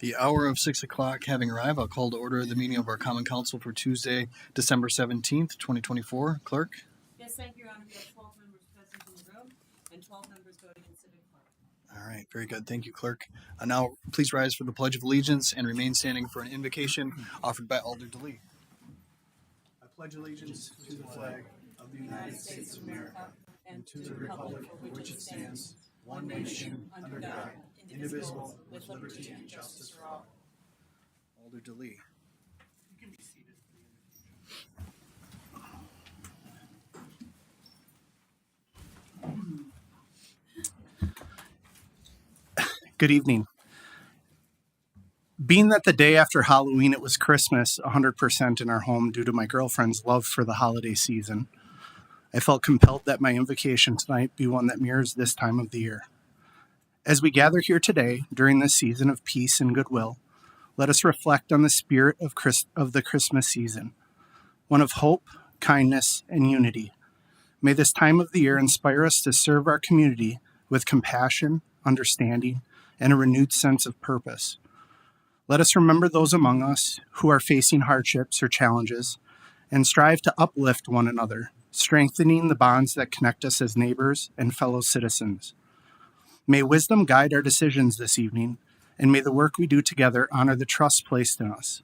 The hour of 6 o'clock having arrived, I'll call to order the meeting of our Common Council for Tuesday, December 17th, 2024. Clerk? Yes, thank you, Your Honor. We have 12 members present in the room and 12 members voting in civic clerk. All right, very good. Thank you, Clerk. Now, please rise for the Pledge of Allegiance and remain standing for an invocation offered by Alder DeLee. I pledge allegiance to the flag of the United States of America and to the republic for which it stands, one nation, under God, indivisible, with liberty and justice for all. Alder DeLee. You can be seated for the invocation. Good evening. Being that the day after Halloween it was Christmas 100% in our home due to my girlfriend's love for the holiday season, I felt compelled that my invocation tonight be one that mirrors this time of the year. As we gather here today during this season of peace and goodwill, let us reflect on the spirit of the Christmas season, one of hope, kindness, and unity. May this time of the year inspire us to serve our community with compassion, understanding, and a renewed sense of purpose. Let us remember those among us who are facing hardships or challenges and strive to uplift one another, strengthening the bonds that connect us as neighbors and fellow citizens. May wisdom guide our decisions this evening, and may the work we do together honor the trust placed in us.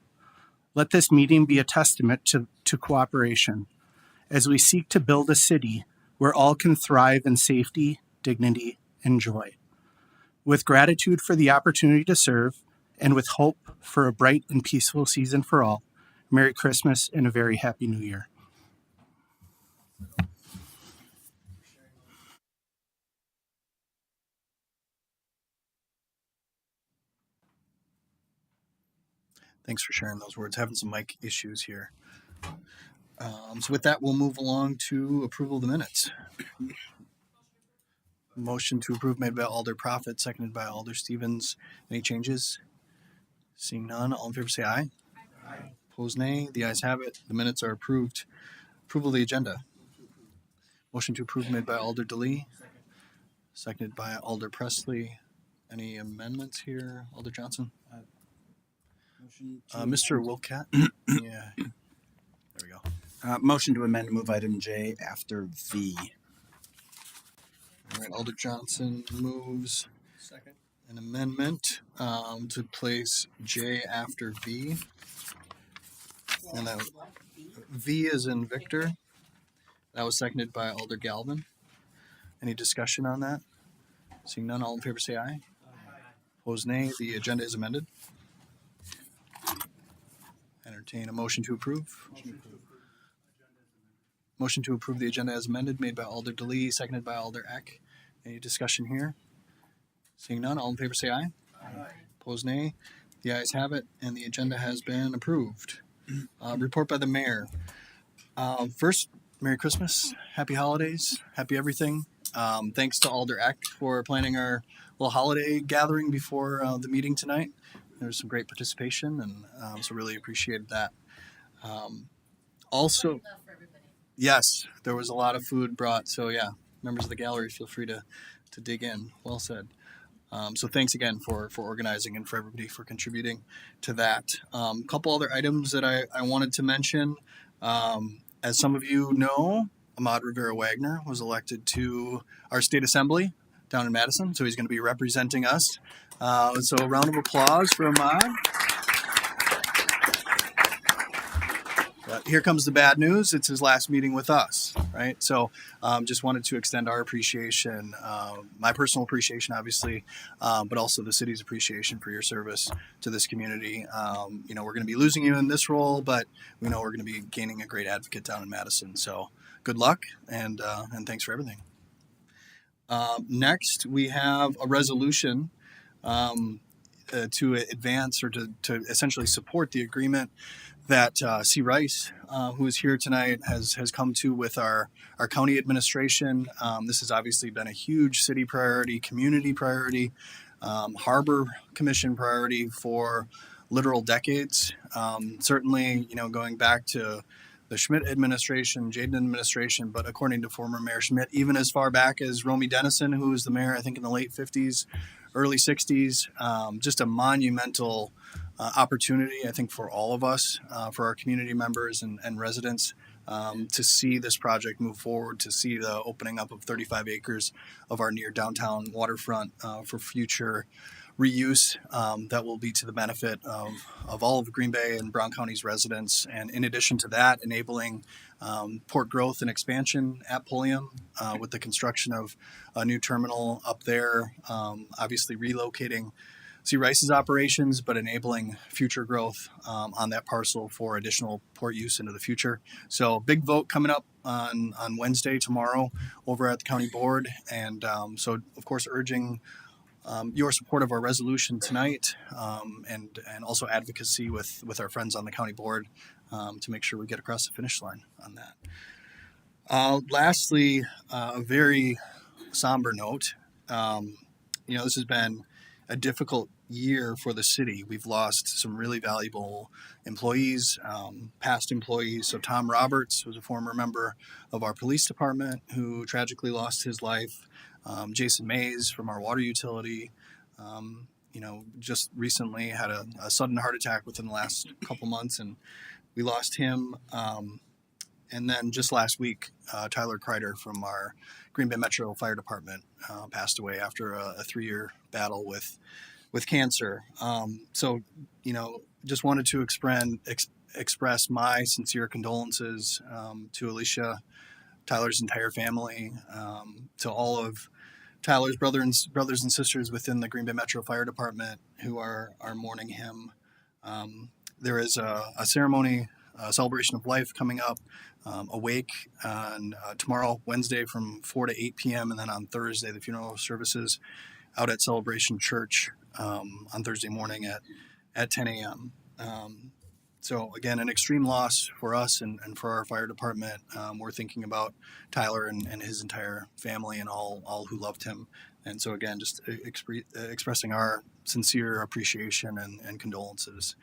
Let this meeting be a testament to cooperation as we seek to build a city where all can thrive in safety, dignity, and joy. With gratitude for the opportunity to serve, and with hope for a bright and peaceful season for all, Merry Christmas and a very Happy New Year. Thanks for sharing those words. Having some mic issues here. So with that, we'll move along to approval of the minutes. Motion to approve made by Alder Prophet, seconded by Alder Stevens. Any changes? Seeing none, all in favor say aye. Aye. Opposed nay. The ayes have it. The minutes are approved. Approval of the agenda. Motion to approve made by Alder DeLee, seconded by Alder Presley. Any amendments here, Alder Johnson? Mr. Wilcat? Yeah. There we go. Motion to amend and move item J after V. All right, Alder Johnson moves an amendment to place J after V. And that V is in Victor. That was seconded by Alder Galvin. Any discussion on that? Seeing none, all in favor say aye. Opposed nay. The agenda is amended. Entertain a motion to approve. Motion to approve the agenda as amended, made by Alder DeLee, seconded by Alder Eck. Any discussion here? Seeing none, all in favor say aye. Aye. Opposed nay. The ayes have it, and the agenda has been approved. Report by the mayor. First, Merry Christmas, Happy Holidays, Happy everything. Thanks to Alder Eck for planning our little holiday gathering before the meeting tonight. There was some great participation, and so really appreciated that. Also, yes, there was a lot of food brought, so yeah, members of the gallery, feel free to dig in. Well said. So thanks again for organizing and for everybody for contributing to that. A couple other items that I wanted to mention. As some of you know, Ahmad Rivera Wagner was elected to our state assembly down in Madison, so he's going to be representing us. So a round of applause for Ahmad. But here comes the bad news. It's his last meeting with us, right? So just wanted to extend our appreciation, my personal appreciation, obviously, but also the city's appreciation for your service to this community. We're going to be losing you in this role, but we know we're going to be gaining a great advocate down in Madison. So good luck, and thanks for everything. Next, we have a resolution to advance or to essentially support the agreement that C. Rice, who is here tonight, has come to with our county administration. This has obviously been a huge city priority, community priority, harbor commission priority for literal decades. Certainly, going back to the Schmidt administration, Jaden administration, but according to former Mayor Schmidt, even as far back as Romy Dennison, who was the mayor, I think in the late 50s, early 60s, just a monumental opportunity, I think, for all of us, for our community members and residents, to see this project move forward, to see the opening up of 35 acres of our near downtown waterfront for future reuse that will be to the benefit of all of Green Bay and Brown County's residents. And in addition to that, enabling port growth and expansion at Pulliam with the construction of a new terminal up there, obviously relocating C. Rice's operations, but enabling future growth on that parcel for additional port use into the future. So big vote coming up on Wednesday, tomorrow, over at the county board. And so, of course, urging your support of our resolution tonight, and also advocacy with our friends on the county board to make sure we get across the finish line on that. Lastly, a very somber note. This has been a difficult year for the city. We've lost some really valuable employees, past employees. So Tom Roberts was a former member of our police department who tragically lost his life. Jason Mays from our water utility, just recently had a sudden heart attack within the last couple months, and we lost him. And then just last week, Tyler Kreider from our Green Bay Metro Fire Department passed away after a 3-year battle with cancer. Just wanted to express my sincere condolences to Alicia, Tyler's entire family, to all of Tyler's brothers and sisters within the Green Bay Metro Fire Department who are mourning him. There is a ceremony, a celebration of life coming up, a wake on tomorrow, Wednesday, from 4 to 8 p.m. And then on Thursday, the funeral services out at Celebration Church on Thursday morning at 10 a.m. So again, an extreme loss for us and for our fire department. We're thinking about Tyler and his entire family and all who loved him. And so again, just expressing our sincere appreciation and condolences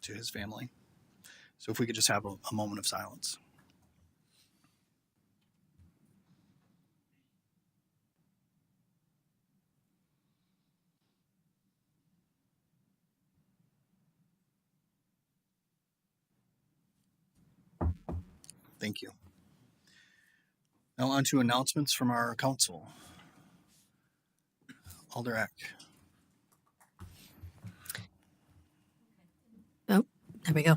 to his family. So if we could just have a moment of silence. Thank you. Now on to announcements from our council. Alder Eck. Oh, there we go.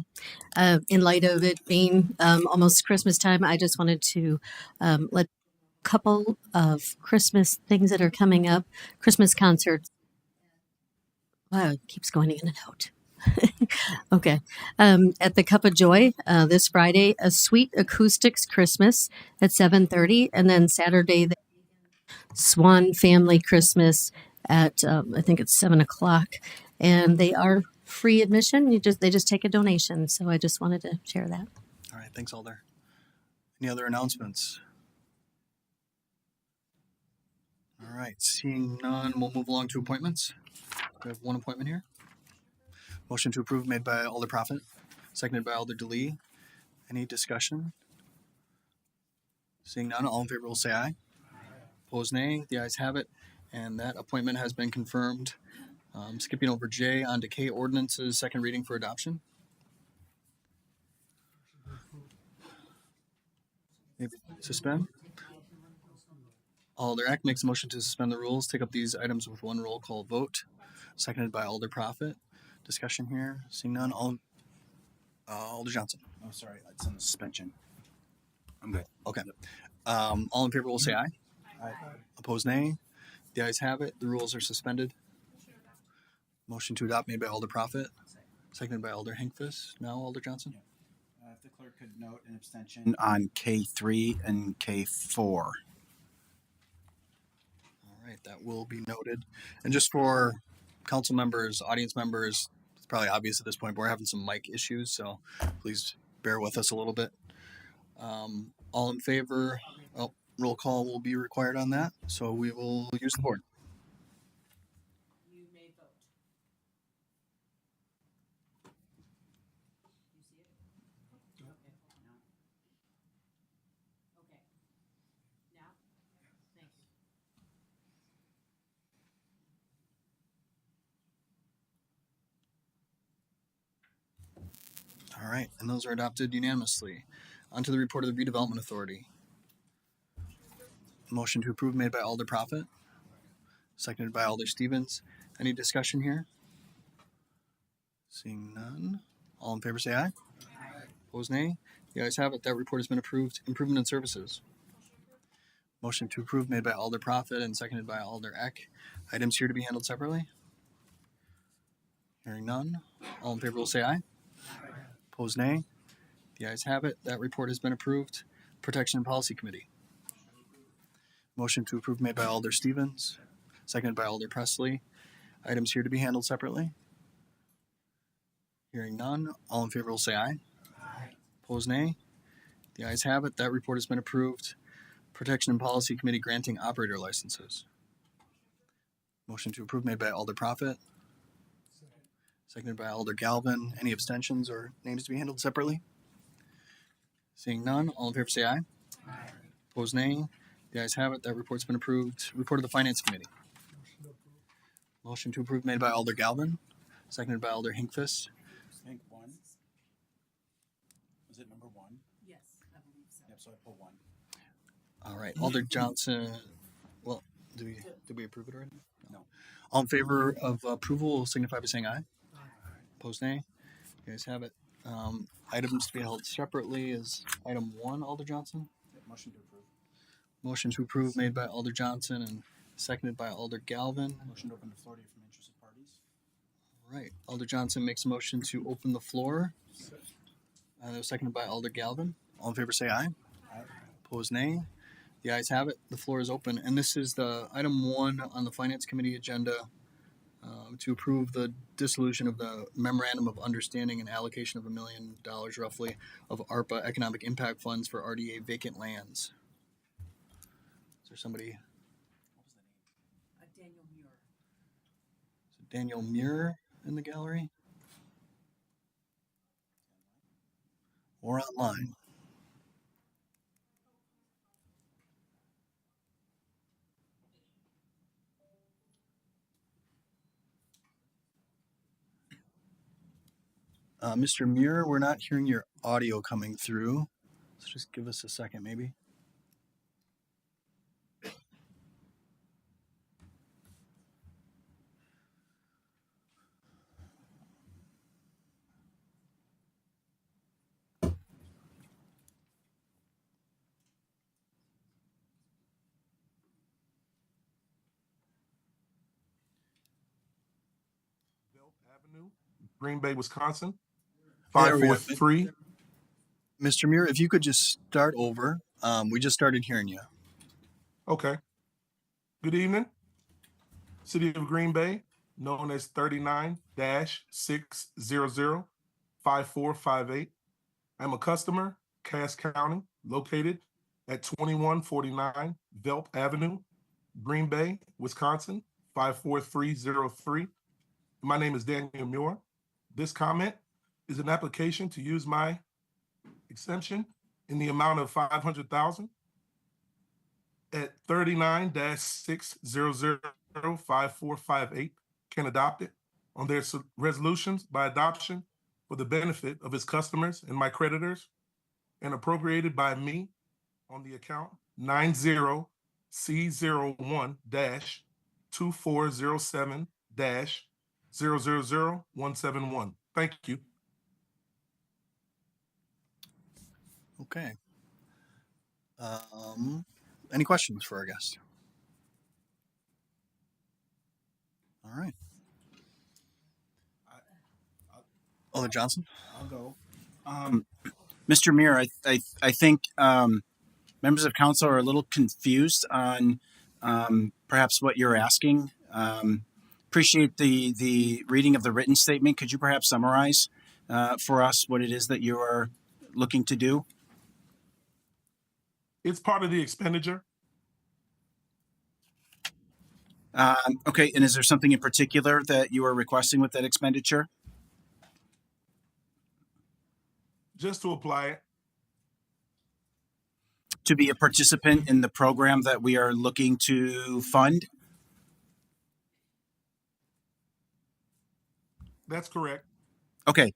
In light of it being almost Christmas time, I just wanted to let a couple of Christmas things that are coming up. Christmas concerts. Wow, it keeps going in and out. Okay. At the Cup of Joy this Friday, a Sweet Acoustics Christmas at 7:30, and then Saturday, the Swan Family Christmas at I think it's 7:00, and they are free admission. They just take a donation. So I just wanted to share that. All right, thanks, Alder. Any other announcements? All right, seeing none, we'll move along to appointments. We have one appointment here. Motion to approve made by Alder Prophet, seconded by Alder DeLee. Any discussion? Seeing none, all in favor will say aye. Opposed, nay. The ayes have it, and that appointment has been confirmed. Skipping over J, on to K, ordinances, second reading for adoption. Maybe suspend. Alder Eck makes a motion to suspend the rules, take up these items with one roll call vote, seconded by Alder Prophet. Discussion here. Seeing none, Alder Johnson. Oh, sorry, it's on the suspension. I'm good. Okay. All in favor will say aye. Aye. Opposed, nay. The ayes have it. The rules are suspended. Motion to adopt made by Alder Prophet, seconded by Alder Hankfist. Now Alder Johnson. If the clerk could note an abstention on K3 and K4. All right, that will be noted. And just for council members, audience members, it's probably obvious at this point, but we're having some mic issues, so please bear with us a little bit. All in favor? Oh, roll call will be required on that, so we will use the board. You may vote. You see it? Okay. right, and those are adopted unanimously. On to the report of the Redevelopment Authority. Motion to approve made by Alder Prophet, seconded by Alder Stevens. Any discussion here? Seeing none. All in favor say aye. Opposed nay. The ayes have it. That report has been approved. Improvement in services. Motion to approve made by Alder Prophet and seconded by Alder Eck. Items here to be handled separately. Hearing none. All in favor will say aye. Opposed nay. The ayes have it. That report has been approved. Protection and Policy Committee. Motion to approve made by Alder Stevens, seconded by Alder Presley. Items here to be handled separately. Hearing none. All in favor will say aye. Opposed nay. The ayes have it. That report has been approved. Protection and Policy Committee granting operator licenses. Motion to approve made by Alder Prophet, seconded by Alder Galvin. Any abstentions or names to be handled separately? Seeing none. All in favor say aye. Opposed nay. The ayes have it. That report's been approved. Report of the Finance Committee. Motion to approve made by Alder Galvin, seconded by Alder Hinkfist. I think one. Was it number one? Yes, I believe so. Yep, so I put one. All right, Alder Johnson. Well, did we approve it already? No. All in favor of approval will signify by saying aye. Opposed nay. You guys have it. Items to be held separately is item 1, Alder Johnson. Yep, motion to approve. Motion to approve made by Alder Johnson and seconded by Alder Galvin. Motion to open the floor to hear from interested parties. All right, Alder Johnson makes a motion to open the floor. That was seconded by Alder Galvin. All in favor say aye. Aye. Opposed nay. The ayes have it. The floor is open. And this is the item 1 on the Finance Committee agenda to approve the dissolution of the Memorandum of Understanding and allocation of $1 million roughly of ARPA Economic Impact Funds for RDA vacant lands. Is there somebody? What was the name? Daniel Muir. Is it Daniel Muir in the gallery? Or online? Mr. Muir, we're not hearing your audio coming through. So just give us a second, maybe. Belt Avenue, Green Bay, Wisconsin. There we go. 543. Mr. Muir, if you could just start over. We just started hearing you. Okay. Good evening. City of Green Bay, known as 39-600-5458. I'm a customer, Cass County, located at 2149 Velp Avenue, Green Bay, Wisconsin, 54303. My name is Daniel Muir. This comment is an application to use my exemption in the amount of $500,000 at 39-600-5458 can adopt it on their resolutions by adoption for the benefit of its customers and my creditors, and appropriated by me on the account 90C01-2407-000171. Thank you. Okay. Any questions for our guest? All right. Alder Johnson? I'll go. Mr. Muir, I think members of council are a little confused on perhaps what you're asking. Appreciate the reading of the written statement. Could you perhaps summarize for us what it is that you are looking to do? It's part of the expenditure. Okay, and is there something in particular that you are requesting with that expenditure? Just to apply it. To be a participant in the program that we are looking to fund? That's correct. Okay.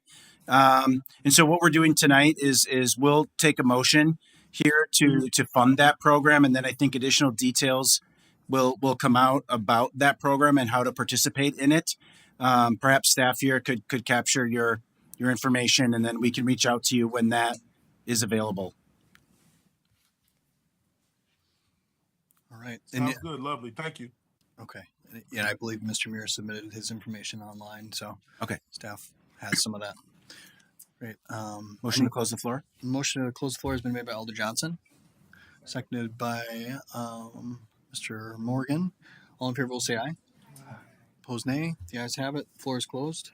And so what we're doing tonight is we'll take a motion here to fund that program, and then I think additional details will come out about that program and how to participate in it. Perhaps staff here could capture your information, and then we can reach out to you when that is available. All right. Sounds good. Lovely. Thank you. Okay. And I believe Mr. Muir submitted his information online, so Okay. staff has some of that. Great. Motion to close the floor. Motion to close the floor has been made by Alder Johnson, seconded by Mr. Morgan. All in favor will say aye. Opposed, nay. The ayes have it. Floor is closed.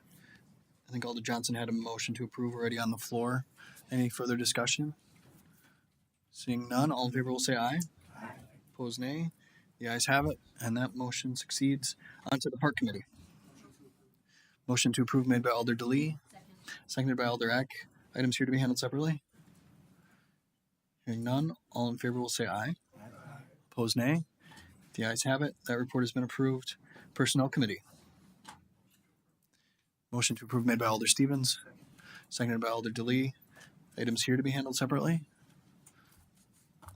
I think Alder Johnson had a motion to approve already on the floor. Any further discussion? Seeing none, all in favor will say aye. Opposed, nay. The ayes have it, and that motion succeeds. On to the Park Committee. Motion to approve made by Alder DeLee, seconded by Alder Eck. Items here to be handled separately. Hearing none, all in favor will say aye. Opposed, nay. The ayes have it. That report has been approved. Personnel Committee. Motion to approve made by Alder Stevens, seconded by Alder DeLee. Items here to be handled separately.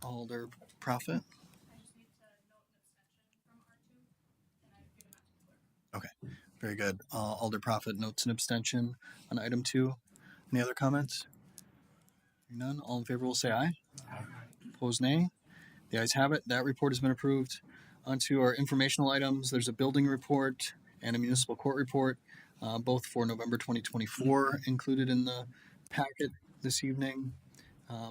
Alder Prophet. Okay, very good. Alder Prophet notes an abstention on item 2. Any other comments? None. All in favor will say aye. Opposed, nay. The ayes have it. That report has been approved. On to our informational items. There's a building report and a municipal court report, both for November 2024, included in the packet this evening.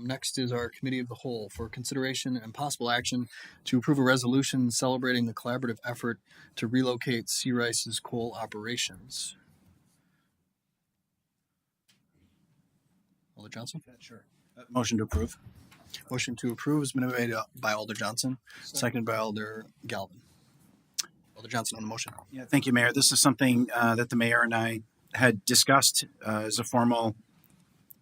Next is our Committee of the Whole for consideration and possible action to approve a resolution celebrating the collaborative effort to relocate C. Rice's coal operations. Alder Johnson? Sure. Motion to approve. Motion to approve has been made by Alder Johnson, seconded by Alder Galvin. Alder Johnson on the motion. Yeah, thank you, Mayor. This is something that the mayor and I had discussed as a formal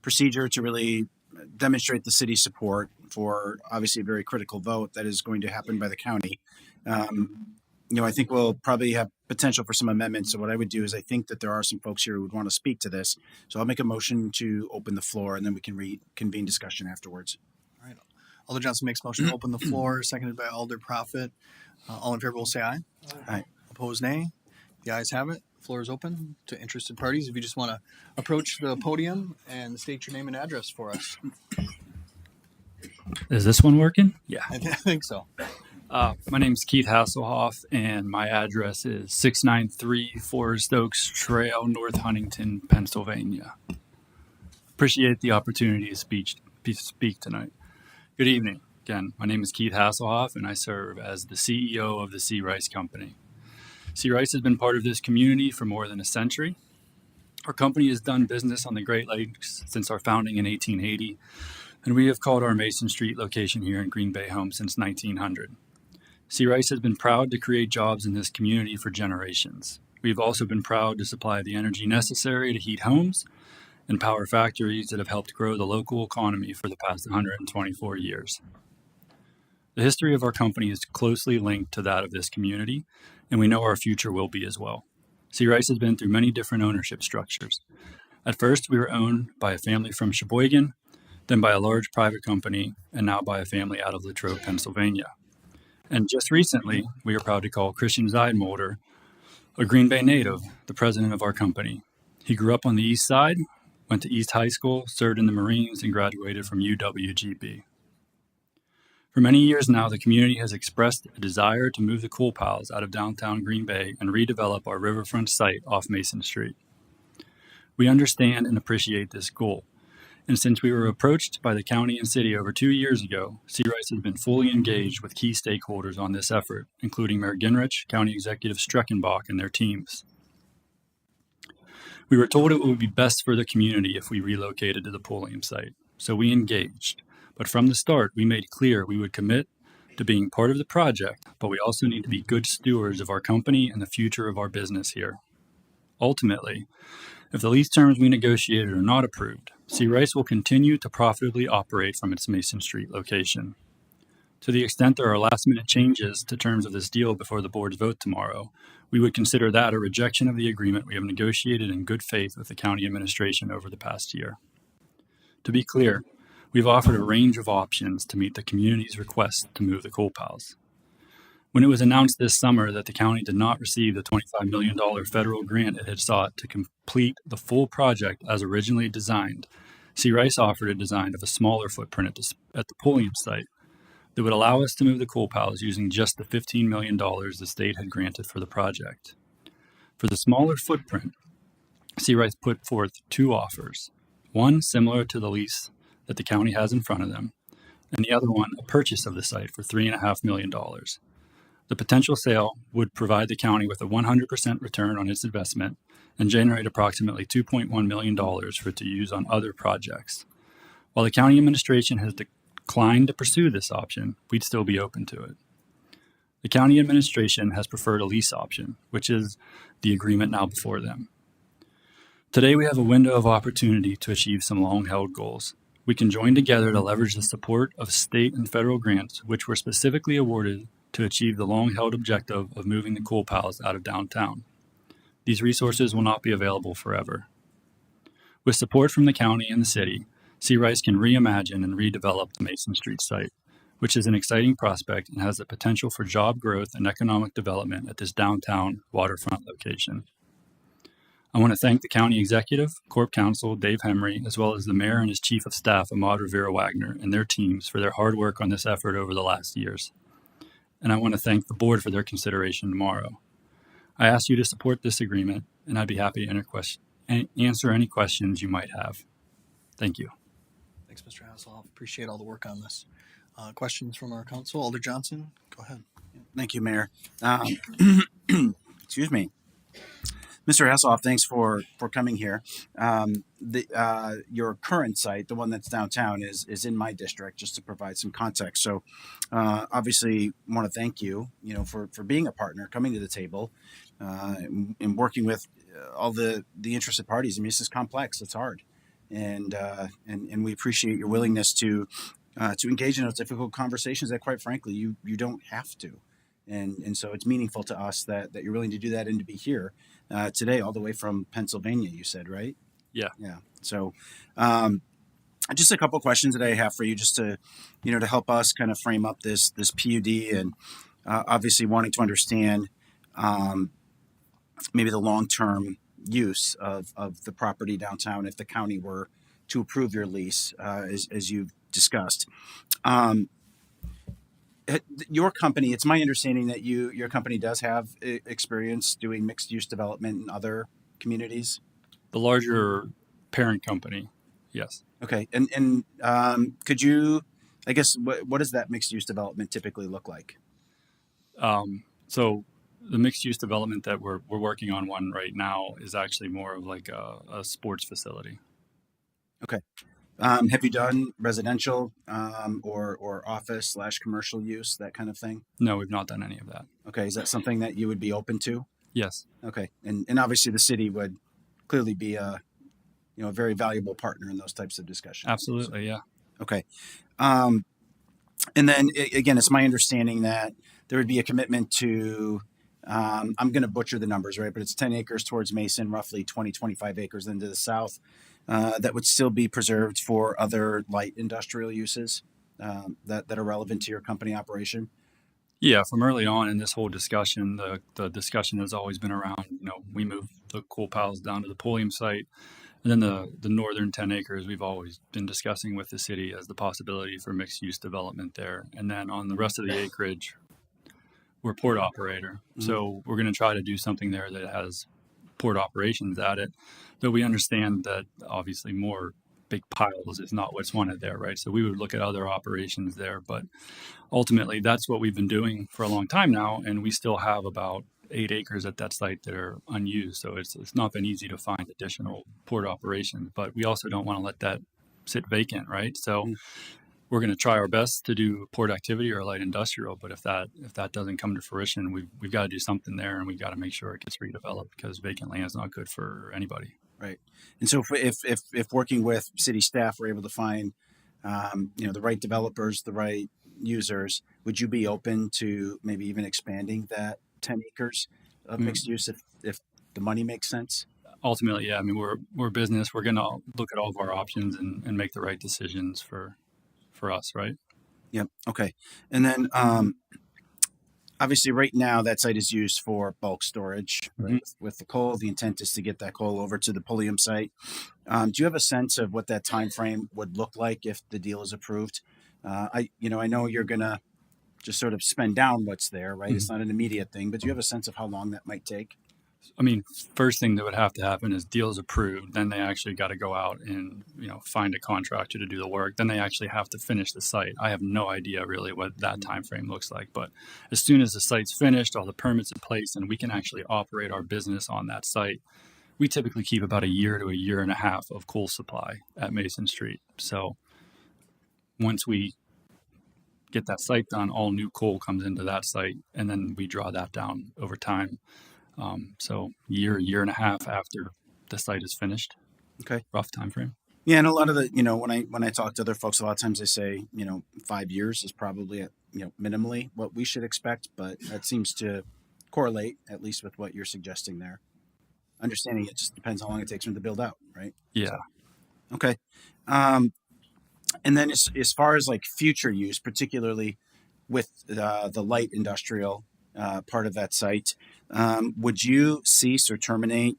procedure to really demonstrate the city's support for obviously a very critical vote that is going to happen by the county. I think we'll probably have potential for some amendments. So what I would do is I think that there are some folks here who would want to speak to this. So I'll make a motion to open the floor, and then we can reconvene discussion afterwards. All right. Alder Johnson makes motion to open the floor, seconded by Alder Prophet. All in favor will say aye. Aye. Opposed, nay. The ayes have it. Floor is open to interested parties. If you just want to approach the podium and state your name and address for us. Is this one working? Yeah. I think so. My name is Keith Hasselhoff, and my address is 693 Forest Oaks Trail, North Huntington, Pennsylvania. Appreciate the opportunity to speak tonight. Good evening. Again, my name is Keith Hasselhoff, and I serve as the CEO of the C. Rice Company. C. Rice has been part of this community for more than a century. Our company has done business on the Great Lakes since our founding in 1880, and we have called our Mason Street location here in Green Bay home since 1900. C. Rice has been proud to create jobs in this community for generations. We've also been proud to supply the energy necessary to heat homes and power factories that have helped grow the local economy for the past 124 years. The history of our company is closely linked to that of this community, and we know our future will be as well. C. Rice has been through many different ownership structures. At first, we were owned by a family from Sheboygan, then by a large private company, and now by a family out of Latrobe, Pennsylvania. And just recently, we are proud to call Christian Zeidmolder, a Green Bay native, the president of our company. He grew up on the east side, went to East High School, served in the Marines, and graduated from UWGB. For many years now, the community has expressed a desire to move the coal piles out of downtown Green Bay and redevelop our riverfront site off Mason Street. We understand and appreciate this goal, and since we were approached by the county and city over 2 years ago, C. Rice has been fully engaged with key stakeholders on this effort, including Mayor Gingrich, County Executive Streckenbach, and their teams. We were told it would be best for the community if we relocated to the Pulliam site, so we engaged. But from the start, we made clear we would commit to being part of the project, but we also need to be good stewards of our company and the future of our business here. Ultimately, if the lease terms we negotiated are not approved, C. Rice will continue to profitably operate from its Mason Street location. To the extent there are last minute changes to terms of this deal before the board's vote tomorrow, we would consider that a rejection of the agreement we have negotiated in good faith with the county administration over the past year. To be clear, we've offered a range of options to meet the community's request to move the coal pals. When it was announced this summer that the county did not receive the $25 million federal grant it had sought to complete the full project as originally designed, C. Rice offered a design of a smaller footprint at the Pulliam site that would allow us to move the coal pals using just the $15 million the state had granted for the project. For the smaller footprint, C. Rice put forth two offers, one similar to the lease that the county has in front of them, and the other one a purchase of the site for $3.5 million. The potential sale would provide the county with a 100% return on its investment and generate approximately $2.1 million for it to use on other projects. While the county administration has declined to pursue this option, we'd still be open to it. The county administration has preferred a lease option, which is the agreement now before them. Today, we have a window of opportunity to achieve some long-held goals. We can join together to leverage the support of state and federal grants, which were specifically awarded to achieve the long-held objective of moving the coal pals out of downtown. These resources will not be available forever. With support from the county and the city, C. Rice can reimagine and redevelop the Mason Street site, which is an exciting prospect and has the potential for job growth and economic development at this downtown waterfront location. I want to thank the county executive, Corp Counsel, Dave Hemry, as well as the mayor and his chief of staff, Ahmad Rivera Wagner, and their teams for their hard work on this effort over the last years. And I want to thank the board for their consideration tomorrow. I ask you to support this agreement, and I'd be happy to answer any questions you might have. Thank you. Thanks, Mr. Hasselhoff. Appreciate all the work on this. Questions from our council? Alder Johnson, go ahead. Thank you, Mayor. Excuse me. Mr. Hasselhoff, thanks for coming here. Your current site, the one that's downtown, is in my district, just to provide some context. So obviously want to thank you, for being a partner, coming to the table, and working with all the interested parties. I mean, this is complex. It's hard. And we appreciate your willingness to engage in those difficult conversations that, quite frankly, you don't have to. And so it's meaningful to us that you're willing to do that and to be here today, all the way from Pennsylvania, you said, right? Yeah. Yeah. So just a couple questions that I have for you, just to help us kind of frame up this PUD, and obviously wanting to understand maybe the long-term use of the property downtown if the county were to approve your lease, as you've discussed. Your company, it's my understanding that your company does have experience doing mixed-use development in other communities. The larger parent company, yes. Okay, and could you, I guess, what does that mixed-use development typically look like? So the mixed-use development that we're working on one right now is actually more of like a sports facility. Okay. Have you done residential or office / commercial use, that kind of thing? No, we've not done any of that. Okay, is that something that you would be open to? Yes. Okay, and obviously the city would clearly be a very valuable partner in those types of discussions. Absolutely, yeah. Okay, and then again, it's my understanding that there would be a commitment to. I'm going to butcher the numbers, right? But it's 10 acres towards Mason, roughly 25 acres into the south. That would still be preserved for other light industrial uses that are relevant to your company operation? Yeah, from early on in this whole discussion, the discussion has always been around, we move the coal piles down to the Pulliam site. And then the northern 10 acres, we've always been discussing with the city as the possibility for mixed use development there. And then on the rest of the acreage, we're port operator. Mm-hmm. So we're going to try to do something there that has port operations at it. Though we understand that obviously more big piles is not what's wanted there, right? So we would look at other operations there. But ultimately, that's what we've been doing for a long time now. And we still have about 8 acres at that site that are unused. So it's not been easy to find additional port operations. But we also don't want to let that sit vacant, right? So we're going to try our best to do port activity or light industrial, but if that doesn't come to fruition, we've got to do something there, and we've got to make sure it gets redeveloped, because vacant land is not good for anybody. Right. And so if working with city staff, we're able to find the right developers, the right users, would you be open to maybe even expanding that 10 acres of Mm. mixed use if the money makes sense? Ultimately, yeah. I mean, we're a business. We're gonna look at all of our options and make the right decisions for us, right? Yep. Okay. And then obviously right now that site is used for bulk storage, right? Mhm. With the coal. The intent is to get that coal over to the Pulliam site. Do you have a sense of what that time frame would look like if the deal is approved? I know you're gonna just sort of spend down what's there, right? It's not an immediate thing, but do you have a sense of how long that might take? I mean, first thing that would have to happen is deals approved. Then they actually got to go out and find a contractor to do the work. Then they actually have to finish the site. I have no idea really what that time frame looks like. But as soon as the site's finished, all the permits in place, and we can actually operate our business on that site, we typically keep about a year to a year and a half of coal supply at Mason Street. So once we get that site done, all new coal comes into that site, and then we draw that down over time. So year and a half after the site is finished. Okay. Rough time frame. Yeah, and a lot of the, when I talk to other folks, a lot of times they say, 5 years is probably, minimally what we should expect, but that seems to correlate at least with what you're suggesting there. Understanding it just depends how long it takes them to build out, right? Yeah. Okay. And then as far as like future use, particularly with the light industrial part of that site, would you cease or terminate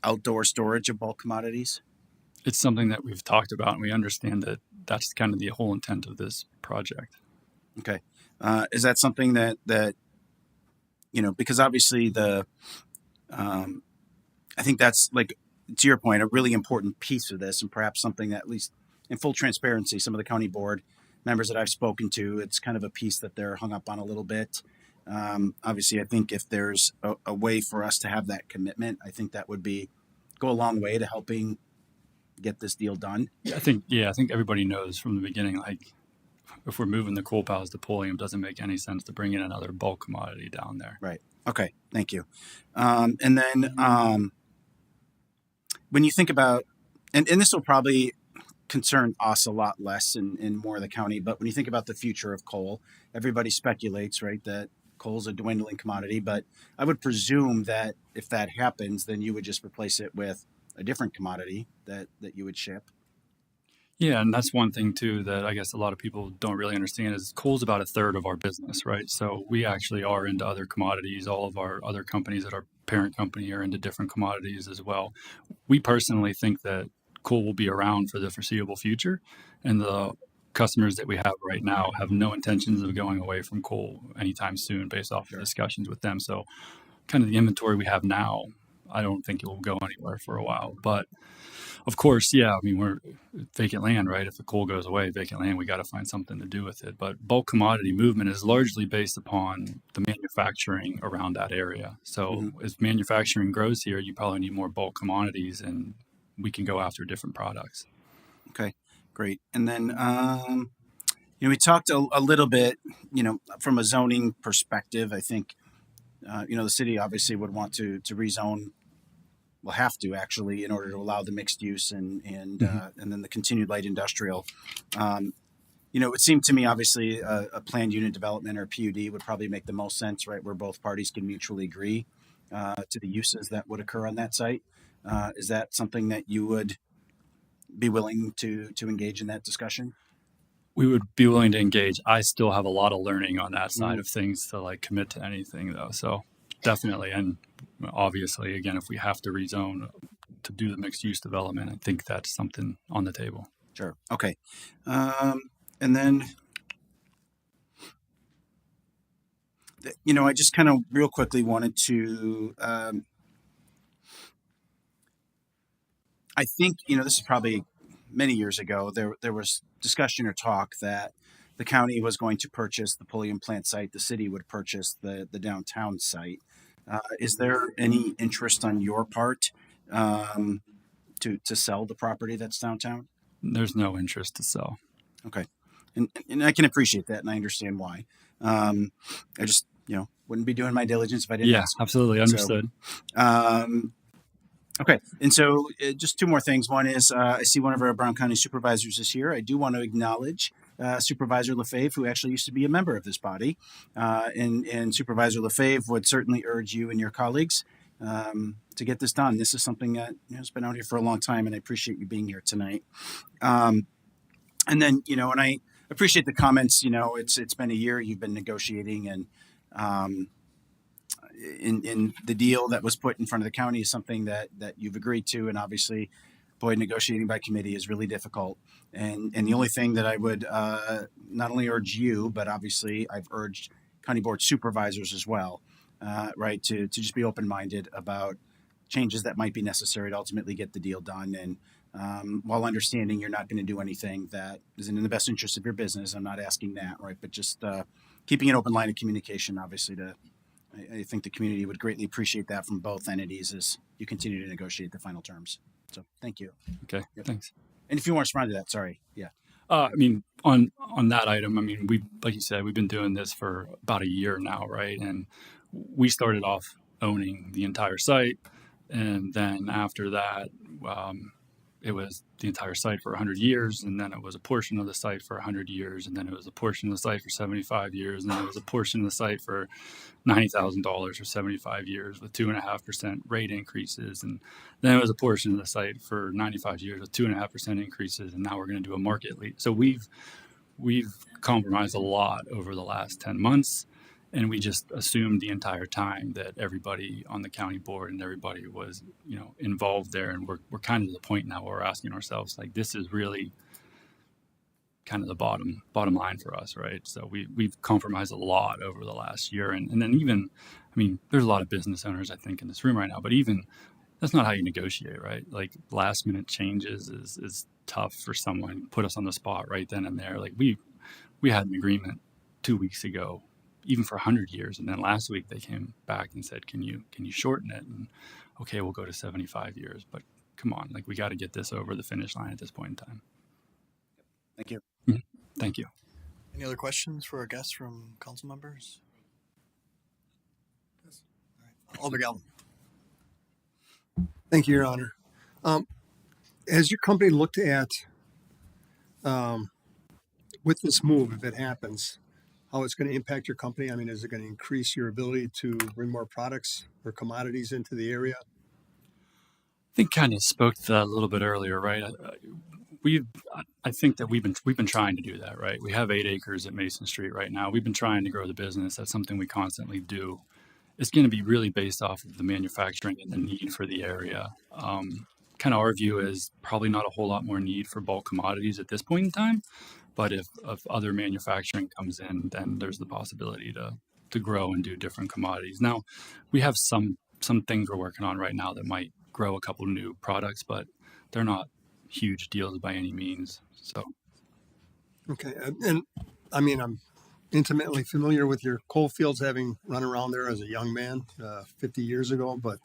outdoor storage of bulk commodities? It's something that we've talked about, and we understand that that's kind of the whole intent of this project. Okay. Is that something that because obviously I think that's, like, to your point, a really important piece of this, and perhaps something that, at least in full transparency, some of the county board members that I've spoken to, it's kind of a piece that they're hung up on a little bit. Obviously, I think if there's a way for us to have that commitment, I think that would go a long way to helping get this deal done. I think everybody knows from the beginning, like, if we're moving the coal piles to Pulliam, it doesn't make any sense to bring in another bulk commodity down there. Right. Okay. Thank you. And then when you think about, and this will probably concern us a lot less in more of the county, but when you think about the future of coal, everybody speculates, right, that coal's a dwindling commodity, but I would presume that if that happens, then you would just replace it with a different commodity that you would ship. Yeah, and that's one thing too that I guess a lot of people don't really understand is coal's about a third of our business, right? So we actually are into other commodities. All of our other companies at our parent company are into different commodities as well. We personally think that coal will be around for the foreseeable future, and the customers that we have right now have no intentions of going away from coal anytime soon based off of discussions with them. So kind of the inventory we have now, I don't think it will go anywhere for a while. But of course, yeah, I mean, we're vacant land, right? If the coal goes away, vacant land, we got to find something to do with it. But bulk commodity movement is largely based upon the manufacturing around that area. So as manufacturing grows here, you probably need more bulk commodities, and we can go after different products. Okay, great. And then, we talked a little bit, from a zoning perspective. I think, the city obviously would want to rezone. Will have to actually in order to allow the mixed use and then the continued light industrial. It would seem to me obviously a planned unit development or PUD would probably make the most sense, right, where both parties can mutually agree to the uses that would occur on that site. Is that something that you would be willing to engage in that discussion? We would be willing to engage. I still have a lot of learning on that side of things to like commit to anything though. So definitely. And obviously, again, if we have to rezone to do the mixed use development, I think that's something on the table. Sure. Okay. And then, I just kind of real quickly wanted to, I think, this is probably many years ago, there was discussion or talk that the county was going to purchase the Pulliam plant site. The city would purchase the downtown site. Is there any interest on your part to sell the property that's downtown? There's no interest to sell. Okay. And I can appreciate that, and I understand why. I just, wouldn't be doing my diligence if I didn't ask. Absolutely. Understood. So, okay. And so just two more things. One is I see one of our Brown County supervisors is here. I do want to acknowledge Supervisor Lefebvre, who actually used to be a member of this body. And Supervisor Lefebvre would certainly urge you and your colleagues to get this done. This is something that has been out here for a long time, and I appreciate you being here tonight. And then, and I appreciate the comments. It's been a year you've been negotiating, and in the deal that was put in front of the county is something that you've agreed to, and obviously, boy, negotiating by committee is really difficult. And the only thing that I would not only urge you, but obviously I've urged county board supervisors as well, right, to just be open-minded about changes that might be necessary to ultimately get the deal done. And while understanding you're not going to do anything that isn't in the best interest of your business, I'm not asking that, right, but just keeping an open line of communication, obviously, I think the community would greatly appreciate that from both entities as you continue to negotiate the final terms. So thank you. Okay, Yep. thanks. And if you want to respond to that, sorry. Yeah. I mean, on that item, I mean, like you said, we've been doing this for about a year now, right? And we started off owning the entire site, and then after that, it was the entire site for 100 years, and then it was a portion of the site for 100 years, and then it was a portion of the site for 75 years, and then it was a portion of the site for $90,000 for 75 years with 2.5% rate increases, and then it was a portion of the site for 95 years with 2.5% increases, and now we're going to do a market lead. So we've compromised a lot over the last 10 months. And we just assumed the entire time that everybody on the county board and everybody was, involved there. And we're kind of to the point now where we're asking ourselves, like, this is really kind of the bottom line for us, right? So we've compromised a lot over the last year. And then even, I mean, there's a lot of business owners, I think, in this room right now, but even that's not how you negotiate, right? Like, last minute changes is tough for someone, put us on the spot right then and there. Like, we had an agreement 2 weeks ago, even for 100 years. And then last week they came back and said, can you shorten it? And okay, we'll go to 75 years, but come on, like, we got to get this over the finish line at this point in time. Thank you. Mm-hmm. Thank you. Any other questions for our guests from council members? Yes. All right. Alder Galvin. Thank you, Your Honor. Has your company looked at, with this move, if it happens, how it's going to impact your company? I mean, is it going to increase your ability to bring more products or commodities into the area? I think kind of spoke to that a little bit earlier, right? I think that we've been trying to do that, right? We have 8 acres at Mason Street right now. We've been trying to grow the business. That's something we constantly do. It's going to be really based off of the manufacturing and the need for the area. Kind of our view is probably not a whole lot more need for bulk commodities at this point in time. But if other manufacturing comes in, then there's the possibility to grow and do different commodities. Now, we have some things we're working on right now that might grow a couple new products, but they're not huge deals by any means. So, Okay. And I mean, I'm intimately familiar with your coal fields, having run around there as a young man 50 years ago, but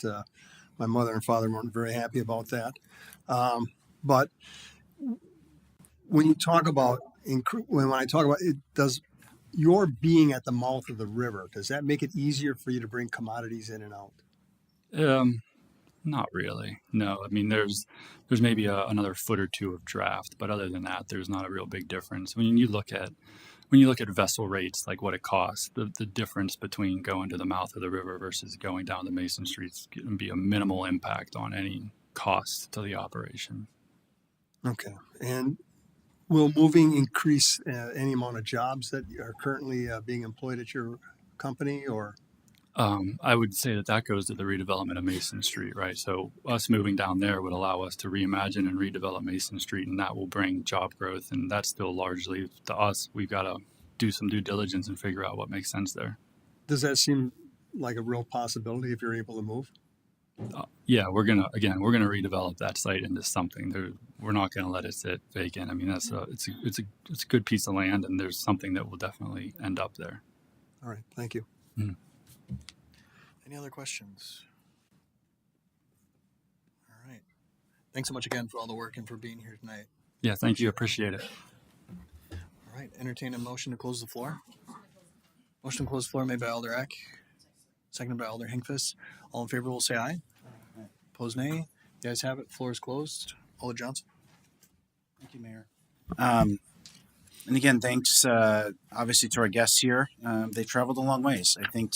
my mother and father weren't very happy about that. But when you talk about when I talk about it, does your being at the mouth of the river, does that make it easier for you to bring commodities in and out? not really. No, I mean, there's maybe another foot or two of draft, but other than that, there's not a real big difference. When you look at vessel rates, like what it costs, the difference between going to the mouth of the river versus going down the Mason Street is going to be a minimal impact on any cost to the operation. Okay. And will moving increase any amount of jobs that are currently being employed at your company, or? I would say that goes to the redevelopment of Mason Street, right? So us moving down there would allow us to reimagine and redevelop Mason Street, and that will bring job growth. And that's still largely to us. We've got to do some due diligence and figure out what makes sense there. Does that seem like a real possibility if you're able to move? Yeah, we're gonna redevelop that site into something. We're not gonna let it sit vacant. I mean, it's a good piece of land, and there's something that will definitely end up there. All right. Thank you. Mm. Any other questions? All right. Thanks so much again for all the work and for being here tonight. Yeah, thank you. Appreciate it. All right. Entertain a motion to close the floor. Motion to close the floor made by Alder Eck, seconded by Alder Hinkfist. All in favor will say aye. Opposed, nay. The ayes have it. Floor is closed. Alder Johnson. Thank you, Mayor. And again, thanks obviously to our guests here. They've traveled a long ways, I think,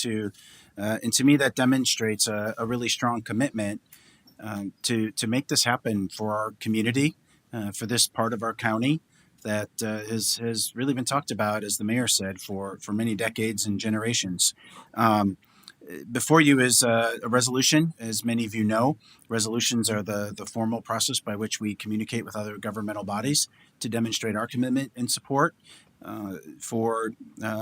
and to me that demonstrates a really strong commitment to make this happen for our community, for this part of our county that has really been talked about, as the mayor said, for many decades and generations. Before you is a resolution. As many of you know, resolutions are the formal process by which we communicate with other governmental bodies to demonstrate our commitment and support for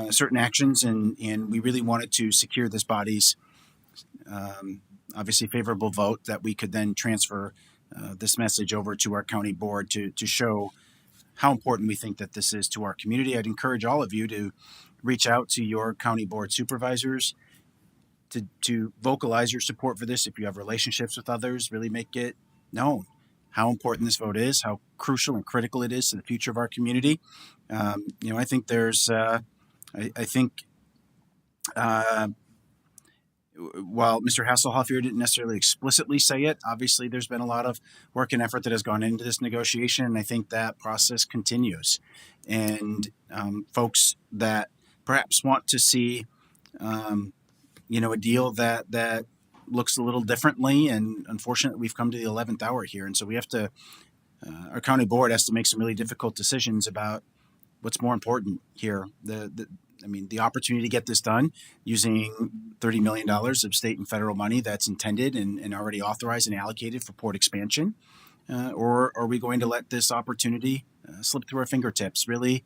certain actions, and we really wanted to secure this body's obviously favorable vote that we could then transfer this message over to our county board to show how important we think that this is to our community. I'd encourage all of you to reach out to your county board supervisors to vocalize your support for this. If you have relationships with others, really make it known how important this vote is, how crucial and critical it is to the future of our community. I think there's, while Mr. Hasselhoff here didn't necessarily explicitly say it, obviously there's been a lot of work and effort that has gone into this negotiation, and I think that process continues. And folks that perhaps want to see, a deal that looks a little differently, and unfortunately we've come to the 11th hour here, and so we have to, our county board has to make some really difficult decisions about what's more important here. The opportunity to get this done using $30 million of state and federal money that's intended and already authorized and allocated for port expansion, or are we going to let this opportunity slip through our fingertips? Really,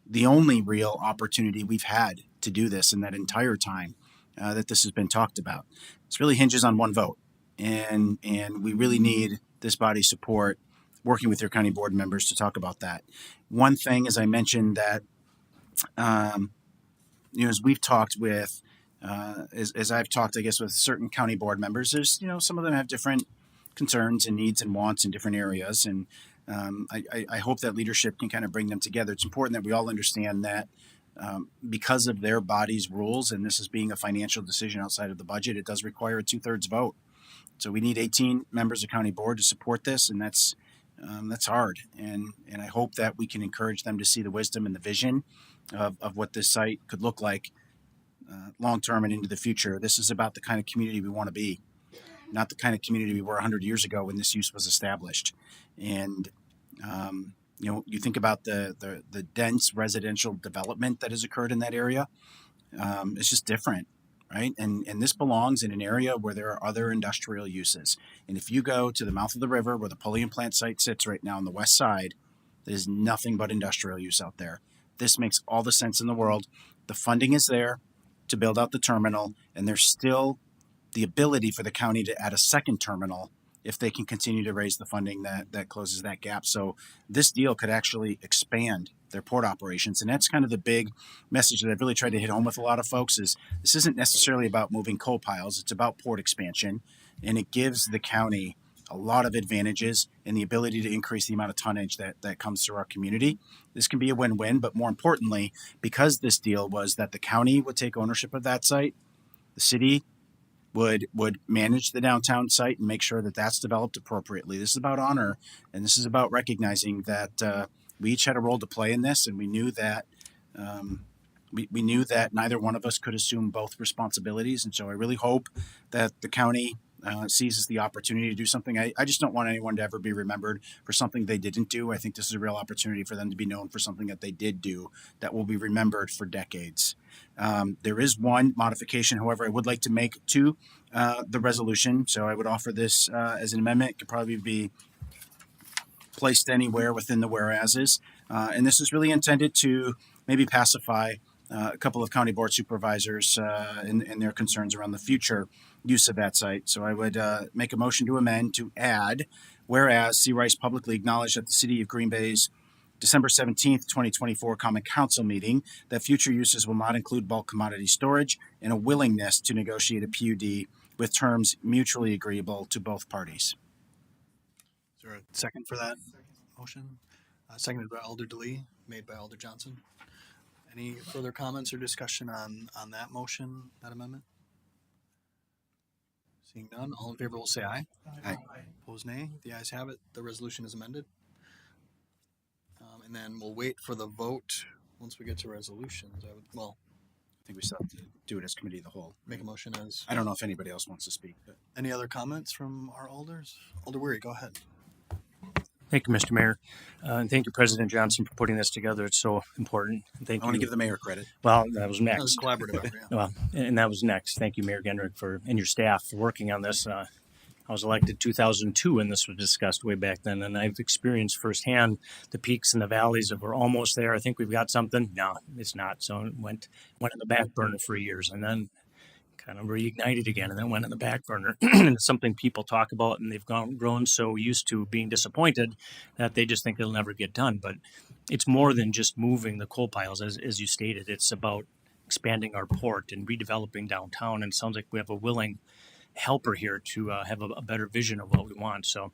the only real opportunity we've had to do this in that entire time that this has been talked about. This really hinges on one vote, and we really need this body's support, working with your county board members to talk about that. One thing, as I mentioned, that as we've talked with, as I've talked, I guess, with certain county board members, there's, some of them have different concerns and needs and wants in different areas, and I hope that leadership can kind of bring them together. It's important that we all understand that because of their body's rules, and this is being a financial decision outside of the budget, it does require a 2/3 vote. So we need 18 members of county board to support this, and that's hard. And I hope that we can encourage them to see the wisdom and the vision of what this site could look like long term and into the future. This is about the kind of community we want to be, not the kind of community we were 100 years ago when this use was established. And you think about the dense residential development that has occurred in that area. It's just different, right? And this belongs in an area where there are other industrial uses. And if you go to the mouth of the river where the Pulliam plant site sits right now on the west side, there's nothing but industrial use out there. This makes all the sense in the world. The funding is there to build out the terminal, and there's still the ability for the county to add a second terminal if they can continue to raise the funding that closes that gap. So this deal could actually expand their port operations. And that's kind of the big message that I've really tried to hit home with a lot of folks is this isn't necessarily about moving coal piles. It's about port expansion. And it gives the county a lot of advantages in the ability to increase the amount of tonnage that comes through our community. This can be a win-win, but more importantly, because this deal was that the county would take ownership of that site, the city would manage the downtown site and make sure that that's developed appropriately. This is about honor, and this is about recognizing that we each had a role to play in this, and we knew that we knew that neither one of us could assume both responsibilities. And so I really hope that the county seizes the opportunity to do something. I just don't want anyone to ever be remembered for something they didn't do. I think this is a real opportunity for them to be known for something that they did do that will be remembered for decades. There is one modification, however, I would like to make to the resolution. So I would offer this as an amendment. It could probably be placed anywhere within the whereases. And this is really intended to maybe pacify a couple of county board supervisors in their concerns around the future use of that site. So I would make a motion to amend to add, whereas C. Rice publicly acknowledged at the City of Green Bay's December 17th, 2024 Common Council meeting that future uses will not include bulk commodity storage, and a willingness to negotiate a PUD with terms mutually agreeable to both parties. Is there a second for that motion? Seconded by Alder DeLee, made by Alder Johnson. Any further comments or discussion on that motion, that amendment? Seeing none, all in favor will say aye. Aye. Opposed, nay. The ayes have it. The resolution is amended. And And then we'll wait for the vote once we get to resolutions. I think we still have to do it as committee of the whole. Make a motion as. I don't know if anybody else wants to speak, but Any other comments from our alders? Alder Weary, go ahead. Thank you, Mr. Mayor. And thank you, President Johnson, for putting this together. It's so important. And thank I want to you. give the mayor credit. Well, that was That was next. collaborative effort, yeah. Well, and that was next. Thank you, Mayor Gendrick, and your staff for working on this. I was elected 2002 when this was discussed way back then, and I've experienced firsthand the peaks and the valleys of we're almost there. I think we've got something. No, it's not. So it went in the back burner for years, and then kind of reignited again, and then went in the back burner. And it's something people talk about, and they've grown so used to being disappointed that they just think it'll never get done. But it's more than just moving the coal piles, as you stated. It's about expanding our port and redeveloping downtown. And it sounds like we have a willing helper here to have a better vision of what we want. So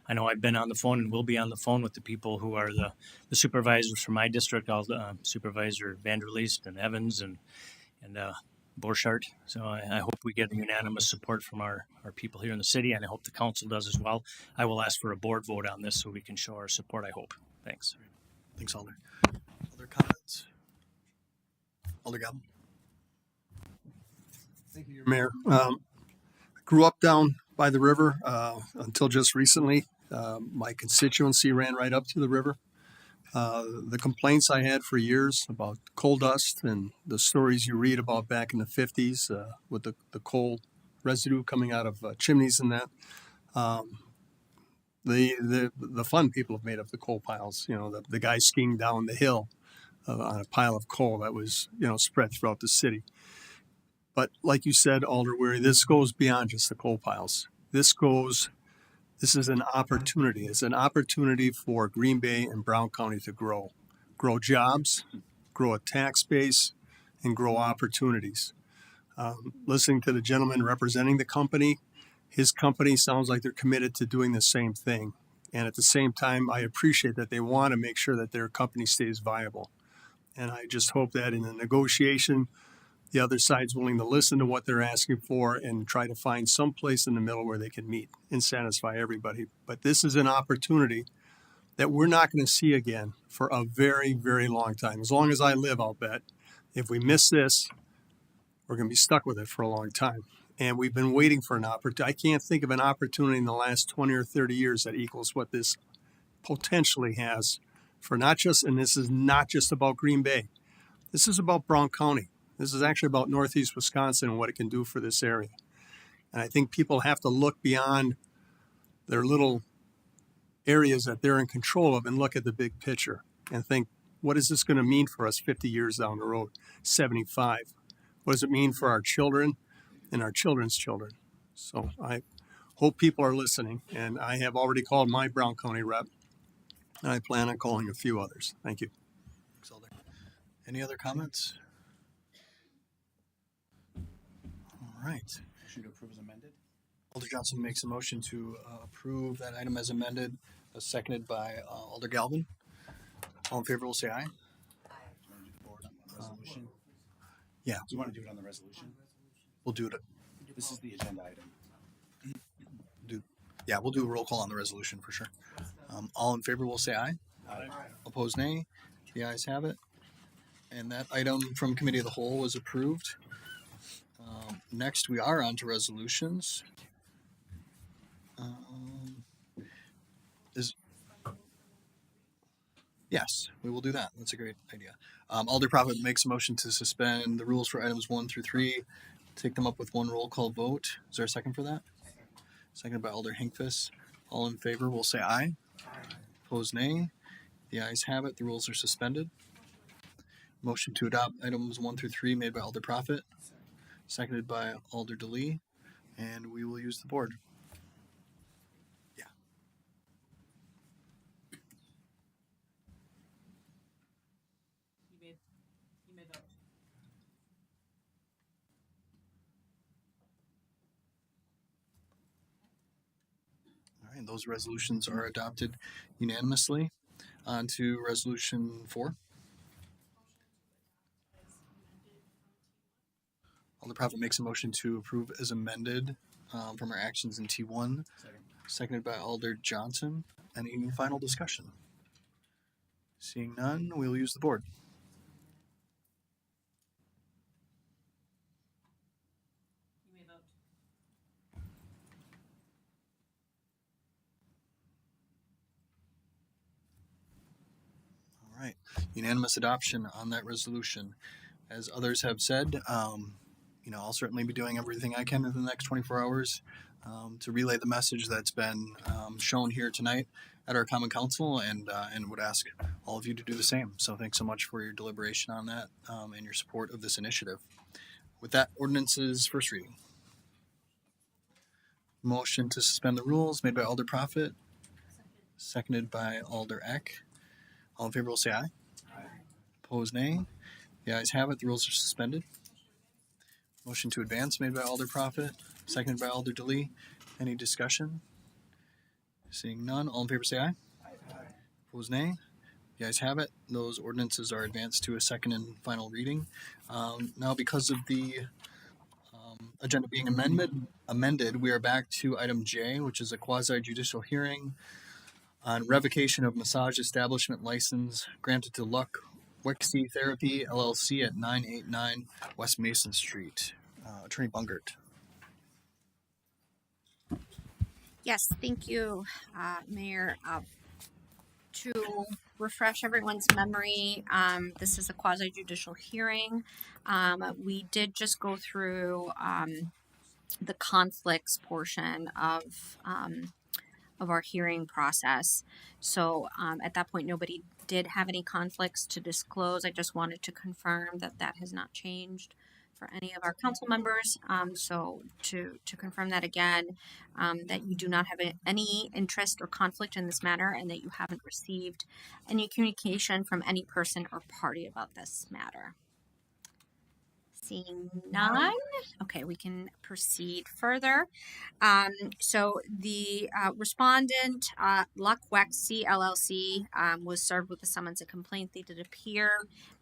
I know I've been on the phone and will be on the phone with the people who are the supervisors from my district, Supervisor Vanderleest and Evans and Borchardt. So I hope we get unanimous support from our people here in the city, and I hope the council does as well. I will ask for a board vote on this so we can show our support, I hope. Thanks. Thanks, Alder. Other comments? Alder Galvin? Thank you, Mayor. Grew up down by the river until just recently. My constituency ran right up to the river. The complaints I had for years about coal dust and the stories you read about back in the 50s with the coal residue coming out of chimneys and that. The fun people have made up the coal piles. You know, the guy skiing down the hill on a pile of coal that was, spread throughout the city. But like you said, Alder Weary, this goes beyond just the coal piles. This is an opportunity. It's an opportunity for Green Bay and Brown County to grow jobs, grow a tax base, and grow opportunities. Listening to the gentleman representing the company, his company sounds like they're committed to doing the same thing. And at the same time, I appreciate that they want to make sure that their company stays viable. And I just hope that in the negotiation, the other side's willing to listen to what they're asking for and try to find some place in the middle where they can meet and satisfy everybody. But this is an opportunity that we're not going to see again for a very, very long time. As long as I live, I'll bet. If we miss this, we're going to be stuck with it for a long time. And we've been waiting for an opportunity. I can't think of an opportunity in the last 20 or 30 years that equals what this potentially has for not just, and this is not just about Green Bay. This is about Brown County. This is actually about Northeast Wisconsin and what it can do for this area. And I think people have to look beyond their little areas that they're in control of and look at the big picture and think, what is this going to mean for us 50 years down the road, 75? What does it mean for our children and our children's children? So I hope people are listening, and I have already called my Brown County rep, and I plan on calling a few others. Thank you. Thanks, Alder. Any other comments? All right. Motion to approve as amended. Alder Johnson makes a motion to approve that item as amended, seconded by Alder Galvin. All in favor will say aye. Do you want to do the board on the resolution? Yeah. Do you want to do it on the resolution? We'll do it. This is the agenda item. Yeah, we'll do a roll call on the resolution for sure. All in favor will say aye. Aye. Opposed, nay. The ayes have it. And that item from Committee of the Whole was approved. Next, we are on to resolutions. Yes, we will do that. That's a great idea. Alder Profit makes a motion to suspend the rules for items 1 through 3. Take them up with one roll call vote. Is there a second for that? Seconded by Alder Hinkfist. All in favor will say aye. Opposed, nay. The ayes have it. The rules are suspended. Motion to adopt items 1 through 3 made by Alder Profit, seconded by Alder DeLee, and we will use the board. Yeah. You may vote. All right. Those resolutions are adopted unanimously. On to resolution 4. Alder Profit makes a motion to approve as amended from our actions in T1, seconded by Alder Johnson. Any final discussion? Seeing none, we'll use the board. You may vote. All right, unanimous adoption on that resolution. As others have said, I'll certainly be doing everything I can in the next 24 hours to relay the message that's been shown here tonight at our Common Council, and would ask all of you to do the same. So thanks so much for your deliberation on that and your support of this initiative. With that, ordinance's first reading. Motion to suspend the rules made by Alder Profit, seconded by Alder Eck. All in favor will say aye. Opposed, nay. The ayes have it. The rules are suspended. Motion to advance made by Alder Profit, seconded by Alder DeLee. Any discussion? Seeing none, all in favor say aye. Opposed, nay. The ayes have it. Those ordinances are advanced to a second and final reading. Now, because of the agenda being amended, we are back to item J, which is a quasi-judicial hearing on revocation of massage establishment license granted to Luck Wexy Therapy LLC at 989 West Mason Street. Attorney Bungert. Yes, thank you, Mayor. To refresh everyone's memory, this is a quasi-judicial hearing. We did just go through the conflicts portion of our hearing process. So at that point, nobody did have any conflicts to disclose. I just wanted to confirm that that has not changed for any of our council members. So to confirm that again, that you do not have any interest or conflict in this matter, and that you haven't received any communication from any person or party about this matter. Seeing none, okay, we can proceed further. So the respondent, Luck Wexy LLC, was served with a summons and complaint. They did appear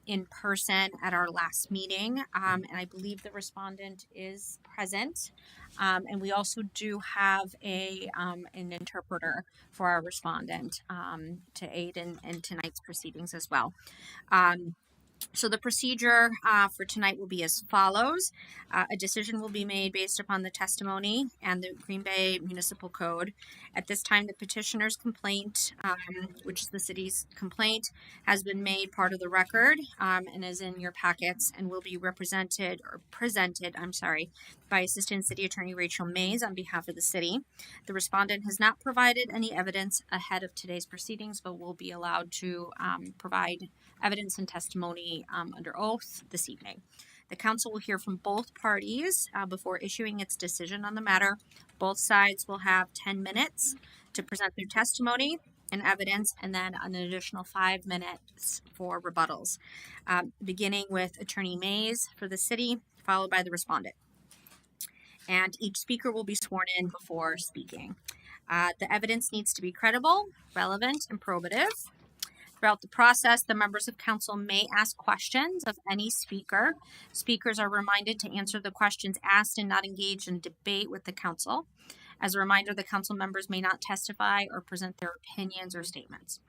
in person at our last meeting, and I believe the respondent is present. And we also do have an interpreter for our respondent to aid in tonight's proceedings as well. So the procedure for tonight will be as follows. A decision will be made based upon the testimony and the Green Bay Municipal Code. At this time, the petitioner's complaint, which is the city's complaint, has been made part of the record and is in your packets and will be presented by Assistant City Attorney Rachel Mays on behalf of the city. The respondent has not provided any evidence ahead of today's proceedings, but will be allowed to provide evidence and testimony under oath this evening. The council will hear from both parties before issuing its decision on the matter. Both sides will have 10 minutes to present their testimony and evidence, and then an additional 5 minutes for rebuttals, beginning with Attorney Mays for the city, followed by the respondent. And each speaker will be sworn in before speaking. The evidence needs to be credible, relevant, and probative. Throughout the process, the members of council may ask questions of any speaker. Speakers are reminded to answer the questions asked and not engage in debate with the council. As a reminder, the council members may not testify or present their opinions or statements.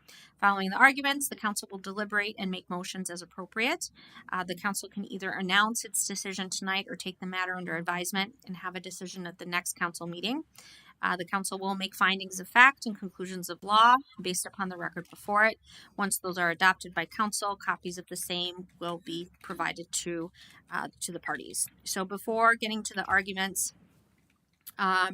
Following the arguments, the council will deliberate and make motions as appropriate. The council can either announce its decision tonight or take the matter under advisement and have a decision at the next council meeting. The council will make findings of fact and conclusions of law based upon the record before it. Once those are adopted by council, copies of the same will be provided to the parties. So before getting to the arguments, I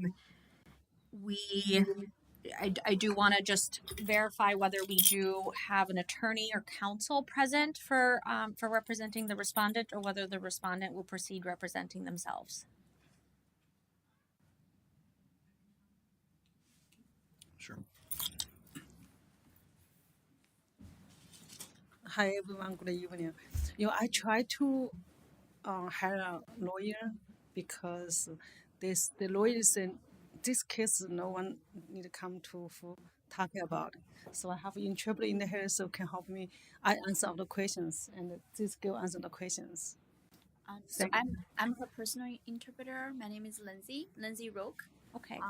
do want to just verify whether we do have an attorney or counsel present for representing the respondent, or whether the respondent will proceed representing themselves. Sure. Hi everyone, good evening. I try to hire a lawyer because the lawyers in this case no one need to come to talk about. So I have an interpreter in here, so can help me. I answer all the questions, and this girl answer the questions. So I'm her personal interpreter. My name is Lindsay Roque. Okay.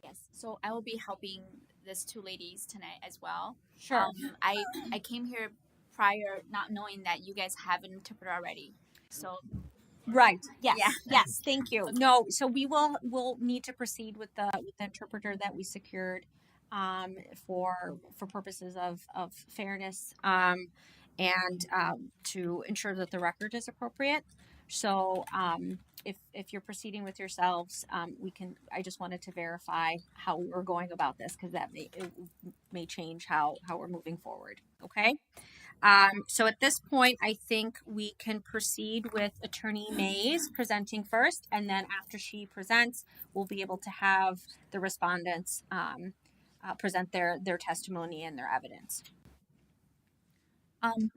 Yes, so I will be helping these two ladies tonight as well. Sure. I came here prior not knowing that you guys have an interpreter already. So Right. Yes. Yeah. Yes. Thank you. No. So we'll need to proceed with the interpreter that we secured, for purposes of fairness, and to ensure that the record is appropriate. So if you're proceeding with yourselves, I just wanted to verify how we're going about this, because it may change how we're moving forward. Okay. So at this point, I think we can proceed with Attorney Mays presenting first, and then after she presents, we'll be able to have the respondents present their testimony and their evidence.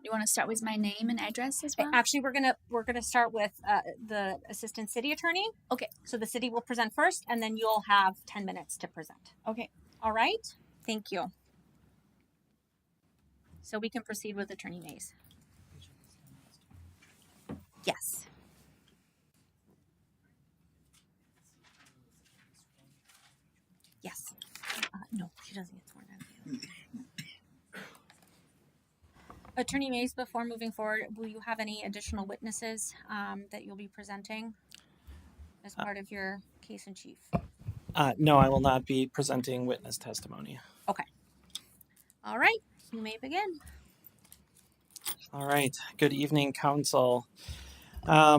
You want to start with my name and address as well? Actually, we're gonna start with the Assistant City Attorney. Okay. So the city will present first, and then you'll have 10 minutes to present. Okay. All right. Thank you. So we can proceed with Attorney Mays. Yes. Yes. No, she doesn't get sworn in. Attorney Mays, before moving forward, will you have any additional witnesses that you'll be presenting as part of your case in chief? No, I will not be presenting witness testimony. Okay. All right. You may begin. All right. Good evening, council. I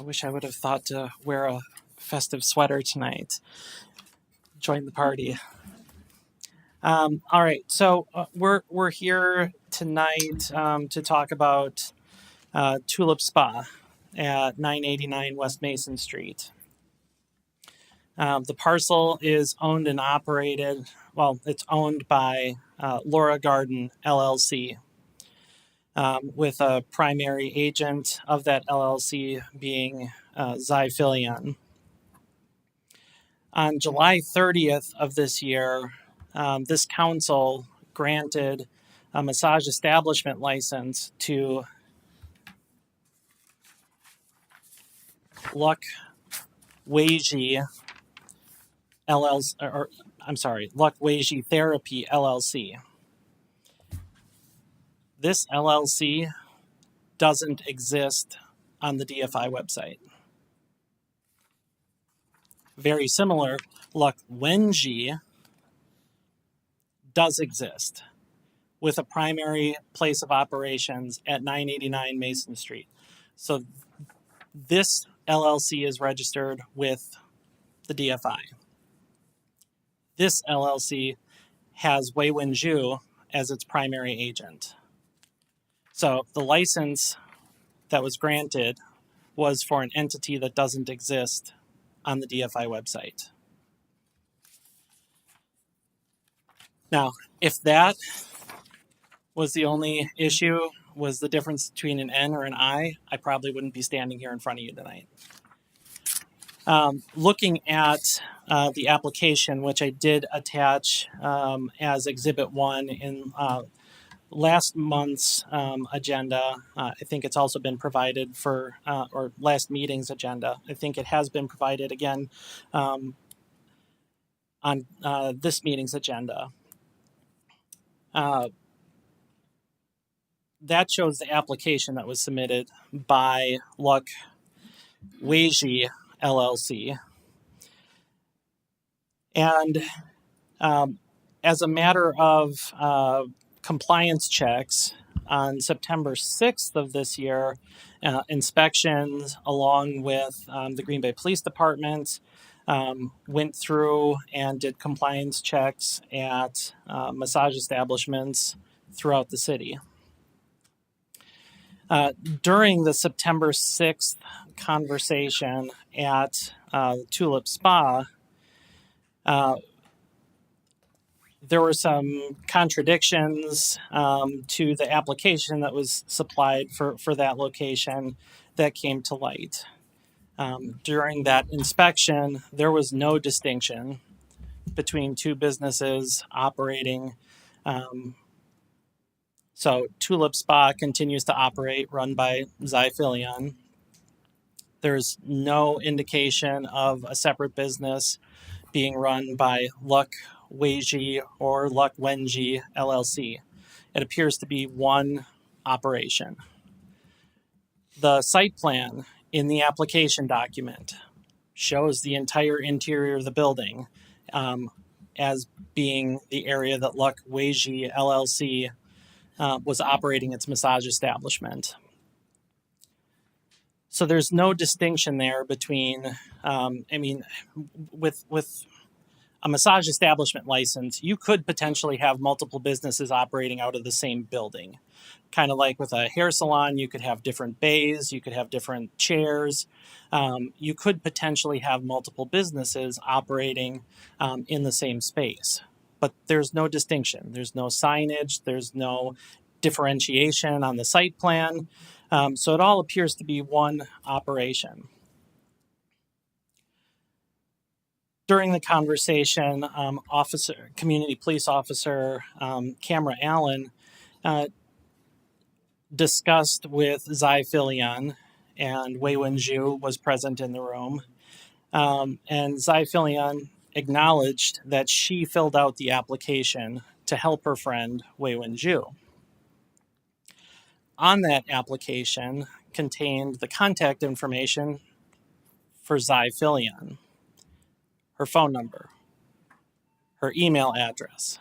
wish I would have thought to wear a festive sweater tonight. Join the party. All right. So we're here tonight to talk about Tulip Spa at 989 West Mason Street. The parcel is owned and operated. Well, it's owned by Laura Garden LLC, with a primary agent of that LLC being Zyphilion. On July 30th of this year, this council granted a massage establishment license to Luck Weiji LLC, Luck Weiji Therapy LLC. This LLC doesn't exist on the DFI website. Very similar, Luck Wenji does exist, with a primary place of operations at 989 Mason Street. So this LLC is registered with the DFI. This LLC has Wei Wenju as its primary agent. So the license that was granted was for an entity that doesn't exist on the DFI website. Now, if that was the only issue, was the difference between an N or an I probably wouldn't be standing here in front of you tonight. Looking at the application, which I did attach as Exhibit 1 in last month's agenda, I think it's also been provided for, or last meeting's agenda. I think it has been provided again on this meeting's agenda. That shows the application that was submitted by Luck Weiji LLC. And as a matter of compliance checks, on September 6th of this year, inspections along with the Green Bay Police Department went through and did compliance checks at massage establishments throughout the city. During the September 6th conversation at Tulip Spa, there were some contradictions to the application that was supplied for that location that came to light. During that inspection, there was no distinction between two businesses operating. So Tulip Spa continues to operate, run by Zyphilion. There's no indication of a separate business being run by Luck Weiji or Luck Wenji LLC. It appears to be one operation. The site plan in the application document shows the entire interior of the building as being the area that Luck Weiji LLC was operating its massage establishment. So there's no distinction there between, with a massage establishment license, you could potentially have multiple businesses operating out of the same building. Kind of like with a hair salon, you could have different bays, you could have different chairs. You could potentially have multiple businesses operating in the same space. But there's no distinction. There's no signage. There's no differentiation on the site plan. So it all appears to be one operation. During the conversation, community police officer Camera Allen discussed with Zai Filian, and Wei Wenju was present in the room. And Zai Filian acknowledged that she filled out the application to help her friend Wei Wenju. On that application contained the contact information for Zai Filian, her phone number, her email address,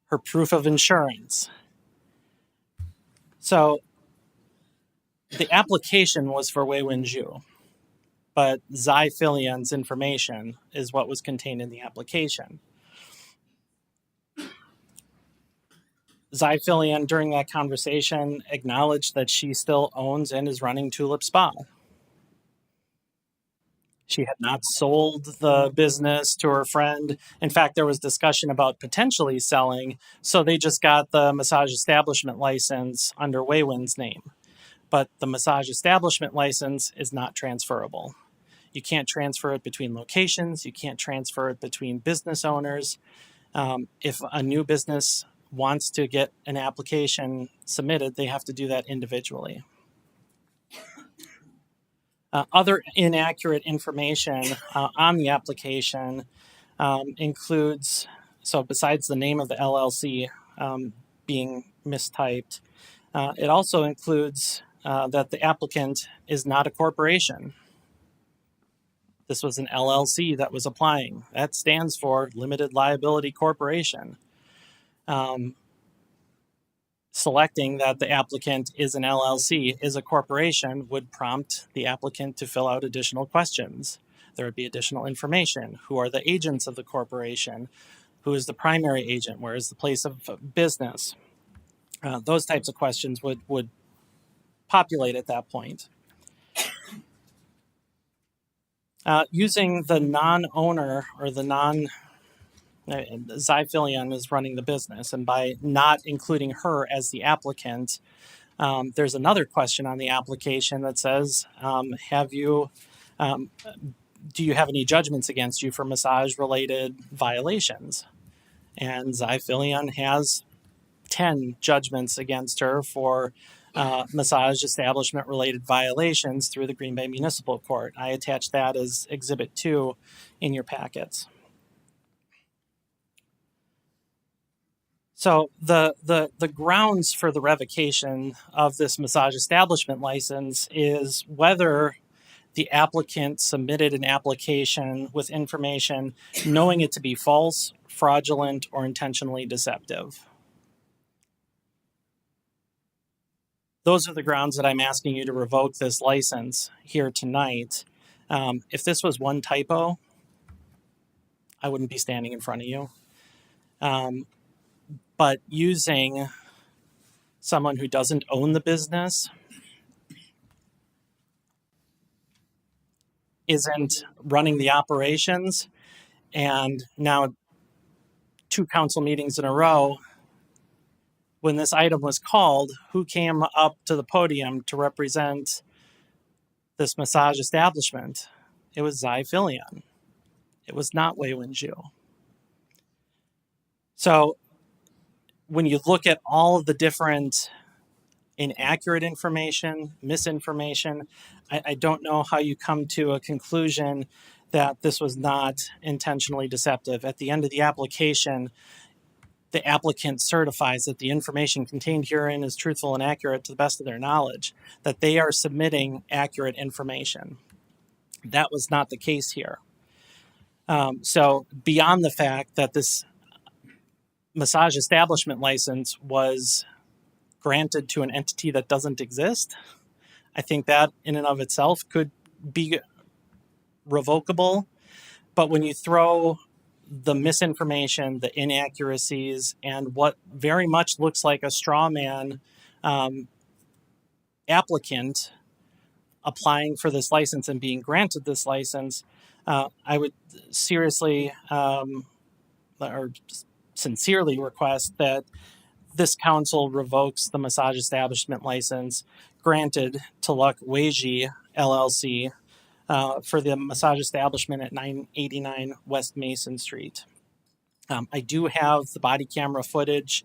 her proof of insurance. So the application was for Wei Wenju, but Zai Filian's information is what was contained in the application. Zai Filian, during that conversation, acknowledged that she still owns and is running Tulip Spa. She had not sold the business to her friend. In fact, there was discussion about potentially selling, so they just got the massage establishment license under Wei Wen's name. But the massage establishment license is not transferable. You can't transfer it between locations. You can't transfer it between business owners. If a new business wants to get an application submitted, they have to do that individually. Other inaccurate information on the application includes, so besides the name of the LLC being mistyped, it also includes that the applicant is not a corporation. This was an LLC that was applying. That stands for Limited Liability Corporation. Selecting that the applicant is an LLC, is a corporation, would prompt the applicant to fill out additional questions. There would be additional information. Who are the agents of the corporation? Who is the primary agent? Where is the place of business? Those types of questions would populate at that point. Using the non-owner or the Zai Filian is running the business, and by not including her as the applicant, there's another question on the application that says, do you have any judgments against you for massage-related violations? And Zai Filian has 10 judgments against her for massage establishment-related violations through the Green Bay Municipal Court. I attached that as Exhibit 2 in your packets. So the grounds for the revocation of this massage establishment license is whether the applicant submitted an application with information knowing it to be false, fraudulent, or intentionally deceptive. Those are the grounds that I'm asking you to revoke this license here tonight. If this was one typo, I wouldn't be standing in front of you. But using someone who doesn't own the business, isn't running the operations, and now 2 council meetings in a row, when this item was called, who came up to the podium to represent this massage establishment? It was Zai Filian. It was not Wei Wenju. So when you look at all of the different inaccurate information, misinformation, I don't know how you come to a conclusion that this was not intentionally deceptive. At the end of the application, the applicant certifies that the information contained herein is truthful and accurate to the best of their knowledge, that they are submitting accurate information. That was not the case here. So beyond the fact that this massage establishment license was granted to an entity that doesn't exist, I think that in and of itself could be revocable. But when you throw the misinformation, the inaccuracies, and what very much looks like a straw man applicant applying for this license and being granted this license, I would seriously or sincerely request that this council revokes the massage establishment license granted to Luck Weiji LLC for the massage establishment at 989 West Mason Street. I do have the body camera footage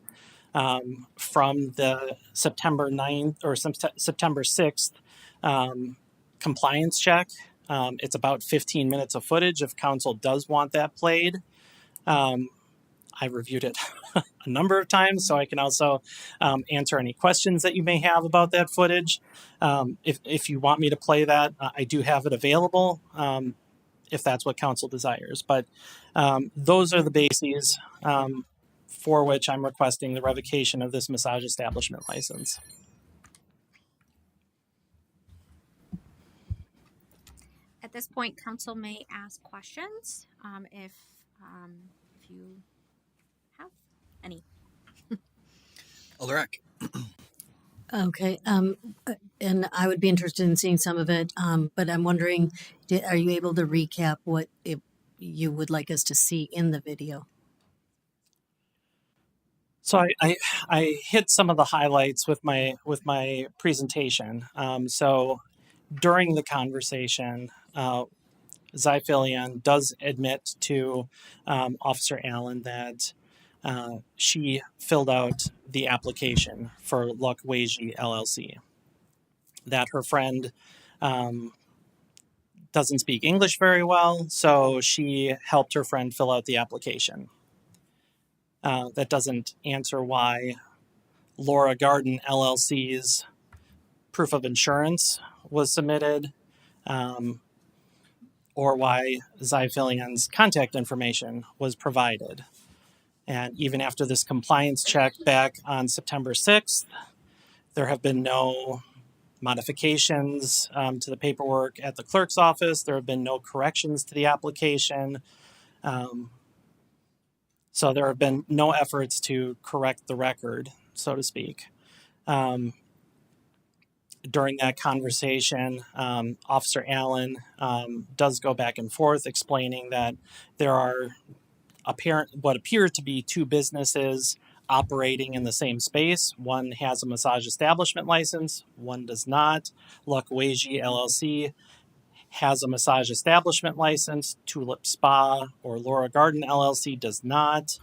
from the September 9th or September 6th compliance check. It's about 15 minutes of footage if council does want that played. I reviewed it a number of times, so I can also answer any questions that you may have about that footage. If you want me to play that, I do have it available if that's what council desires. But those are the bases for which I'm requesting the revocation of this massage establishment license. At this point, council may ask questions if you have any. Alderek. Okay, and I would be interested in seeing some of it, but I'm wondering, are you able to recap what you would like us to see in the video? So I hit some of the highlights with my presentation. So during the conversation, Zyphilion does admit to Officer Allen that she filled out the application for Luck Weiji LLC, that her friend doesn't speak English very well, so she helped her friend fill out the application. That doesn't answer why Laura Garden LLC's proof of insurance was submitted, or why Zyphilion's contact information was provided. And even after this compliance check back on September 6th, there have been no modifications to the paperwork at the clerk's office. There have been no corrections to the application. So there have been no efforts to correct the record, so to speak. During that conversation, Officer Allen does go back and forth explaining that there are what appear to be two businesses operating in the same space. One has a massage establishment license, one does not. Luck Weiji LLC has a massage establishment license. Tulip Spa or Laura Garden LLC does not.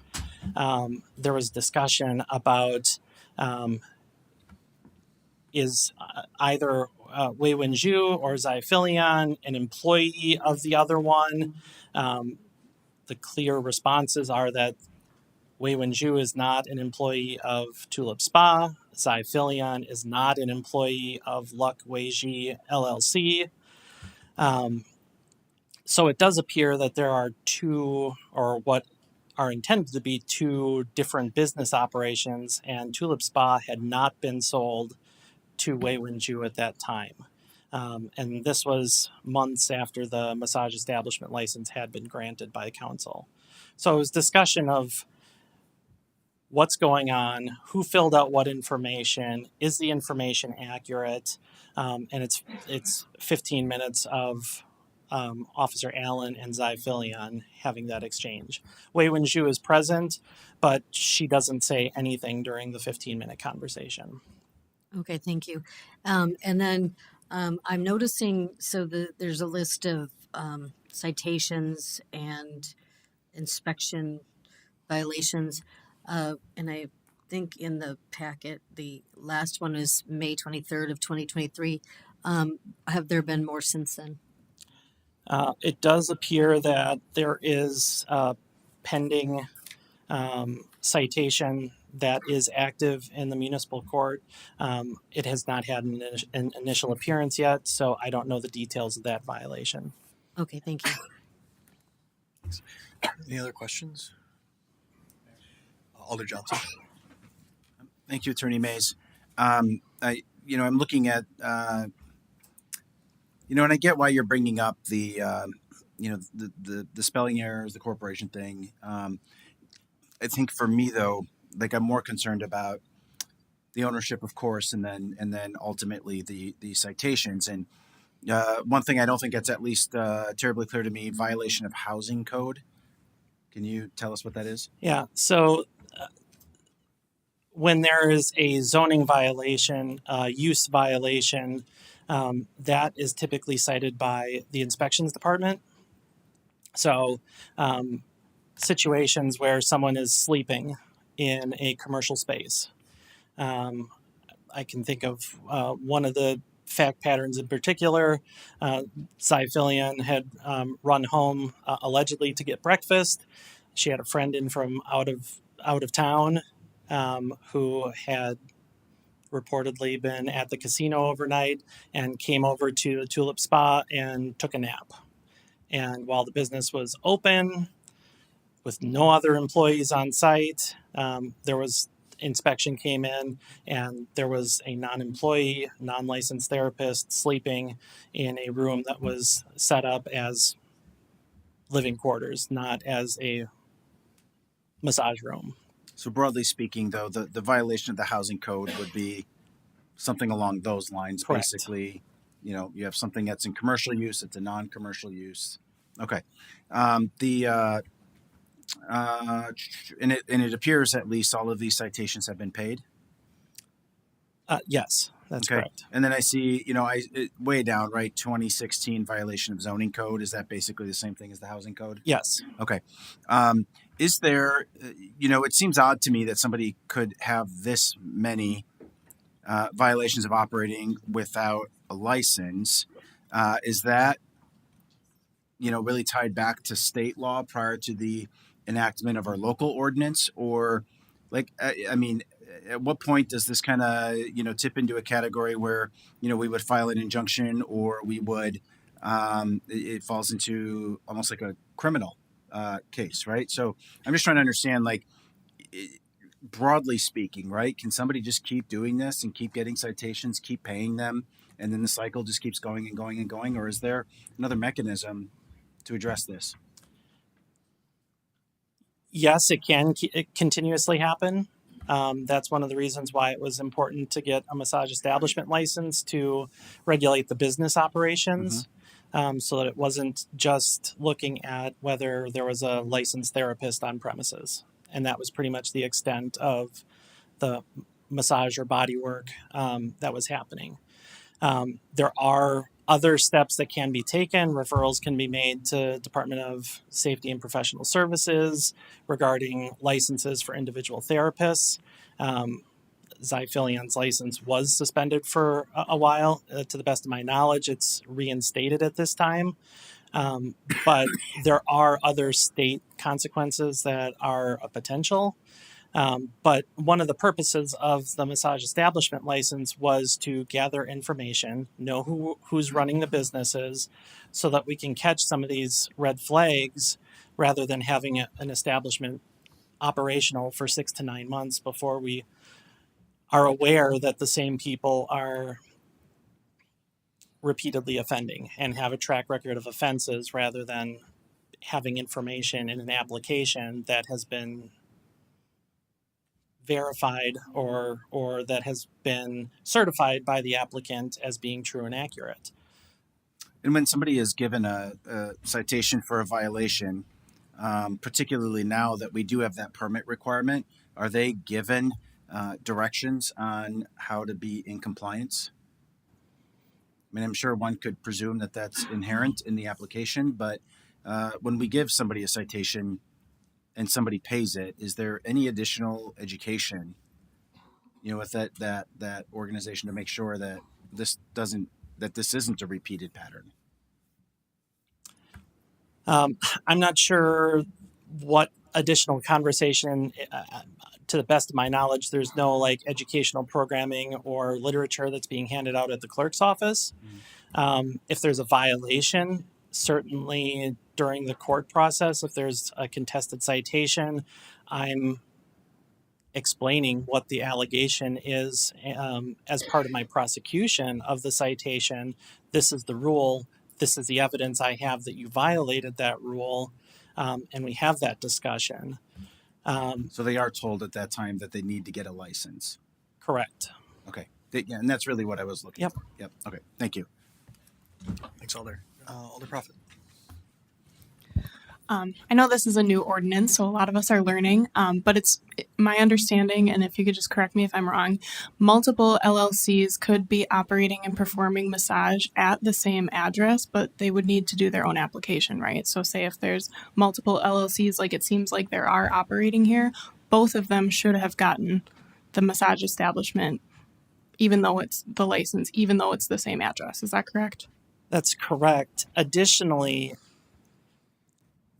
There was discussion about is either Wei Wenju or Zyphilion an employee of the other one? The clear responses are that Wei Wenju is not an employee of Tulip Spa. Zyphilion is not an employee of Luck Weiji LLC. So it does appear that there are two, or what are intended to be two different business operations, and Tulip Spa had not been sold to Wei Wenju at that time. And this was months after the massage establishment license had been granted by the council. So it was discussion of what's going on, who filled out what information, is the information accurate, and it's 15 minutes of Officer Allen and Zyphilion having that exchange. Wei Wenju is present, but she doesn't say anything during the 15-minute conversation. Okay, thank you. And then I'm noticing, there's a list of citations and inspection violations, and I think in the packet, the last one is May 23rd of 2023. Have there been more since then? It does appear that there is a pending citation that is active in the municipal court. It has not had an initial appearance yet, so I don't know the details of that violation. Okay, thank you. Any other questions? Alder Johnson. Thank you, Attorney Mays. I'm looking at, and I get why you're bringing up the spelling errors, the corporation thing. I think for me though, like I'm more concerned about the ownership, of course, and then ultimately the citations. And one thing I don't think that's at least terribly clear to me: violation of housing code. Can you tell us what that is? Yeah. So when there is a zoning violation, use violation, that is typically cited by the inspections department. So situations where someone is sleeping in a commercial space. I can think of one of the fact patterns in particular. Cy Fillion had run home allegedly to get breakfast. She had a friend in from out of town who had reportedly been at the casino overnight and came over to the Tulip Spa and took a nap. And while the business was open, with no other employees on site, inspection came in, and there was a non-employee, non-licensed therapist sleeping in a room that was set up as living quarters, not as a massage room. So broadly speaking, though, the violation of the housing code would be something along those lines. Correct. Basically, you have something that's in commercial use, it's a non-commercial use. Okay. And it appears at least all of these citations have been paid. Yes, that's Okay. correct. And then I see, way down, right, 2016 violation of zoning code. Is that basically the same thing as the housing code? Yes. Okay. Is there, it seems odd to me that somebody could have this many violations of operating without a license. Is that, really tied back to state law prior to the enactment of our local ordinance? Or at what point does this kind of, tip into a category where, we would file an injunction, or we would, it falls into almost like a criminal case, right? So I'm just trying to understand, broadly speaking, right? Can somebody just keep doing this and keep getting citations, keep paying them, and then the cycle just keeps going and going and going? Or is there another mechanism to address this? Yes, it can continuously happen. That's one of the reasons why it was important to get a massage establishment license to regulate the business operations, so that it wasn't just looking at whether there was a licensed therapist on premises. And that was pretty much the extent of the massage or body work that was happening. There are other steps that can be taken. Referrals can be made to Department of Safety and Professional Services regarding licenses for individual therapists. Zy Fillion's license was suspended for a while. To the best of my knowledge, it's reinstated at this time. But there are other state consequences that are a potential. But one of the purposes of the massage establishment license was to gather information, know who's running the businesses, so that we can catch some of these red flags rather than having an establishment operational for 6 to 9 months before we are aware that the same people are repeatedly offending and have a track record of offenses, rather than having information in an application that has been verified or that has been certified by the applicant as being true and accurate. And when somebody is given a citation for a violation, particularly now that we do have that permit requirement, are they given directions on how to be in compliance? I mean, I'm sure one could presume that that's inherent in the application, but when we give somebody a citation and somebody pays it, is there any additional education, with that organization to make sure that this isn't a repeated pattern? I'm not sure what additional conversation, to the best of my knowledge, there's no like educational programming or literature that's being handed out at the clerk's office. If there's a violation, certainly during the court process, if there's a contested citation, I'm explaining what the allegation is as part of my prosecution of the citation. This is the rule. This is the evidence I have that you violated that rule. And we have that discussion. So they are told at that time that they need to get a license. Correct. Okay. Yeah, and that's really what I was looking for. Yep. Okay. Thank you. Thanks, Alder. Alder Prophet. I know this is a new ordinance, so a lot of us are learning, but it's my understanding, and if you could just correct me if I'm wrong, multiple LLCs could be operating and performing massage at the same address, but they would need to do their own application, right? So say if there's multiple LLCs, like it seems like there are operating here, both of them should have gotten the massage establishment, even though it's the license, even though it's the same address. Is that correct? That's correct. Additionally,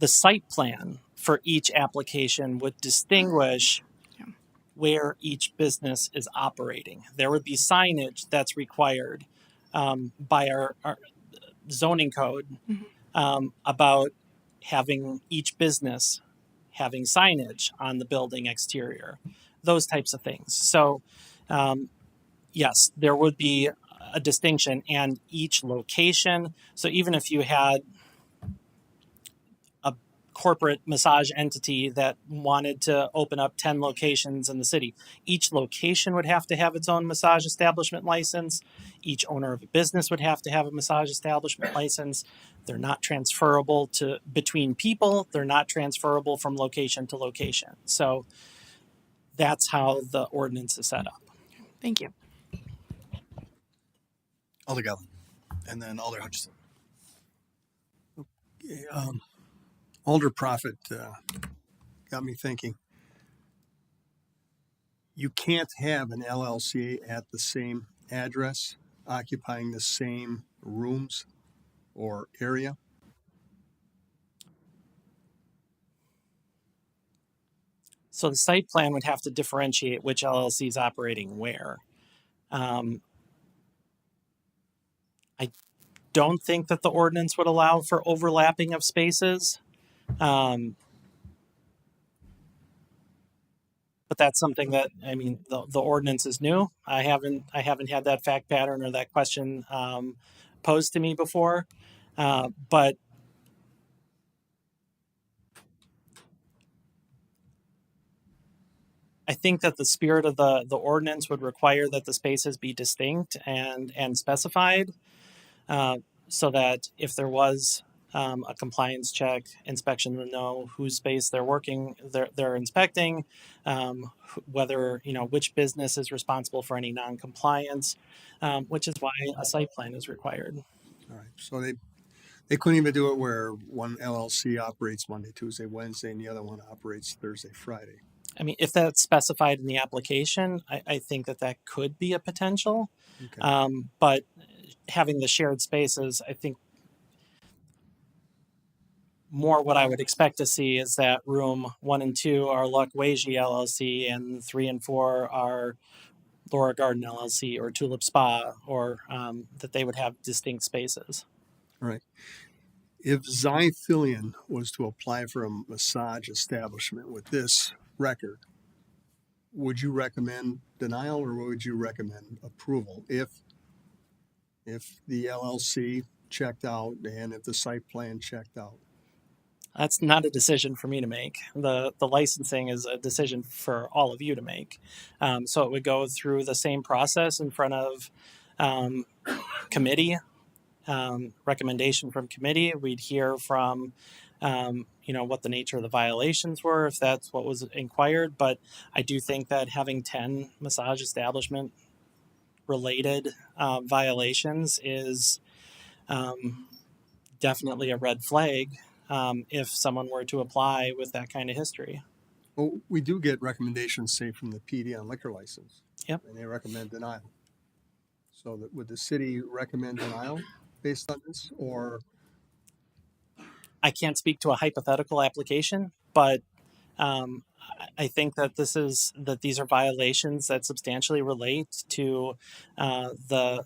the site plan for each application would distinguish where each business is operating. There would be signage that's required by our zoning code about having each business having signage on the building exterior, those types of things. So, yes, there would be a distinction, and each location. So even if you had corporate massage entity that wanted to open up 10 locations in the city, each location would have to have its own massage establishment license. Each owner of a business would have to have a massage establishment license. They're not transferable to between people. They're not transferable from location to location. So that's how the ordinance is set up. Thank you. Alder Gallon. And then Alder Hutchison. Okay, Alder Prophet got me thinking. You can't have an LLC at the same address, occupying the same rooms or area. So the site plan would have to differentiate which LLC is operating where. I don't think that the ordinance would allow for overlapping of spaces. But that's something that, I mean, the ordinance is new. I haven't had that fact pattern or that question posed to me before. But I think that the spirit of the ordinance would require that the spaces be distinct and specified, so that if there was a compliance check, inspection would know whose space they're inspecting, whether, which business is responsible for any non-compliance, which is why a site plan is required. All right. So they couldn't even do it where one LLC operates Monday, Tuesday, Wednesday, and the other one operates Thursday, Friday. I mean, if that's specified in the application, I think that could be a potential. Okay. But having the shared spaces, I think more what I would expect to see is that room 1 and 2 are Luck Weiji LLC, and 3 and 4 are Laura Garden LLC or Tulip Spa, or that they would have distinct spaces. All right. If Zyphilion was to apply for a massage establishment with this record, would you recommend denial or would you recommend approval if the LLC checked out and if the site plan checked out? That's not a decision for me to make. The licensing is a decision for all of you to make. So it would go through the same process in front of committee, recommendation from committee. We'd hear from what the nature of the violations were, if that's what was inquired. But I do think that having 10 massage establishment related violations is definitely a red flag if someone were to apply with that kind of history. Well, we do get recommendations, say, from the PD on liquor license. Yep. And they recommend denial. So would the city recommend denial based on this, or? I can't speak to a hypothetical application, but I think that these are violations that substantially relate to the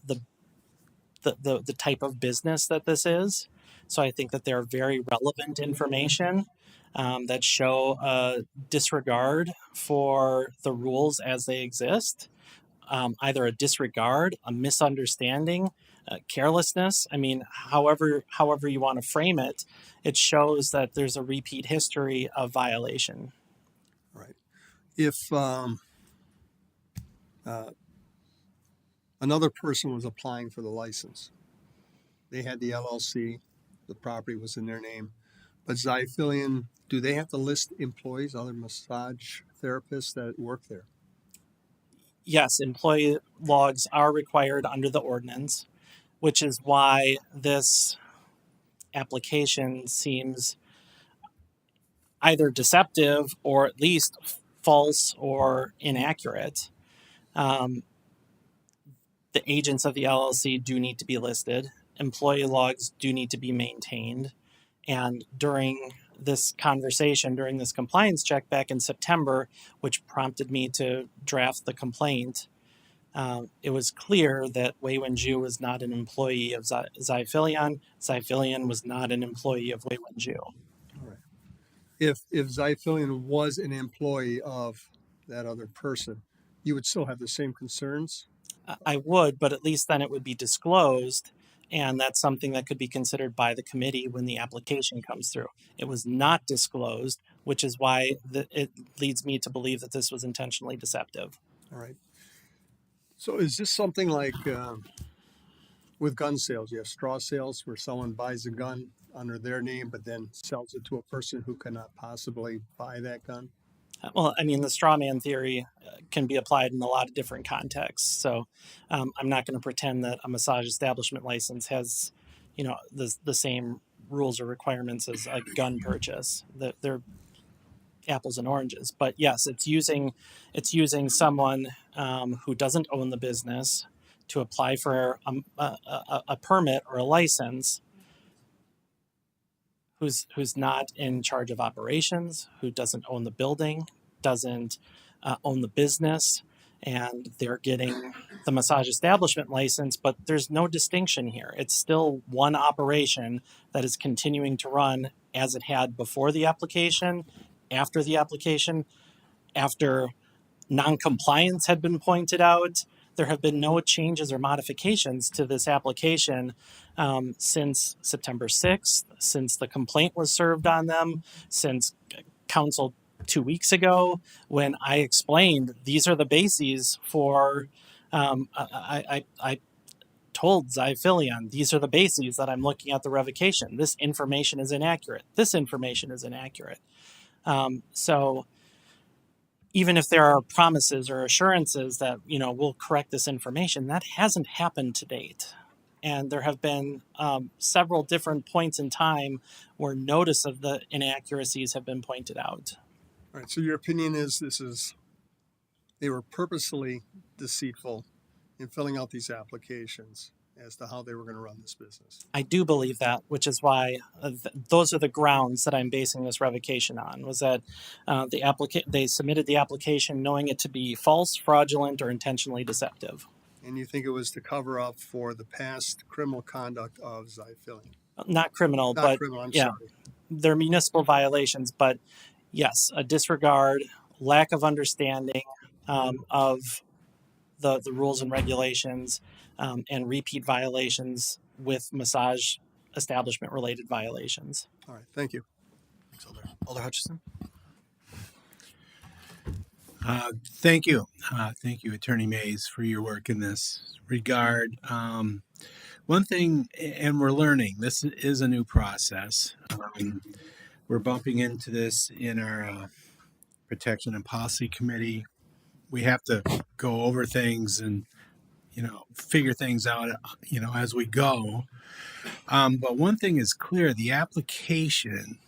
type of business that this is. So I think that they're very relevant information that show a disregard for the rules as they exist. Either a disregard, a misunderstanding, carelessness. I mean, however you want to frame it, it shows that there's a repeat history of violation. Right. If another person was applying for the license, they had the LLC, the property was in their name, but Zyphilion, do they have to list employees, other massage therapists that work there? Yes, employee logs are required under the ordinance, which is why this application seems either deceptive or at least false or inaccurate. The agents of the LLC do need to be listed. Employee logs do need to be maintained. And during this conversation, during this compliance check back in September, which prompted me to draft the complaint, it was clear that Wei Wenju was not an employee of Zyphilion. Zyphilion was not an employee of Wei Wenju. Right. If Zyphilion was an employee of that other person, you would still have the same concerns? I would, but at least then it would be disclosed, and that's something that could be considered by the committee when the application comes through. It was not disclosed, which is why it leads me to believe that this was intentionally deceptive. All right. So is this something like with gun sales? You have straw sales where someone buys a gun under their name, but then sells it to a person who cannot possibly buy that gun? Well, I mean, the straw man theory can be applied in a lot of different contexts. So I'm not going to pretend that a massage establishment license has, the same rules or requirements as a gun purchase. They're apples and oranges. But yes, it's using someone who doesn't own the business to apply for a permit or a license, who's not in charge of operations, who doesn't own the building, doesn't own the business, and they're getting the massage establishment license, but there's no distinction here. It's still one operation that is continuing to run as it had before the application, after the application, after non-compliance had been pointed out. There have been no changes or modifications to this application since September 6th, since the complaint was served on them, since council 2 weeks ago, when I explained these are the bases for, I told Zyphilion, these are the bases that I'm looking at the revocation. This information is inaccurate. This information is inaccurate. So even if there are promises or assurances that, we'll correct this information, that hasn't happened to date. And there have been several different points in time where notice of the inaccuracies have been pointed out. All right. So your opinion is they were purposely deceitful in filling out these applications as to how they were going to run this business. I do believe that, which is why those are the grounds that I'm basing this revocation on, was that they submitted the application knowing it to be false, fraudulent, or intentionally deceptive. And you think it was to cover up for the past criminal conduct of Zyphilion? Not criminal, but sorry. They're municipal violations, but yes, a disregard, lack of understanding of the rules and regulations, and repeat violations with massage establishment related violations. All right, thank you. Thanks, Alder Hutchison. Thank you. Thank you, Attorney Mays, for your work in this regard. One thing, and we're learning, this is a new process. We're bumping into this in our Protection and Policy Committee. We have to go over things and figure things out, as we go. But one thing is clear, the application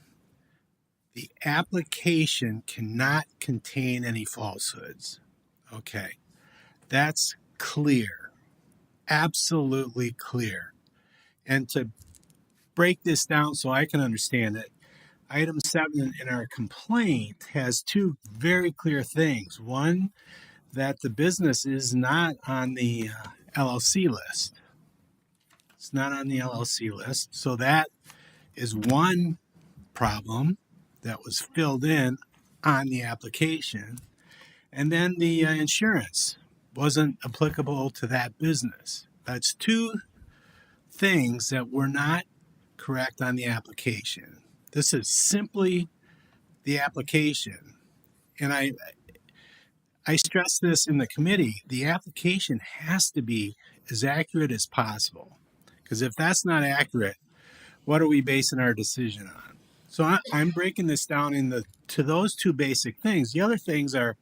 cannot contain any falsehoods. Okay. That's clear. Absolutely clear. And to break this down so I can understand it. Item 7 in our complaint has two very clear things. One, that the business is not on the LLC list. It's not on the LLC list. So that is one problem that was filled in on the application. And then the insurance wasn't applicable to that business. That's two things that were not correct on the application. This is simply the application. And I stress this in the committee, the application has to be as accurate as possible. Because if that's not accurate, what are we basing our decision on? So I'm breaking this down to those two basic things. The other things are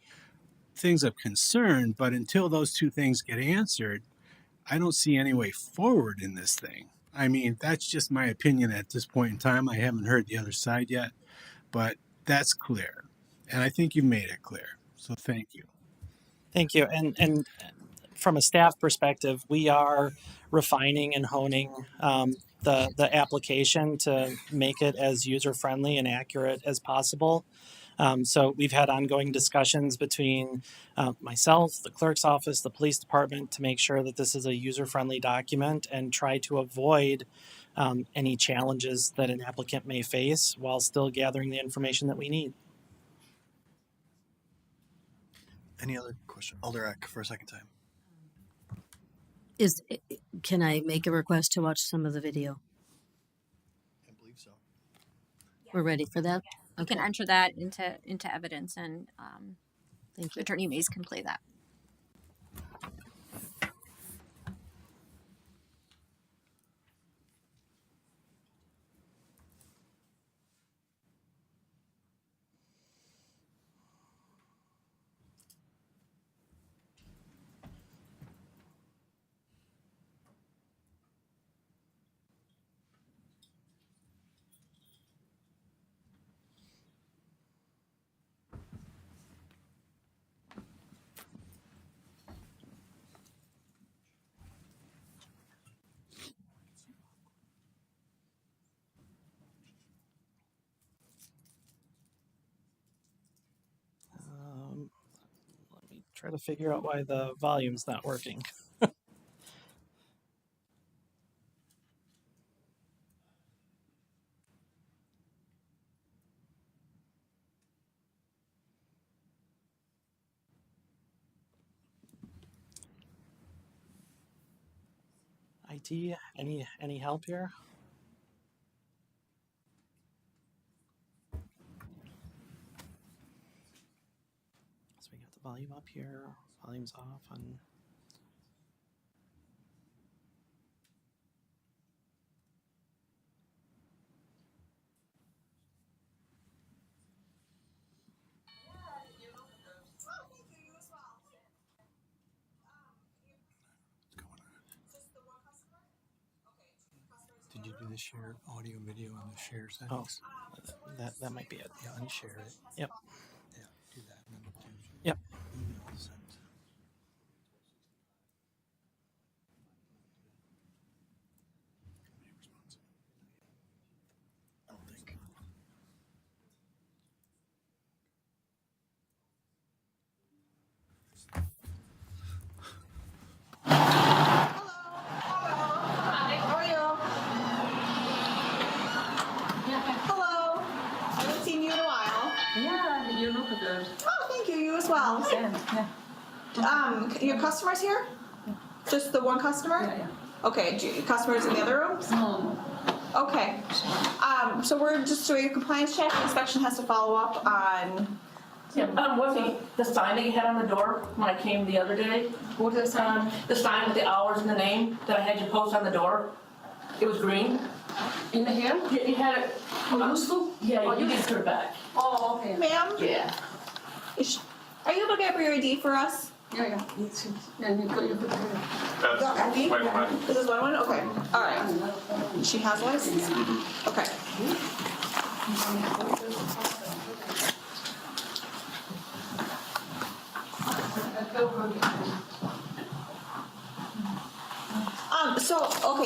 things of concern, but until those two things get answered, I don't see any way forward in this thing. I mean, that's just my opinion at this point in time. I haven't heard the other side yet, but that's clear. And I think you made it clear. So thank you. Thank you. And from a staff perspective, we are refining and honing the application to make it as user-friendly and accurate as possible. So we've had ongoing discussions between myself, the clerk's office, the police department to make sure that this is a user-friendly document and try to avoid any challenges that an applicant may face while still gathering the information that we need. Any other question? Alder for a second time. Can I make a request to watch some of the video? I believe so. We're ready for that? You can enter that into evidence, and Thank you. Attorney Mays can play that. Let me try to figure out why the volume's not working. IT, any help here? So we got the volume up here, volume's off on. Did you do the share audio video on the share Oh, settings? that might be it. Yeah, unshare it. Yep. Yeah, do that. And then do Yep. email sent. I don't think. Hello. I haven't seen you in a while. Yeah, you look good. Oh, thank you. You as well. Your customers here? Just the one customer? Yeah. Okay. Customers in the other rooms? No. Okay. So we're just doing a compliance check. Inspection has to follow up on. Yeah, what's the sign that you had on the door when I came the other day? What is the sign? The sign with the hours and the name that I had you post on the door. It was green. In the here? You had it. Useful? Yeah, you can put it back. Oh, okay. Ma'am? Yeah. Are you able to get up your ID for us? Yeah. And you put it here. Your ID? This is one? Okay. All right. She has license? Okay.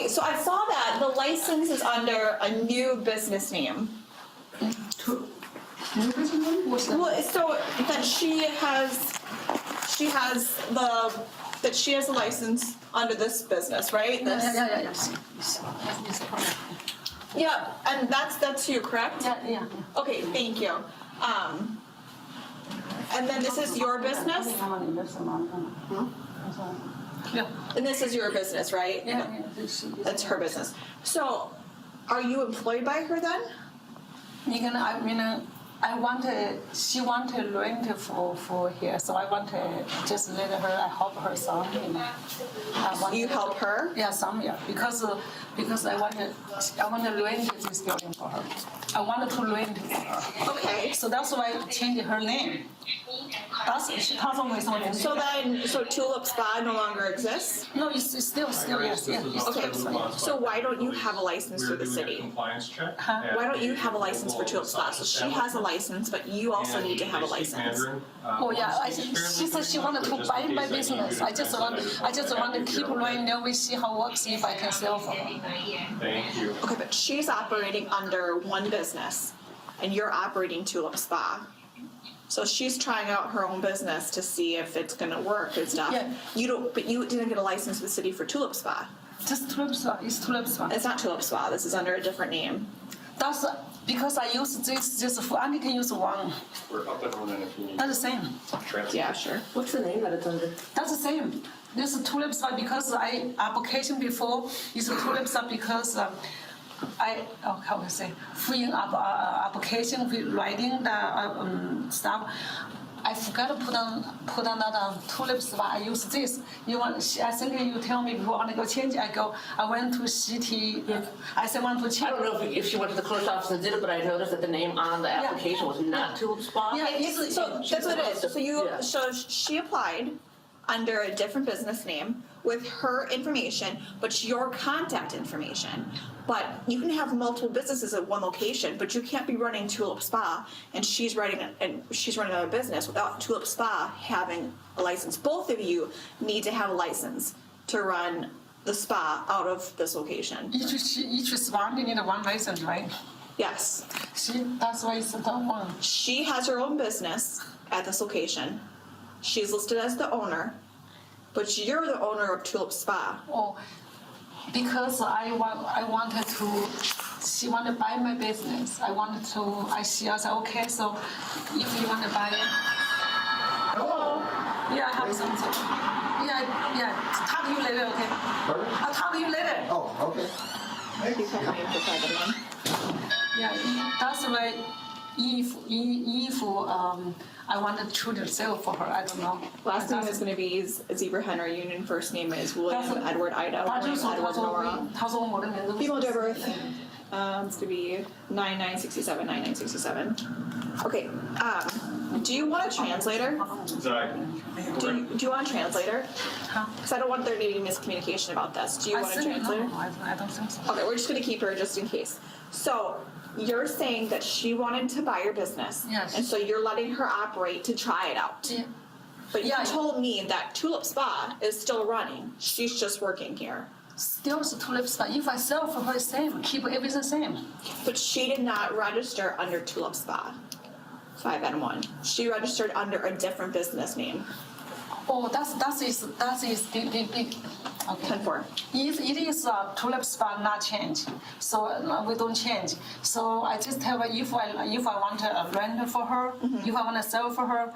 So I saw that the license is under a new business name. Well, so that she has a license under this business, right? Yeah, and that's you, correct? Yeah. Okay, thank you. And then this is your business? Yeah. And this is your business, right? Yeah. That's her business. So, are you employed by her then? She wanted rent for here, so I want to just let her. I help her some. You help her? Yeah, some. Yeah, because I want to rent this building for her. I wanted to rent for her. Okay. So that's why I changed her name. So Tulip Spa no longer exists? No, it's still yes. Okay. So why don't you have a license through the city? Why don't you have a license for Tulip Spa? So she has a license, but you also need to have a license. Oh yeah, she said she wanted to buy my business. I just want to keep running. Then we see how it works if I can sell for her. Thank you. Okay, but she's operating under one business, and you're operating Tulip Spa. So she's trying out her own business to see if it's going to work and stuff. Yeah. But you didn't get a license with the city for Tulip Spa. Just Tulip Spa. It's Tulip Spa. It's not Tulip Spa. This is under a different name. That's because I use this just for only can use one. We're up and running if you need. That's the same. Yeah, sure. What's the name that it's under? That's the same. This is Tulip Spa because application before is a Tulip Spa because how can I say filling up application with writing the stuff. I forgot to put on that Tulip Spa. I use this. I think you tell me before I want to go change. I went to city. I said want to change. I don't know if she went to the clerk's office and did it, but I noticed that the name on the application was not Tulip Spa. Yeah, so that's what it is. So she applied under a different business name with her information, but your contact information. But you can have multiple businesses at one location, but you can't be running Tulip Spa and she's running a business without Tulip Spa having a license. Both of you need to have a license to run the spa out of this location. Each spa need one license, right? Yes. That's why it's the one. She has her own business at this location. She's listed as the owner, but you're the owner of Tulip Spa. Oh, because I wanted to. She wanted to buy my business. She said, okay, so if you want to buy it. Hello. Yeah, I have something. Yeah. Talk to you later, okay? Pardon? I'll talk to you later. Oh, okay. Thank you for coming for private one. Yeah, that's why if I wanted to sell for her, I don't know. Last name is going to be Zebra Henry Union. First name is William Edward Ida. Edward Nora. Female date of birth. It's going to be 9967. Okay. Do you want a translator? Do you want a translator? Because I don't want there to be any miscommunication about this. Do you want a translator? No, I don't think so. Okay, we're just going to keep her just in case. So you're saying that she wanted to buy your business. Yes. And so you're letting her operate to try it out. Yeah. But you told me that Tulip Spa is still running. She's just working here. Still is a Tulip Spa. If I sell for her, same. Keep everything the same. But she did not register under Tulip Spa 5N1. She registered under a different business name. Oh, that is big. Okay. 10-4. If it is Tulip Spa not change, so we don't change. So I just tell her if I want to rent for her, if I want to sell for her,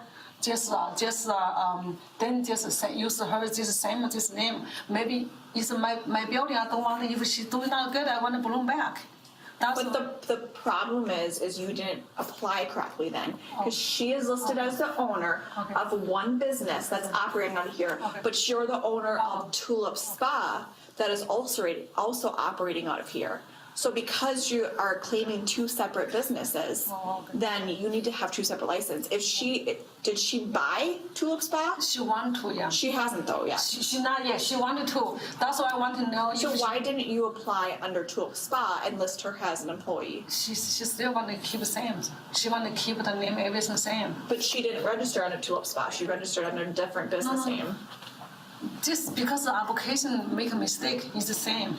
then say, use her this name. Maybe it's my building. I don't want it. If she's doing not good, I want to bring back. But the problem is you didn't apply correctly then, because she is listed as the owner of one business that's operating out of here, but you're the owner of Tulip Spa that is also operating out of here. So because you are claiming two separate businesses, then you need to have two separate licenses. Did she buy Tulip Spa? She wanted to, yeah. She hasn't though yet. She not yet. She wanted to. That's why I want to know. So why didn't you apply under Tulip Spa and list her as an employee? She still want to keep the same. She want to keep the name everything the same. But she didn't register under Tulip Spa. She registered under a different business name. just because the application make a mistake is the same.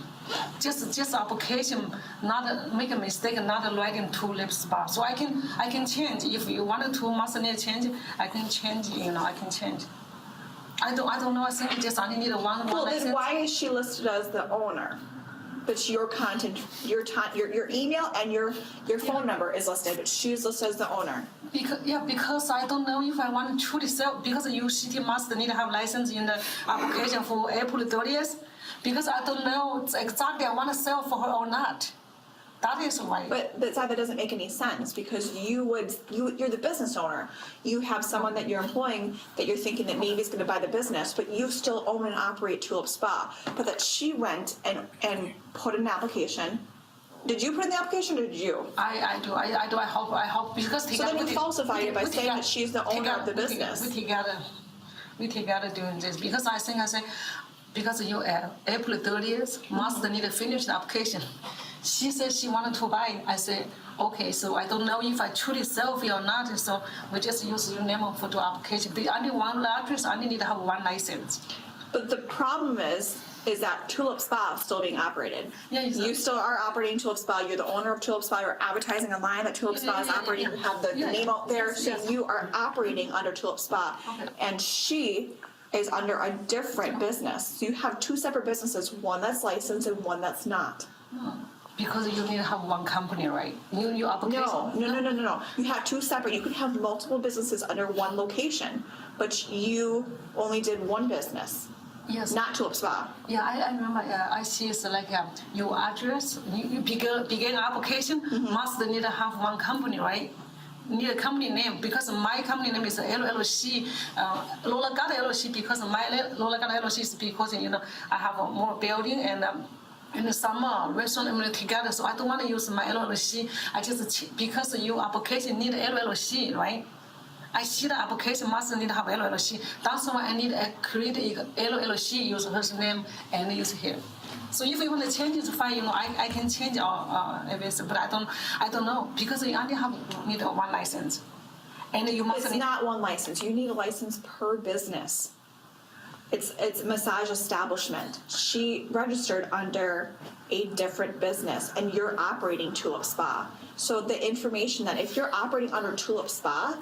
Just application not make a mistake, not writing tulip spa. So I can change if you wanted to must need change. I can change. I can change. I don't know. I think just only need one Well, license. then why is she listed as the owner? But your content, your email and your phone number is listed, but she's listed as the owner. Because I don't know if I want to truly sell, because UCT must need to have license in the application for April 30th, because I don't know exactly I want to sell for her or not. That is why. But that doesn't make any sense, because you're the business owner. You have someone that you're employing that you're thinking that maybe is going to buy the business, but you still own and operate Tulip Spa. But that she went and put in an application. Did you put in the application, or did you? I do. I hope because so then you falsified it by saying that she's the owner of the business. We together doing this, because I say because you April 30th must need to finish the application. She said she wanted to buy. I said, okay, so I don't know if I truly sell it or not, so we just use your name for the application. But only one address, I only need to have one license. But the problem is that Tulip Spa is still being operated. Yeah, exactly. You still are operating Tulip Spa. You're the owner of Tulip Spa. You're advertising online that Tulip Spa is operating. You have the name out there. So you are operating under Tulip Spa. Okay. And she is under a different business. So you have two separate businesses, one that's licensed and one that's not. Because you need to have one company, right? Your application. No. You have two separate. You could have multiple businesses under one location, but you only did one business. Yes. Not Tulip Spa. Yeah, I remember. I see it's like your address. You begin application must need to have one company, right? Need a company name, because my company name is LLC, Lola Gata LLC, because my Lola Gata LLC is because I have more building and the summer restaurant together, so I don't want to use my LLC. I just because your application need LLC, right? I see the application must need to have LLC. That's why I need to create a LLC, use her name and use here. So if you want to change it, fine. I can change everything, but I don't know, because you only need one license, and you must. It's not one license. You need a license per business. It's massage establishment. She registered under a different business, and you're operating Tulip Spa. So the information that if you're operating under Tulip Spa.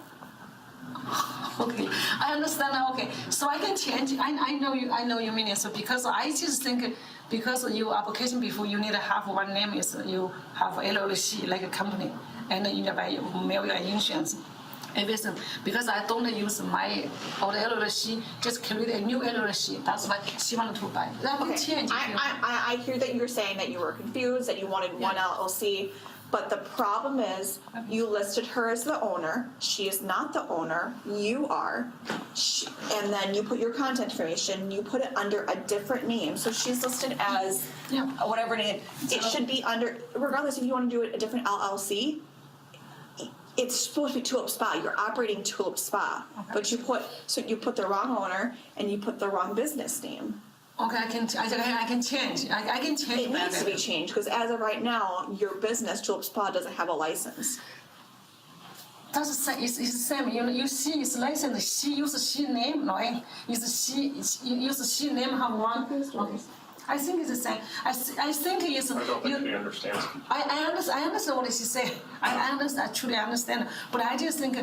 Okay, I understand now. Okay, so I can change. I know you mean it. So because I just think because your application before you need to have one name is you have LLC like a company, and you buy mail your insurance. Everything, because I don't use my old LLC, just create a new LLC. That's why she wanted to buy. That can change. I hear that you're saying that you were confused, that you wanted one LLC, but the problem is you listed her as the owner. She is not the owner. You are. And then you put your contact information. You put it under a different name. So she's listed as whatever name. It should be under, regardless if you want to do it a different LLC. It's supposed to be Tulip Spa. You're operating Tulip Spa, but you put the wrong owner and you put the wrong business name. Okay, I can change. I can change. It needs to be changed, because as of right now, your business Tulip Spa doesn't have a license. That's the same. It's the same. You see, it's licensed. She uses she name, right? You use she name have one. Okay. I think it's the same. I think it's. I don't think she understands. I understand what she said. I understand. I truly understand. But I just think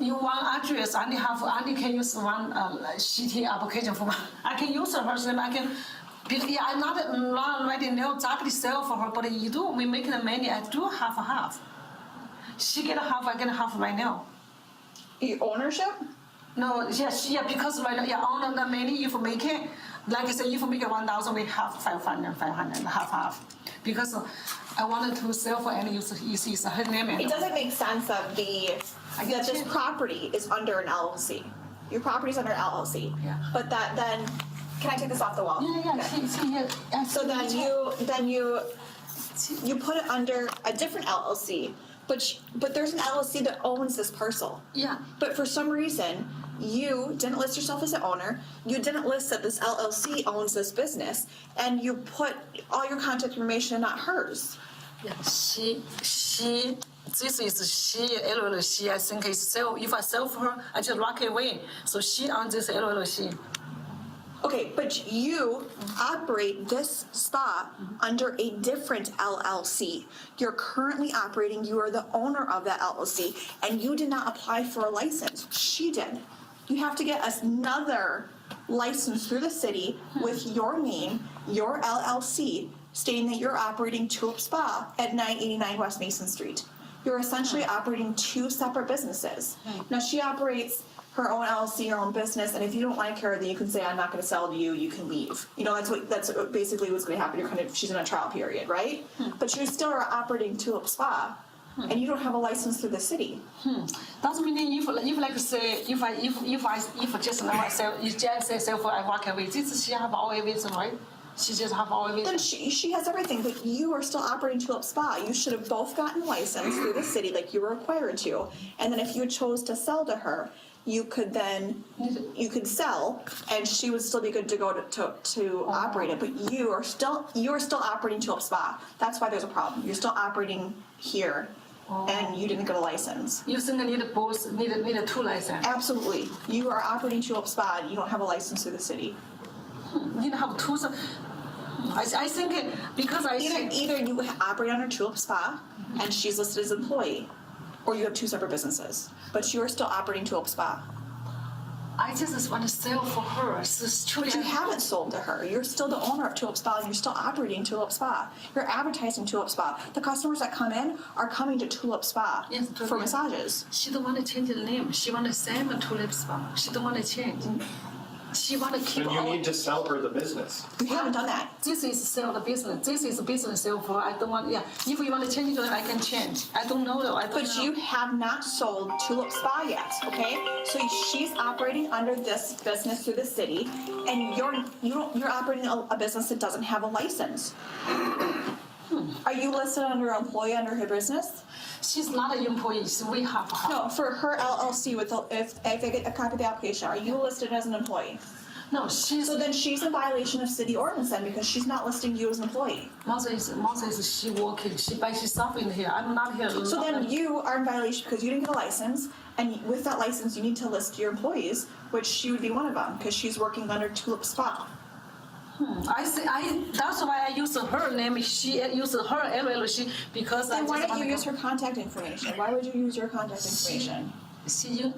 you one address only can use one CT application for one. I can use her name. I can. I'm not already know exactly sell for her, but you do. We make the money. I do half. She get half. I get half right now. Your ownership? No, yeah, because right now, own the money. If you make it. Like I said, if you make it 1,000, we have 500, half. Because I wanted to sell for and use her name. It doesn't make sense that this property is under an LLC. Your property is under an LLC. Yeah. But that then, can I take this off the wall? Yeah. Okay. So then you put it under a different LLC, but there's an LLC that owns this parcel. Yeah. But for some reason, you didn't list yourself as the owner. You didn't list that this LLC owns this business, and you put all your contact information, not hers. Yeah, this is she LLC. I think it's sell. If I sell for her, I just lock it away. So she owns this LLC. Okay, but you operate this spa under a different LLC. You're currently operating, you are the owner of that LLC, and you did not apply for a license. She did. You have to get another license through the city with your name, your LLC, stating that you're operating Tulip Spa at 989 West Mason Street. You're essentially operating two separate businesses. Now, she operates her own LLC, her own business, and if you don't like her, then you can say, I'm not going to sell to you, you can leave. You know, that's basically what's going to happen. She's in a trial period, right? But you still are operating Tulip Spa, and you don't have a license through the city. That's meaning if like say if just now I sell, you just say sell for I walk away. This she have all everything, right? She just have all everything. Then she has everything, but you are still operating Tulip Spa. You should have both gotten licensed through the city like you were required to. And then if you chose to sell to her, you could sell, and she would still be good to go to operate it. But you are still operating Tulip Spa. That's why there's a problem. You're still operating here, and you didn't get a license. You think I need both? Need two license? Absolutely. You are operating Tulip Spa. And you don't have a license through the city. You don't have two. I think because either you operate under Tulip Spa, and she's listed as employee, or you have two separate businesses, but you are still operating Tulip Spa. I just want to sell for her. But you haven't sold to her. You're still the owner of Tulip Spa, and you're still operating Tulip Spa. You're advertising Tulip Spa. The customers that come in are coming to Tulip Spa for massages. She don't want to change the name. She want to same Tulip Spa. She don't want to change. She want to keep. Then you need to sell her the business. We haven't done that. This is sell the business. This is business sell for. I don't want. Yeah. If you want to change it, I can change. I don't know though. But you have not sold Tulip Spa yet. Okay. So she's operating under this business through the city, and you're operating a business that doesn't have a license. Are you listed under employee under her business? She's not an employee. So we have her. No, for her LLC. If I get a copy of the application, are you listed as an employee? No, So then she's in violation of city ordinance then, because she's not listing you as an employee. Moses is she working? She's stopping here. I'm not here. So then you are in violation because you didn't get a license, and with that license you need to list your employees, which she would be one of them because she's working under Tulip Spa. That's why I use her name. She uses her LLC because then why don't you use her contact information? Why would you use your contact information? She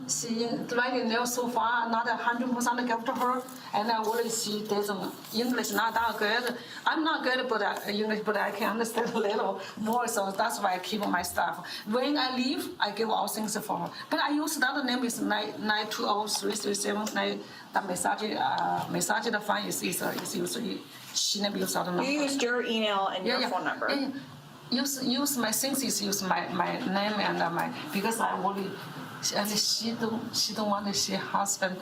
writing there so far, not 100% give to her, and I worry she doesn't English not that good. I'm not good but English, but I can understand a little more, so that's why I keep my stuff. When I leave, I give all things for her. But I use that name is 920-337. The message the file is used. She never used that number. You used your email and your phone number. Use my things. Use my name and my because I worry. And she don't want to see husband.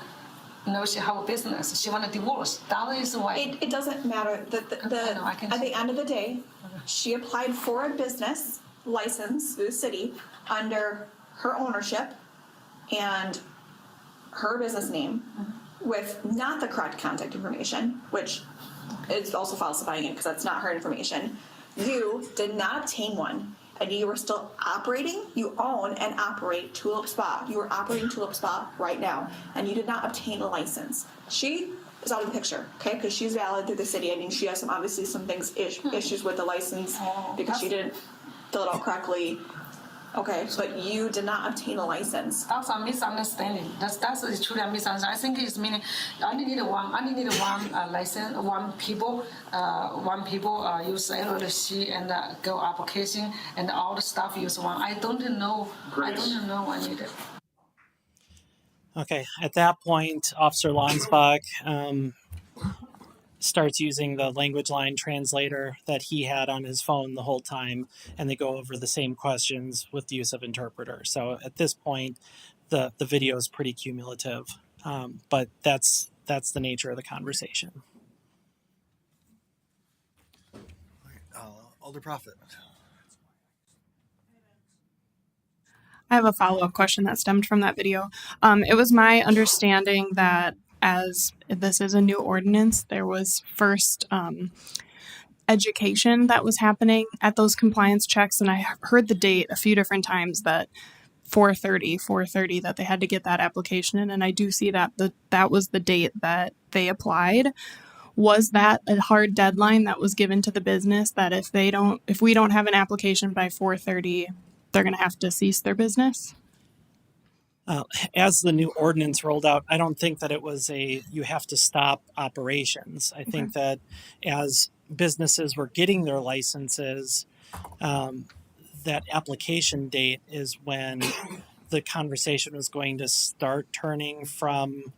No, she have a business. She want a divorce. That is why. It doesn't matter. At the end of the day, she applied for a business license through the city under her ownership and her business name with not the correct contact information, which is also falsifying it because that's not her information. You did not obtain one. And you are still operating, you own and operate Tulip Spa. You are operating Tulip Spa right now, and you did not obtain a license. She is out of the picture, okay, because she's valid through the city. I mean, she has obviously some issues with the license because she didn't fill it out correctly. Okay, but you did not obtain a license. That's a misunderstanding. That's truly a misunderstanding. I think it's meaning I only need one license. One people use LLC and go application and all the stuff use one. I don't know. I don't know. I need it. Okay, at that point, Officer Lonsbach starts using the language line translator that he had on his phone the whole time, and they go over the same questions with the use of interpreter. So at this point, the video is pretty cumulative, but that's the nature of the conversation. Alder Prophet. I have a follow-up question that stemmed from that video. It was my understanding that as this is a new ordinance, there was first education that was happening at those compliance checks, and I heard the date a few different times that 4:30 that they had to get that application in, and I do see that that was the date that they applied. Was that a hard deadline that was given to the business that if we don't have an application by 4:30, they're going to have to cease their business? As the new ordinance rolled out, I don't think that it was you have to stop operations. I think that as businesses were getting their licenses, that application date is when the conversation was going to start turning from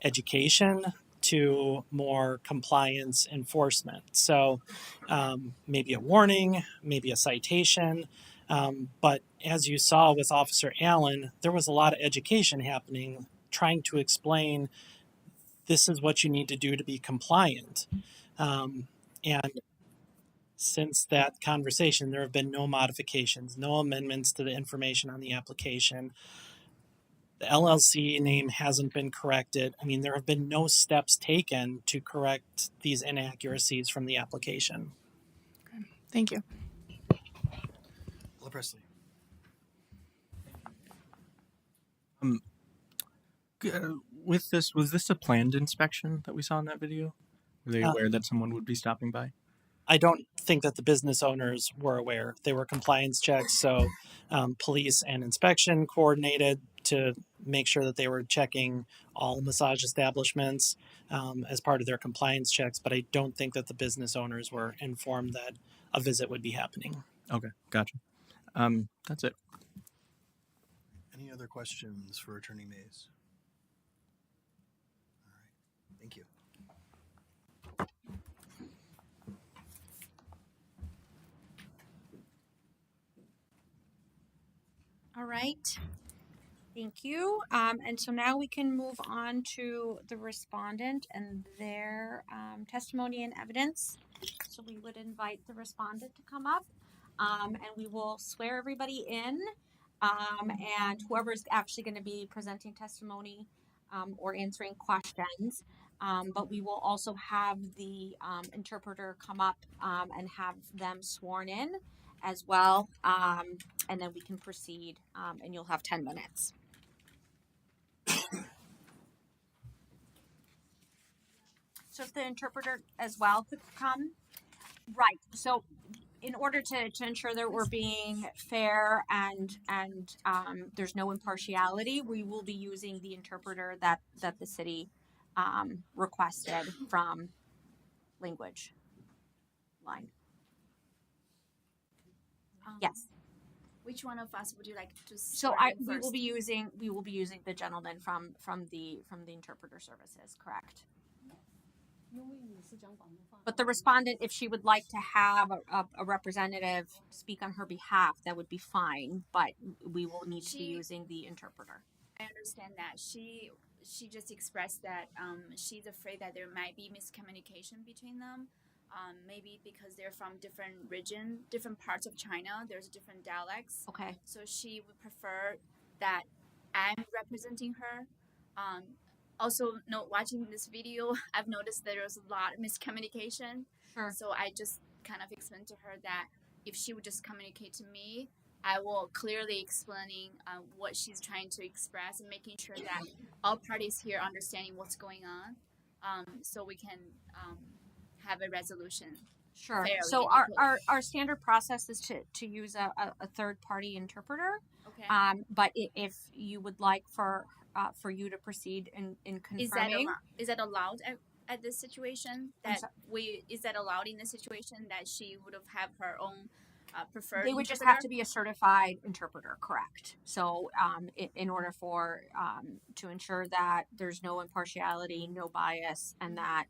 education to more compliance enforcement. So maybe a warning, maybe a citation. But as you saw with Officer Allen, there was a lot of education happening, trying to explain this is what you need to do to be compliant. And since that conversation, there have been no modifications, no amendments to the information on the application. The LLC name hasn't been corrected. I mean, there have been no steps taken to correct these inaccuracies from the application. Thank you. Presley. With this, was this a planned inspection that we saw in that video? Were they aware that someone would be stopping by? I don't think that the business owners were aware. They were compliance checks, so police and inspection coordinated to make sure that they were checking all massage establishments as part of their compliance checks, but I don't think that the business owners were informed that a visit would be happening. Okay, gotcha. That's it. Any other questions for Attorney Mays? All right, thank you. All right. Thank you. And so now we can move on to the respondent and their testimony and evidence. So we would invite the respondent to come up. And we will swear everybody in, and whoever's actually going to be presenting testimony or answering questions. But we will also have the interpreter come up and have them sworn in as well. And then we can proceed, and you'll have 10 minutes. So if the interpreter as well could come. Right. So in order to ensure that we're being fair and there's no impartiality, we will be using the interpreter that the city requested from language line. Yes. Which one of us would you like to? So we will be using the gentleman from the interpreter services, correct? But the respondent, if she would like to have a representative speak on her behalf, that would be fine. But we will need to be using the interpreter. I understand that she just expressed that she's afraid that there might be miscommunication between them. Maybe because they're from different parts of China. There's different dialects. Okay. So she would prefer that I'm representing her. Also, watching this video, I've noticed there was a lot of miscommunication. Sure. So I just kind of explained to her that if she would just communicate to me, I will clearly explaining what she's trying to express and making sure that all parties here understanding what's going on, so we can have a resolution. Sure. Fairly So and equally. our standard process is to use a third party interpreter. Okay. But if you would like for you to proceed in confirming, is that allowed at this situation? Is that allowed in the situation that she would have her own preferred? They would just interpreter? have to be a certified interpreter, correct? So in order for to ensure that there's no impartiality, no bias, and that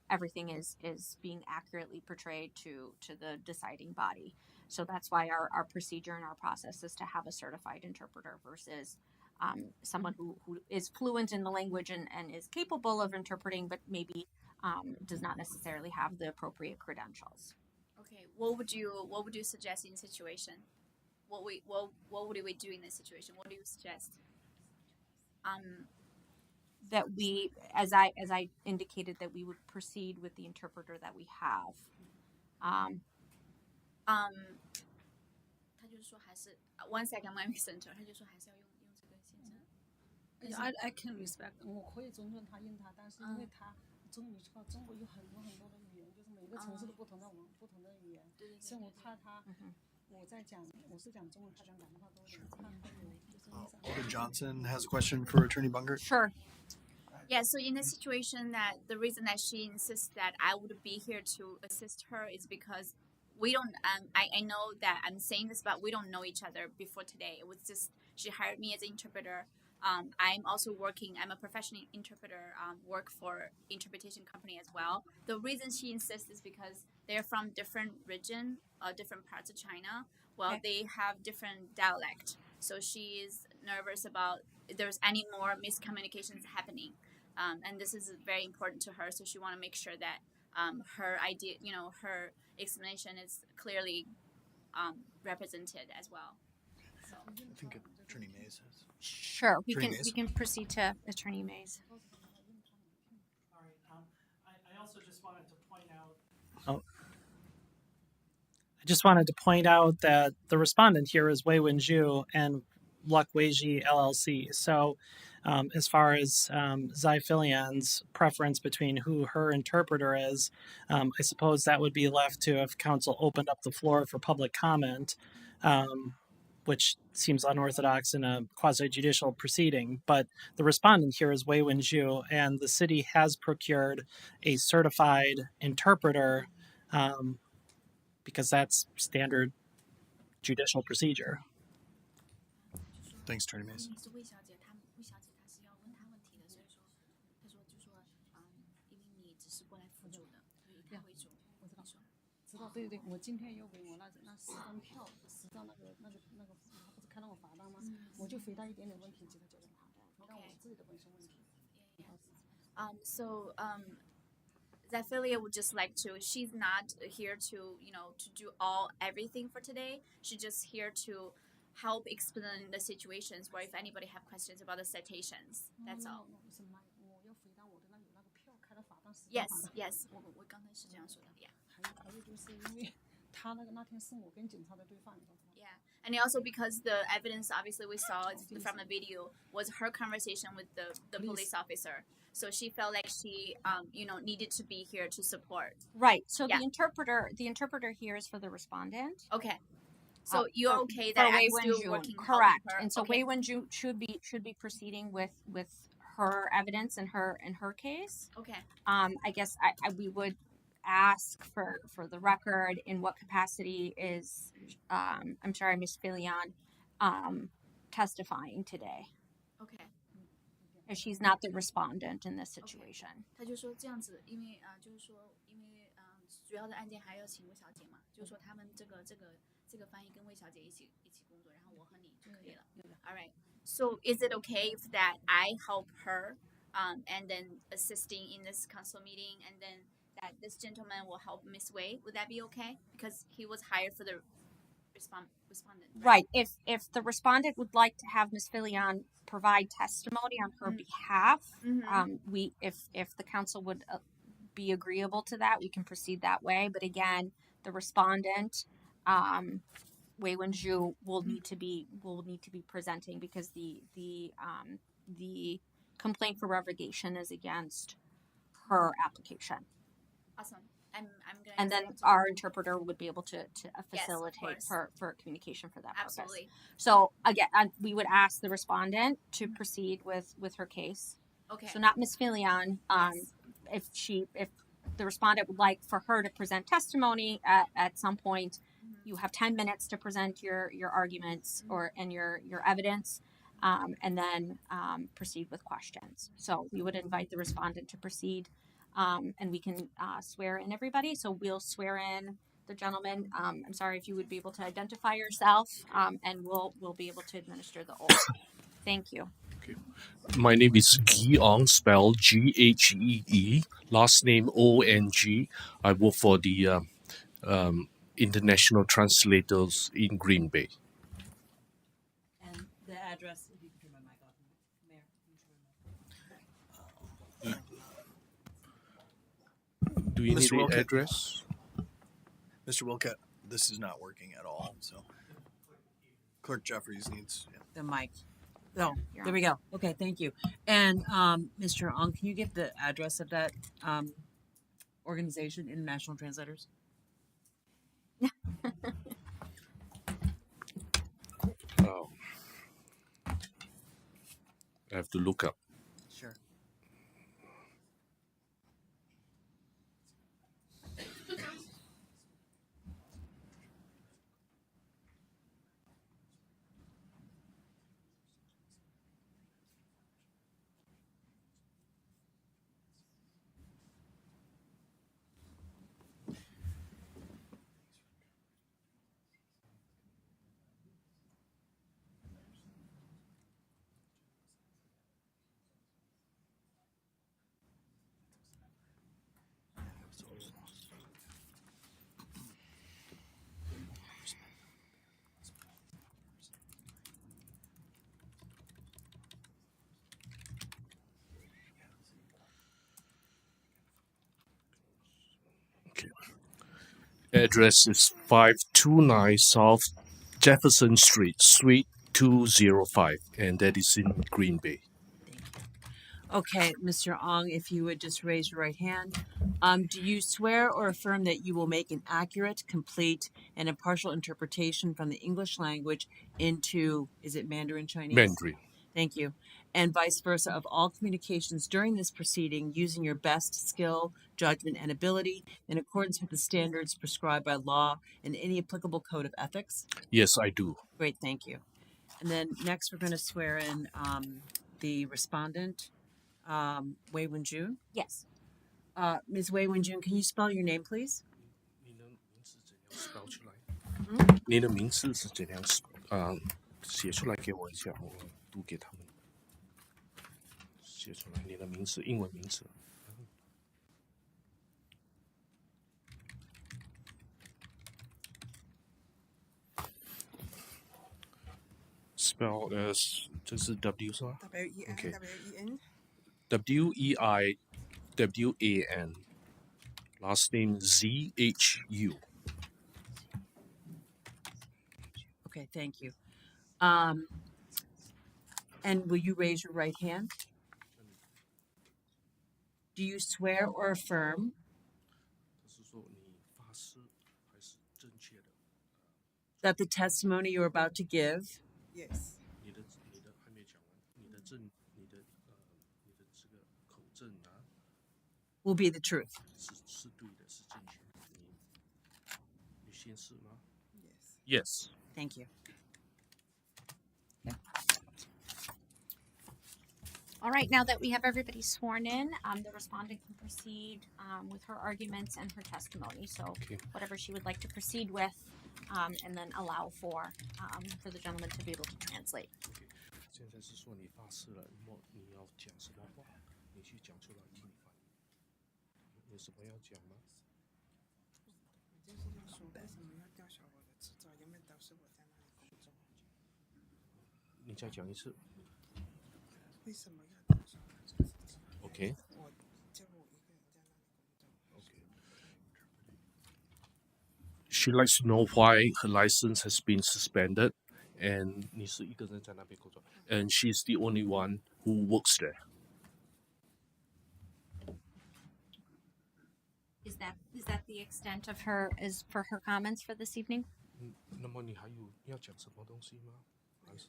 everything is being accurately portrayed to the deciding body. So that's why our procedure and our process is to have a certified interpreter versus someone who is fluent in the language and is capable of interpreting, but maybe does not necessarily have the appropriate credentials. Okay, what would you suggest in this situation? What would we do in this situation? What do you suggest? That we, as I indicated, that we would proceed with the interpreter that we have. 就是说还是 one second my center， 他就说还是要用这个先生。I can respect， 我可以尊重他用他，但是因为他你知道中国有很多很多的语言，就是每个城市都不同的不同的语言，所以我怕他。我是讲中文，他讲广东话都有点怕Alden Johnson has a question for Attorney Bungert. Sure. Yeah, so in the situation that the reason that she insists that I would be here to assist her is because we don't, I know that I'm saying this, but we don't know each other before today. It was just, she hired me as an interpreter. I'm also working, I'm a professional interpreter, work for interpretation company as well. The reason she insists is because they're from different region, different parts of China. Well, they have different dialect. So she is nervous about if there's any more miscommunications happening. And this is very important to her. So she want to make sure that her idea, her explanation is clearly represented as well. So I think Attorney Mays has. Sure, we Attorney can Mays. we can proceed to Attorney Mays. All right. I also just wanted to point out. I just wanted to point out that the respondent here is Wei Wen Zhu and Luck Weiji LLC. So, as far as Zai Filian's preference between who her interpreter is, I suppose that would be left to if counsel opened up the floor for public comment, which seems unorthodox in a quasi-judicial proceeding. But the respondent here is Wei Wen Zhu, and the city has procured a certified interpreter because that's standard judicial procedure. Thanks, Attorney Mays. 是魏小姐，魏小姐她是要问她问题的，所以说她说因为你只是过来辅助的，所以她会主。我知道，知道，对，我今天又给我那10张票，10张他不是开了我罚单吗？我就回答一点点问题，其他就问他，回答我自己的本身问题。So Zaphilia would just like to. She's not here to to do everything for today. She's just here to help explain the situations where if anybody have questions about the citations. That's all. Yes. 我刚才是这样说的 ，Yeah. 还有就是因为他那天是我跟警察的对话，你知道吗？ Yeah, and also because the evidence obviously we saw from the video was her conversation with the police officer. So she felt like she needed to be here to support. Right. So Yeah. the interpreter here is for the respondent. Okay. So you're okay for that Wei I'm Wen still Zhu. working Correct. helping her? And so Okay. Wei Wen Zhu should be proceeding with her evidence in her case. Okay. I guess we would ask for the record in what capacity is Ms. Filian testifying today, Okay. as she's not the respondent in this situation. 他就说这样子，因为主要的案件还要请魏小姐嘛，就是说他们这个翻译跟魏小姐一起工作，然后我和你就可以了。All right. So is it okay if that I help her, and then assisting in this council meeting, and then that this gentleman will help Miss Wei? Would that be okay? Because he was hired for the respondent. Right. If the respondent would like to have Ms. Filian provide testimony on her behalf, if the council would be agreeable to that, we can proceed that way. But again, the respondent, Wei Wen Zhu, will need to be presenting because the complaint for revocation is against her application. Awesome. I'm gonna. And then our interpreter would be able to facilitate for communication for that Absolutely. purpose. So again, we would ask the respondent to proceed with her case. Okay. So not Ms. Filian. If the respondent would like for her to present testimony at some point, you have 10 minutes to present your arguments and your evidence, and then proceed with questions. So we would invite the respondent to proceed. And we can swear in everybody. So we'll swear in the gentleman. I'm sorry if you would be able to identify yourself, and we'll be able to administer the oath. Thank you. Okay. My name is Gee Ong, spelled Ghee, last name Ong. I work for the International Translators in Green Bay. And the address, if you could turn my mic off, Mayor. Do you need Mr. the Wilkett. address? Mr. Wilkett, this is not working at all. So Clerk Jeffries needs. Yeah. the mic. Oh, You're there on. we go. Okay, thank you. And Mr. Ong, can you give the address of that organization, International Translators? Oh, I have to look up. Sure. Address is 529 South Jefferson Street, Suite 205, and that is in Green Bay. Okay, Mr. Ong, if you would just raise your right hand. Do you swear or affirm that you will make an accurate, complete, and impartial interpretation from the English language into, is it Mandarin Chinese? Mandarin. Thank you. And vice versa of all communications during this proceeding using your best skill, judgment, and ability in accordance with the standards prescribed by law and any applicable code of ethics? Yes, I do. Great, thank you. And then next, we're going to swear in the respondent, Wei Wenjun. Yes. Ms. Wei Wenjun, can you spell your name, please? 你的名字是怎样写出来给我一下，我读给他们。写出来你的名字，英文名字。Spell as 这是 W 是吧 WEIWEN？WEIWAN Last name ZHU. Okay, thank you. And will you raise your right hand? Do you swear or affirm 是说你发誓还是正确的？ that the testimony you're about to give Yes. 你的还没讲完，你的这个口证啊， will be the truth? 是对的，是正确的。你先试吗 ？Yes. Thank you. All right, now that we have everybody sworn in, the respondent can proceed with her arguments and her testimony. So whatever she would like to proceed with, and then allow for the gentleman to be able to translate. 现在是说你发誓了，你要讲什么话，你去讲出来听翻。有什么要讲吗？就是要说为什么要吊销我的执照，因为都是我在那里工作。你再讲一次。为什么要吊销我的执照？ OK。我就我一个人在那里工作。OK. She likes to know why her license has been suspended, and 你是一个人在那边工作 and she's the only one who works there. Is that the extent of her comments for this evening? 那么你还有要讲什么东西吗？还是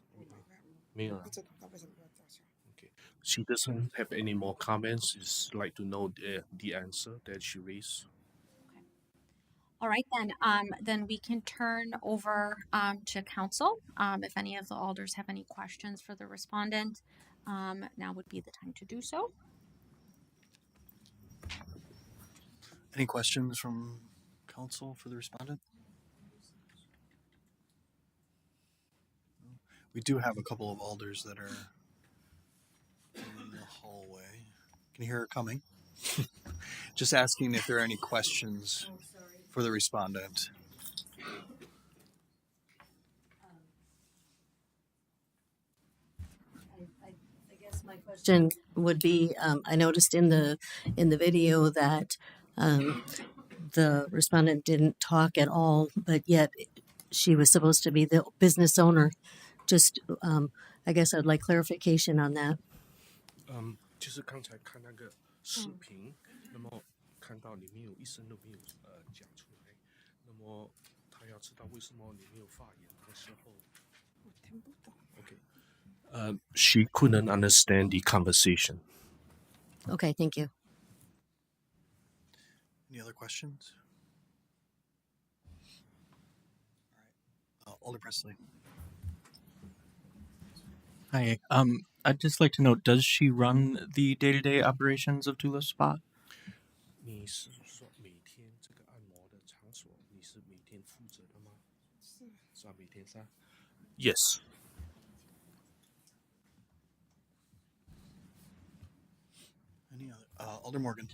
没有了。不知道他为什么要吊销。 Okay. She doesn't have any more comments. She'd like to know the answer that she raised. All right, then we can turn over to council. If any of the alders have any questions for the respondent, now would be the time to do so. Any questions from council for the respondent? We do have a couple of alders that are in the hallway. Can you hear her coming? Just asking if there are any questions for the respondent. I guess my question would be, I noticed in the video that the respondent didn't talk at all, but yet she was supposed to be the business owner. Just, I guess I'd like clarification on that. 就是刚才看那个视频，那么看到你没有一声都没有讲出来，那么他要知道为什么你没有发言的时候，我听不懂。Okay. She couldn't understand the conversation. Okay, thank you. Any other questions? All right. Alder Presley. Hi. I'd just like to know, does she run the day-to-day operations of Tulip Spa? 你是说每天这个按摩的场所，你是每天负责的吗？是啊，每天是啊。Yes. Any other? Alder Morgan.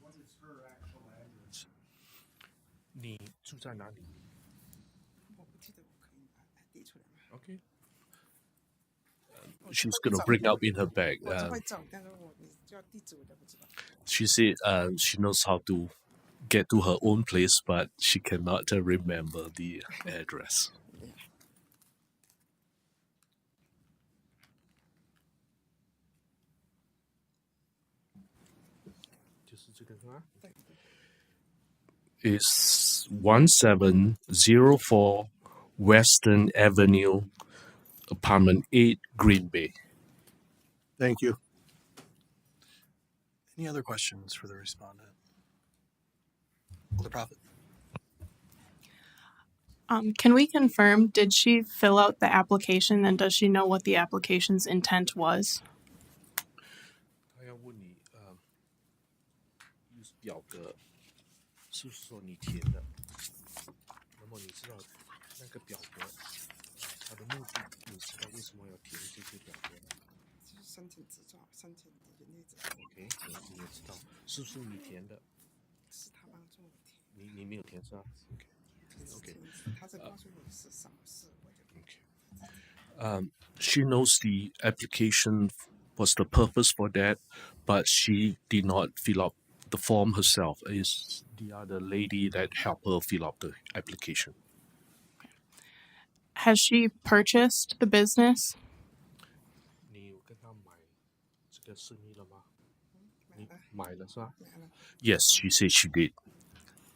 What is her actual address? 你住在哪里？我不记得，我可以把递出来吗 Okay. She's gonna bring up in her bag. 我就会找，但是我你叫地址我都不知道。She said she knows how to get to her own place, but she cannot remember the address. It's 1704 Western Avenue, Apartment 8, Green Bay. Thank you. Any other questions for the respondent? Alder Prophet. Can we confirm, did she fill out the application and does she know what the application's intent was? 他要问你，表格是不是说你填的？那么你知道那个表格它的目的，你知道为什么要填这些表格？就是申请执照，申请的那种。OK，你也知道是不是你填的？是他帮助我填。你没有填是吧 ？OK， 他是告诉我是什么事，我就。She knows the application was the purpose for that, but she did not fill up the form herself. It's the other lady that helped her fill up the application. Has she purchased the business? 你有跟她买这个生意了吗？你买了是吧 ？Yes, she said she did.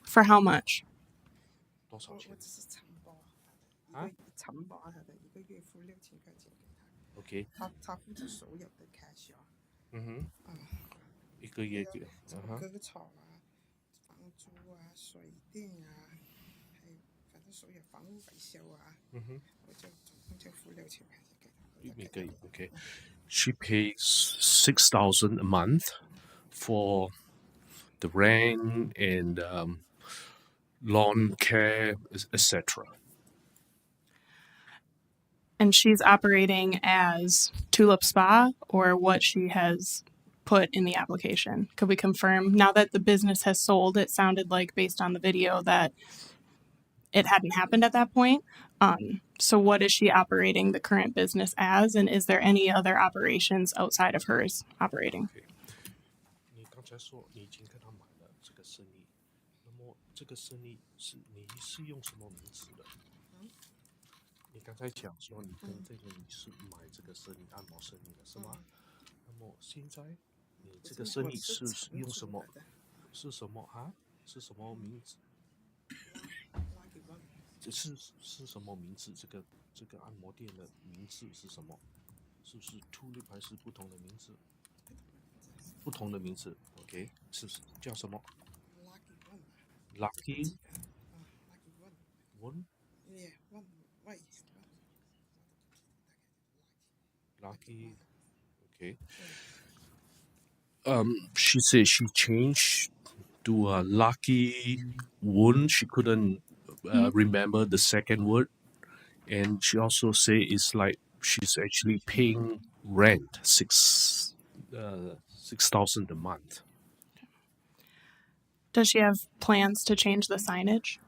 For how much? 多少钱？我只是承包他的，承包他的1个月付6000块钱给他。OK。他负责所有的开销。嗯哼。1个月给。割草啊，房租啊，水电啊，还有反正所有房屋维修啊。我就总共就付6000块钱给他。每个月 OK。She pays $6,000 a month for the rent and lawn care, etc. And she's operating as Tulip Spa or what she has put in the application. Could we confirm, now that the business has sold, it sounded like based on the video that it hadn't happened at that point. So what is she operating the current business as, and is there any other operations outside of hers operating? 你刚才说你已经跟他买了这个生意，那么这个生意你是用什么名字的？你刚才讲说你跟这个女士买这个生意按摩生意的是吗？那么现在你这个生意是用什么？是什么啊？是什么名字？是什么名字？这个按摩店的名字是什么？是不是 Tulip 还是不同的名字？不同的名字 ，OK， 是叫什么 ？Lucky One。Yeah, one way. Lucky, okay. She said she changed to a Lucky One. She couldn't remember the second word, and she also said it's like she's actually paying rent $6,000 a month. Does she have plans to change the signage?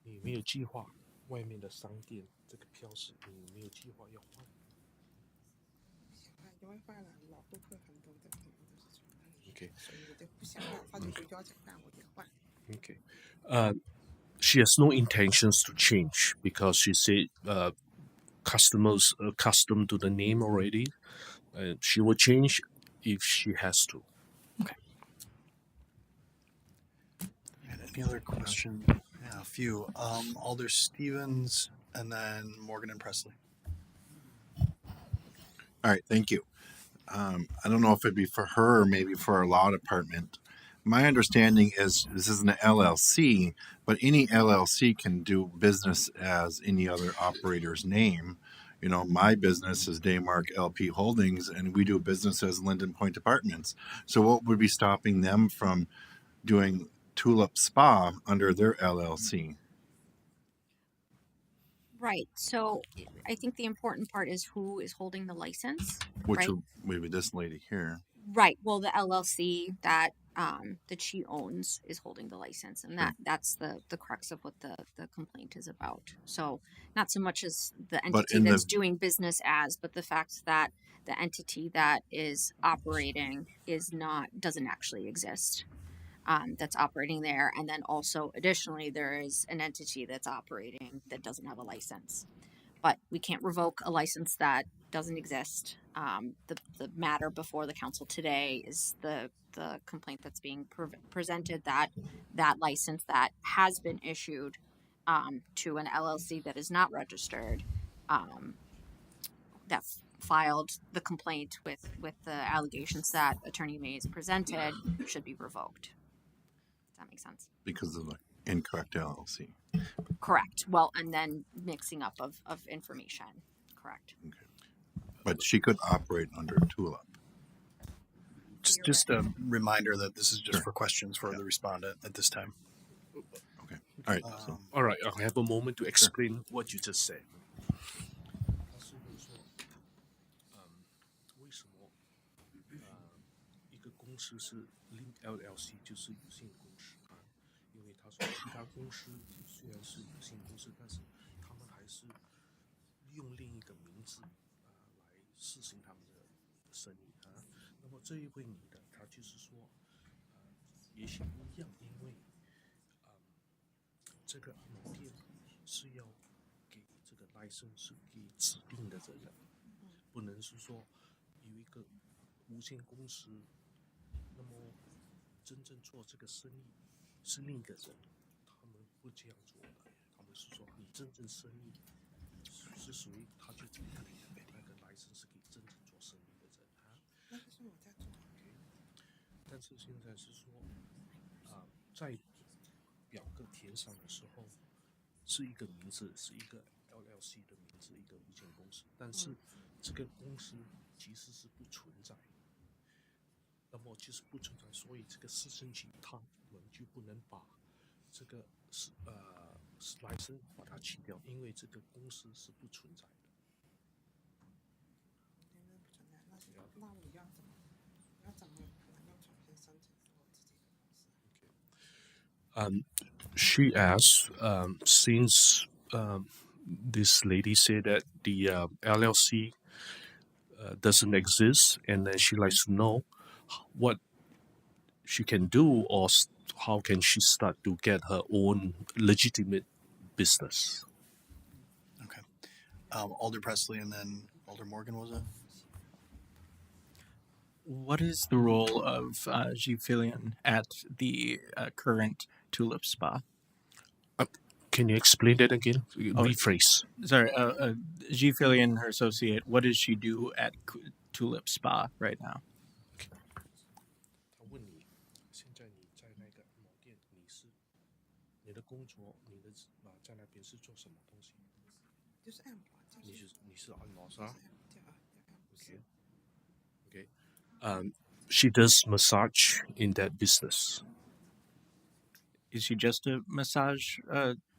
你没有计划外面的商店这个标识，你没有计划要换？因为换了老顾客很多的朋友都是从那里， Okay. 所以我就不想换，他就说要讲，那我就换。Okay. she has no intentions to change because she said customers are accustomed to the name already. She will change if she has to. And any other question? Yeah, a few. Alder Stevens and then Morgan and Presley. All right, thank you. I don't know if it'd be for her or maybe for our law department. My understanding is this is an LLC, but any LLC can do business as any other operator's name. You know, my business is Daymark LP Holdings, and we do business as Linden Point Apartments. So what would be stopping them from doing Tulip Spa under their LLC? Right. So I think the important part is who is holding the license, Which right? would be this lady here. Right. Well, the LLC that she owns is holding the license, and that's the crux of what the complaint is about. So not so much as the But entity in that's the doing business as, but the fact that the entity that is operating doesn't actually exist. That's operating there, and then also additionally there is an entity that's operating that doesn't have a license. But we can't revoke a license that doesn't exist. The matter before the council today is the complaint that's being presented, that license that has been issued to an LLC that is not registered, that filed the complaint with the allegations that Attorney Mays presented, should be revoked. Does that make sense? because of the incorrect LLC. Correct. Well, and then mixing up of information. Correct. But she could operate under Tulip. Just a reminder that this is just for questions for the respondent at this time. Okay. All right. All right, I have a moment to explain what you just said. 为什么一个公司是 Link LLC 就是有限公司啊？因为他说其他公司虽然是有限公司，但是他们还是用另一个名字来实行他们的生意啊。那么这一位女的，她就是说，也许不一样，因为这个按摩店是要给这个 license 是给指定的人，不能是说有一个无限公司，那么真正做这个生意是另一个人，他们不这样做的，他们是说你真正生意是属于他就给那个 license 是给真正做生意的人啊。但是现在是说在表格填上的时候是一个名字，是一个 LLC 的名字，一个无限公司，但是这个公司其实是不存在，那么就是不存在，所以这个市政局他们就不能把这个license 把它去掉，因为这个公司是不存在的。那我要怎么可能要重新申请我自己的公司？ She asked, since this lady said that the LLC doesn't exist, and then she likes to know what she can do or how can she start to get her own legitimate business. Okay. Alder Presley and then Alder Morgan, was it? What is the role of Gilles Fillion at the current Tulip Spa? Can you explain that again? Rephrase. Sorry, Gilles Fillion, her associate, what does she do at Tulip Spa right now? 他问你，现在你在那个按摩店，你的工作，在那边是做什么东西？就是按摩。你是按摩是吧？ Okay. She does massage in that business. Is she just a massage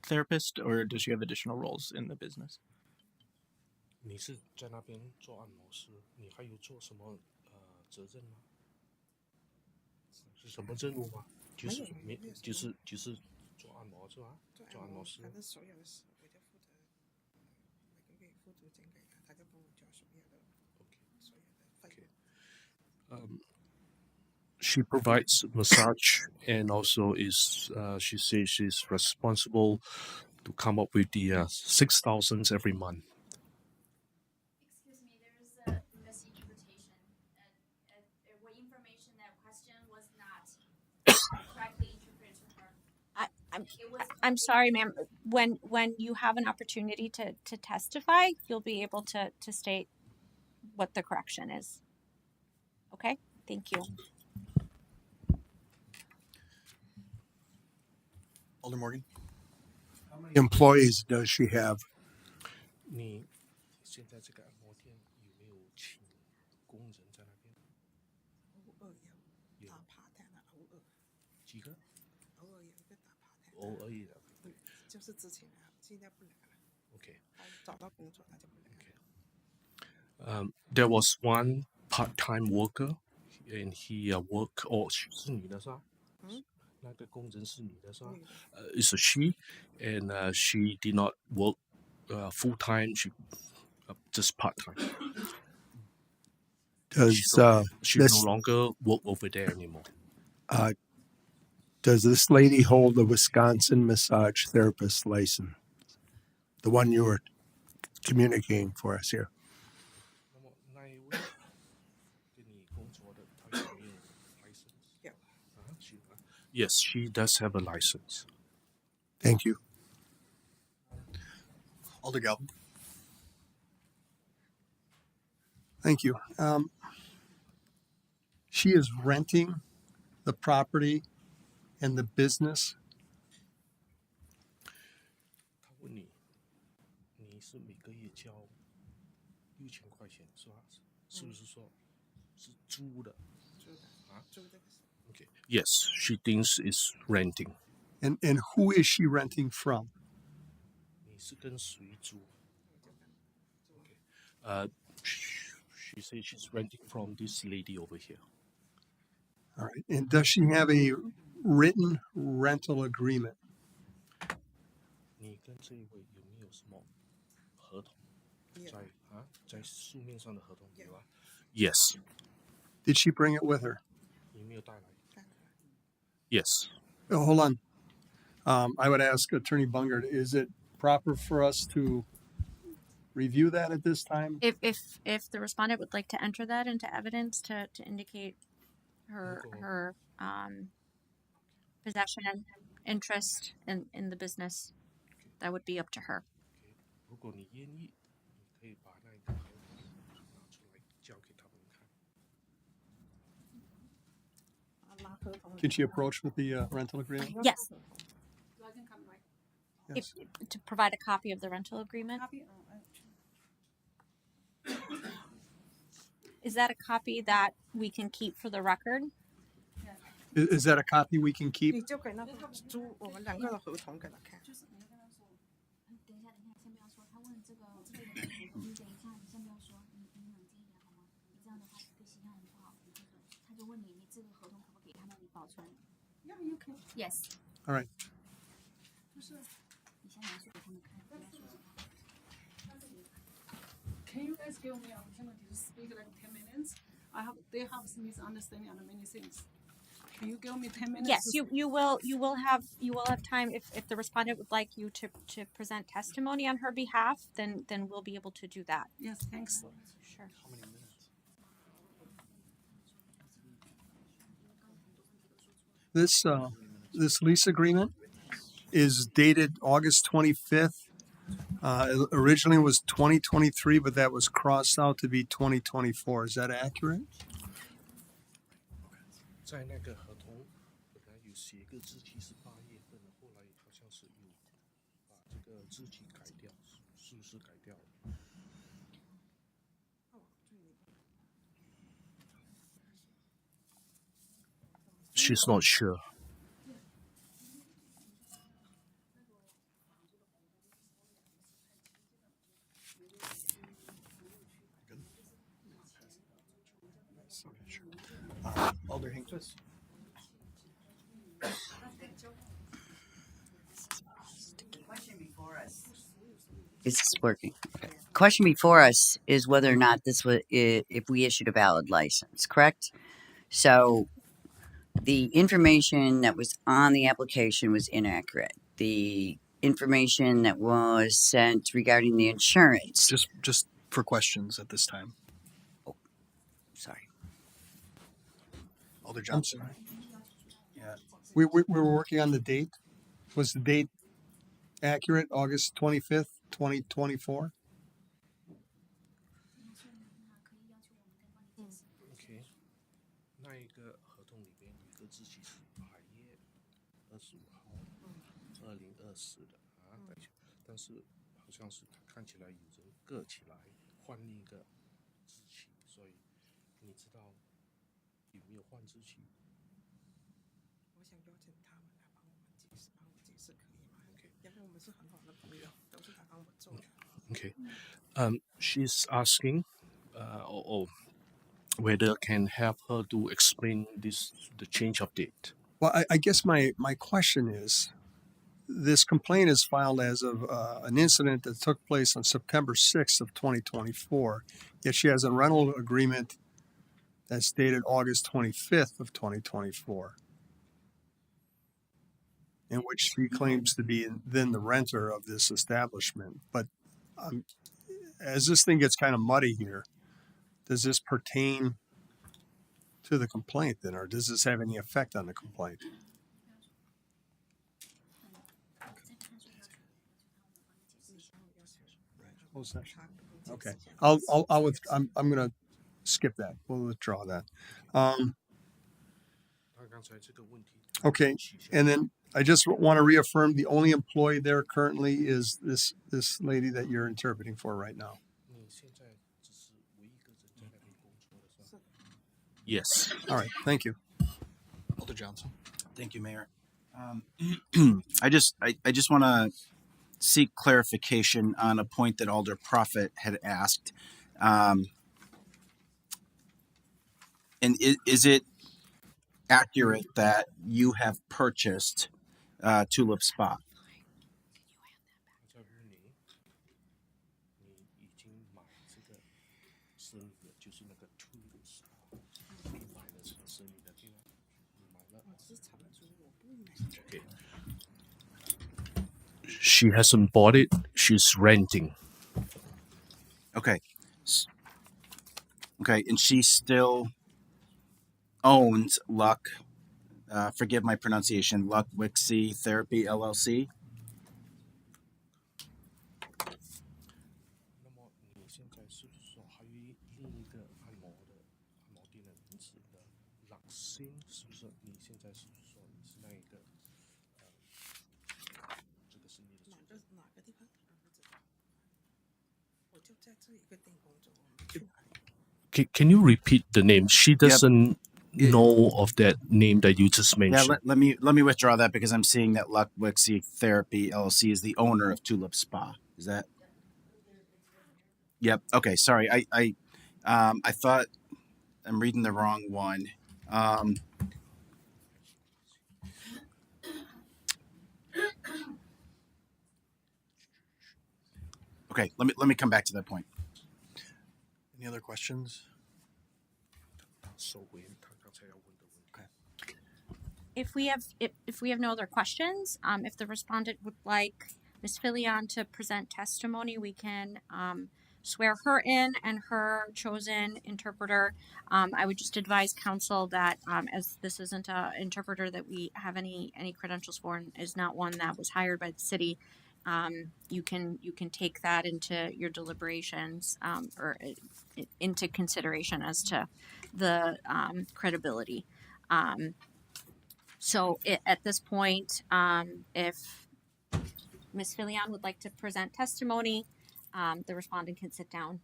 therapist, or does she have additional roles in the business? 你是在那边做按摩师，你还有做什么责任吗？是什么任务吗？就是做按摩是吧？做按摩师。反正所有的事我就负责，每个月付租金给他，他就帮我交所有的所有的费用。she provides massage and also is she says she's responsible to come up with the 6,000 every month. Excuse me, there is a misinterpretation. What information that question was not correctly interpreted to her. I'm sorry, ma'am. When you have an opportunity to testify, you'll be able to state what the correction is. Okay? Thank you. Alder Morgan. How many employees does she have? 你现在这个按摩店有没有请工人在那边？有。几个？偶尔有的。就是之前啊，现在不来了。Okay. 找到工作他就不来了。There was one part-time worker, and he work 哦，是女的是吧？那个工人是女的是吧？It's a she, and she did not work full time. She just part time. She no longer work over there anymore. Does this lady hold a Wisconsin massage therapist license? The one you were communicating for us here. 那么那一位跟你工作的，他有没有 license？ Yes, she does have a license. Thank you. Alder Galvin. Thank you. She is renting the property and the business. 他问你，你是每个月交6000块钱是吧？是不是说是租的？啊？Okay. Yes, she thinks it's renting. And who is she renting from? 你是跟谁租？She says she's renting from this lady over here. All right. And does she have a written rental agreement? 你跟这一位有没有什么合同？在书面上的合同有啊。Yes. Did she bring it with her? 你没有带来。Yes. Oh, hold on. I would ask Attorney Bungard, is it proper for us to review that at this time? If the respondent would like to enter that into evidence to indicate her possession and interest in the business, that would be up to her. 如果你愿意，你可以把那个合同拿出来交给他们看。Can she approach with the rental agreement? Yes. Yes. To provide a copy of the rental agreement. Is that a copy that we can keep for the record? Is that a copy we can keep? 你就给那个租我们两个的合同给他看。等一下，先不要说。他问这个，你等一下，你先不要说，你冷静一点好吗？你这样的话对形象很不好。他就问你，你这个合同可不可以给他们保存 ？Yes. All right. 你先拿去给他们看。 Can you guys give me an opportunity to speak like 10 minutes? They have some misunderstanding on many things. Can you give me 10 minutes? Yes, you will have time if the respondent would like you to present testimony on her behalf, then we'll be able to do that. Yes, thanks. Sure. How many minutes? This lease agreement is dated August 25th. Originally was 2023, but that was crossed out to be 2024. Is that accurate? 在那个合同本来有写个日期是8月份的，后来好像是有把这个日期改掉，是不是改掉了？ She's not sure. Alder Hinkquist. Is this working? Okay. Question before us is whether or not this was if we issued a valid license, correct? So The information that was on the application was inaccurate. The information that was sent regarding the insurance. Just for questions at this time. Sorry. Alder I'm Johnson. sorry. Yeah. We were working on the date. Was the date accurate? August 25th, 2024? OK，那一个合同里边有一个日期是8月25号，2024的啊，等一下，但是好像是它看起来有人搁起来换另一个日期，所以你知道有没有换日期？我想邀请他们来帮我解释，可以吗？因为我们是很好的朋友，都是他帮我做的。Okay. She's asking, whether can help her to explain the change of date. Well, I guess my question is, this complaint is filed as of an incident that took place on September 6th of 2024, yet she has a rental agreement that's dated August 25th of 2024, in which she claims to be then the renter of this establishment. But as this thing gets kind of muddy here, does this pertain to the complaint then, or does this have any effect on the complaint? Okay, I'm going to skip that. We'll withdraw that. Okay, and then I just want to reaffirm the only employee there currently is this lady that you're interpreting for right now. Yes. All right. Thank you. Alder Johnson. Thank you, Mayor. I just want to seek clarification on a point that Alder Prophet had asked. And is it accurate that you have purchased Tulip Spa? She hasn't bought it. She's renting. Okay. Okay, and she still owns Luck, forgive my pronunciation, Luck Wixie Therapy LLC. Can you repeat the name? She doesn't know of that name that you just mentioned. Yeah, let me withdraw that because I'm seeing that Luck Wixie Therapy LLC is the owner of Tulip Spa. Is that? Yep. Okay. Sorry. I thought I'm reading the wrong one. Okay. Let me come back to that point. Any other questions? If we have no other questions, if the respondent would like Ms. Filion to present testimony, we can swear her in and her chosen interpreter. I would just advise counsel that as this isn't an interpreter that we have any credentials for and is not one that was hired by the city, you can take that into your deliberations or into consideration as to the credibility. So at this point, if Ms. Filion would like to present testimony, the respondent can sit down.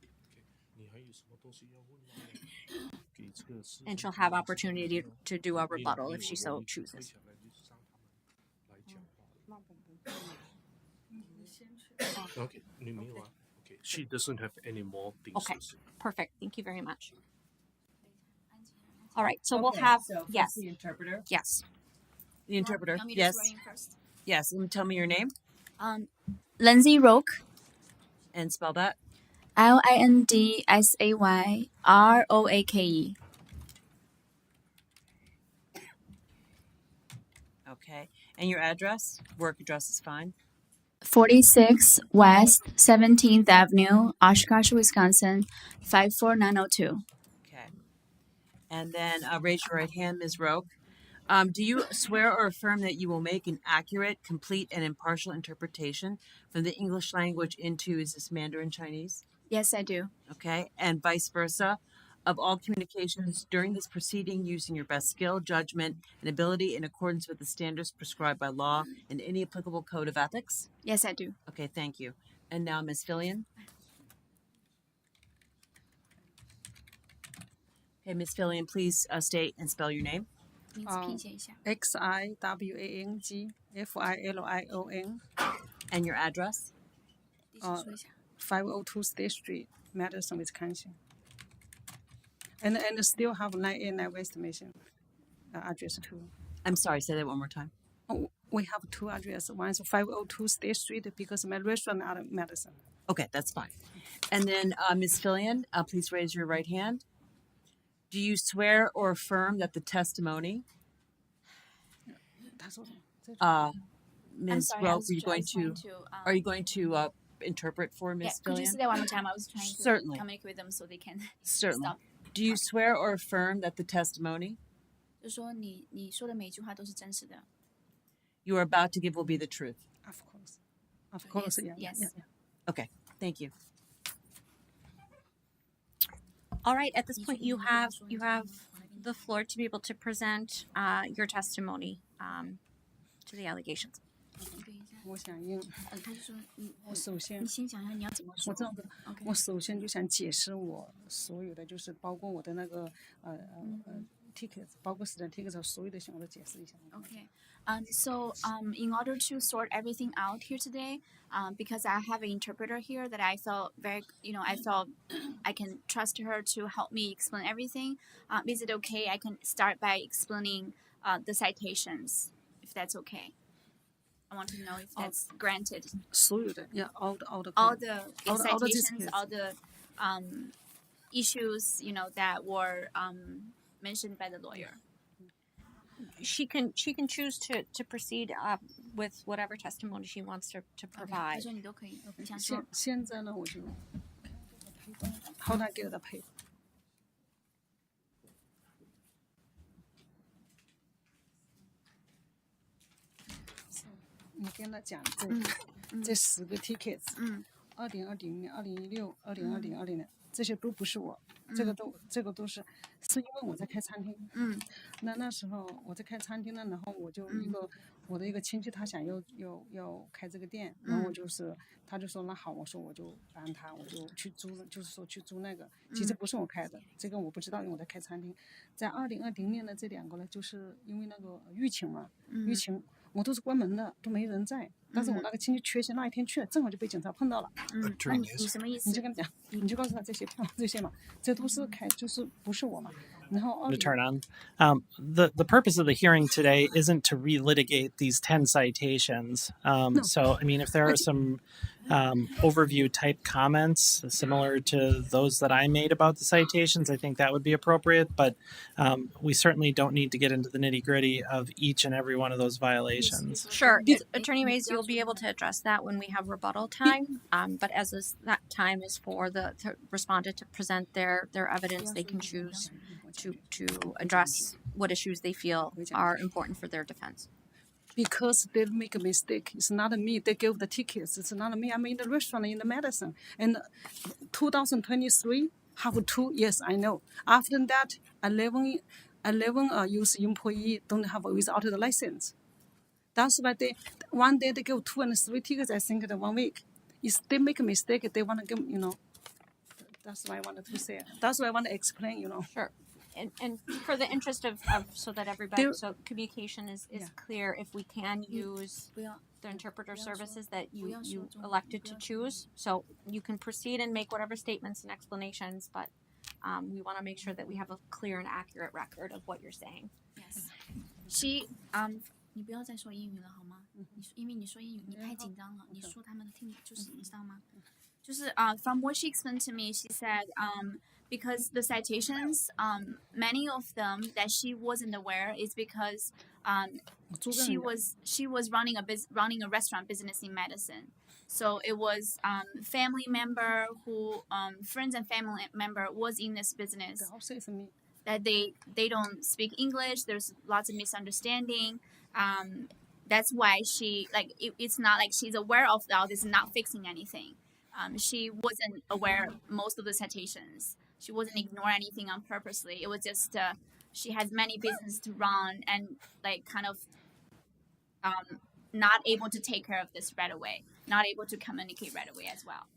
And she'll have opportunity to do a rebuttal if she so chooses. Okay. She doesn't have any more things Okay, to say. perfect. Thank you very much. All right, so we'll have, yes. The interpreter. Yes. The interpreter. Want me to Yes. swear in first? Yes. And tell me your name Lindsay Roque. and spell that. LINDSAYROAKE. Okay. And your address? Work address is fine. 46 West 17th Avenue, Oshkosh, Wisconsin, 54902. Okay. And then raise your right hand, Ms. Roque. Do you swear or affirm that you will make an accurate, complete, and impartial interpretation from the English language into, is this Mandarin Chinese? Yes, I do. Okay. And vice versa, of all communications during this proceeding using your best skill, judgment, and ability in accordance with the standards prescribed by law and any applicable code of ethics? Yes, I do. Okay, thank you. And now, Ms. Fillion. Okay, Ms. Fillion, please state and spell your name. XIWANG FILION And your address? 502 State Street, Madison, Wisconsin. And still have 989 West Mission address too. I'm sorry, say that one more time. Oh, we have two addresses. One is 502 State Street because my restaurant are in Madison. Okay, that's fine. And then Ms. Fillion, please raise your right hand. Do you swear or affirm that the testimony, Ms. sorry, I Roque, was are you going just trying to, to, are you going to interpret for Ms. Yeah, could you Fillion? say that one more time? I was trying to Certainly. communicate with them so they can Certainly. stop. Do you swear or affirm that the testimony 就说你说的每句话都是真实的。 you are about to give will be the truth? Of course. Of course, Yes, yeah. yes. Yeah, yeah. Okay, thank you. All right, at this point, you have the floor to be able to present your testimony to the allegations. 我想应，他就说我首先你先讲一下你要怎么说。我这样子，我首先就想解释我所有的，就是包括我的那个tickets，包括student tickets，所有的想我都解释一下。Okay. So in order to sort everything out here today, because I have an interpreter here that I felt very, I felt I can trust her to help me explain everything. Is it okay? I can start by explaining the citations, if that's okay. I want to know if that's granted. 所有的，yeah, all the All the all the citations, tickets. all the issues, that were mentioned by the lawyer. She can choose to proceed with whatever testimony she wants to 他 provide. 说你都可以，你想说。现在呢，我就 Hold on, get the paper. 你跟他讲这10个 tickets， 2020年、2016、2020、20年，这些都不是我，这个都是因为我在开餐厅。那时候我在开餐厅呢，然后我就我的一个亲戚他想要开这个店，然后他就说那好，我说我就帮他，我就去租，就是说去租那个，其实不是我开的，这个我不知道，因为我在开餐厅。在2020年的这2个呢，就是因为那个疫情嘛，疫情。我都是关门的，都没人在。但是我那个亲戚缺席，那一天去了，正好就被警察碰到了。那你什么意思？你就跟他讲，你就告诉他这些票这些嘛，这都是就是不是我嘛。然后 To turn on. The purpose of the hearing today isn't to relitigate these 10 citations. So, I mean, if there are some overview type comments similar to those that I made about the citations, I think that would be appropriate. But we certainly don't need to get into the nitty gritty of each and every one of those violations. Sure, Attorney Mays, you'll be able to address that when we have rebuttal time. But that time is for the respondent to present their evidence, they can choose to address what issues they feel are important for their defense. Because they make a mistake. It's not me. They give the tickets. It's not me. I'm in the restaurant in the Madison. And 2023 have 2 yes, I know. After that, 11 youth employee don't have without the license. That's why one day they give 2 and 3 tickets. I think in 1 week. If they make a mistake, they want to give That's why I wanted to say. That's why I want to explain. Sure. And for the interest of so that everybody, so communication is clear, if we can use the interpreter services that you elected to choose, so you can proceed and make whatever statements and explanations, but we want to make sure that we have a clear and accurate record of what you're saying. Yes. She 你不要再说英语了好吗？因为你说英语你太紧张了，你说他们听就是你知道吗？就是from what she explained to me, she said because the citations, many of them that she wasn't aware is because she was running a restaurant business in Madison. So it was family member who friends and family member was in this business. That they don't speak English. There's lots of misunderstanding. That's why she it's not like she's aware of all this, not fixing anything. She wasn't aware of most of the citations. She wasn't ignore anything on purposely. It was just she has many business to run and like kind of not able to take care of this right away, not able to communicate right away as well.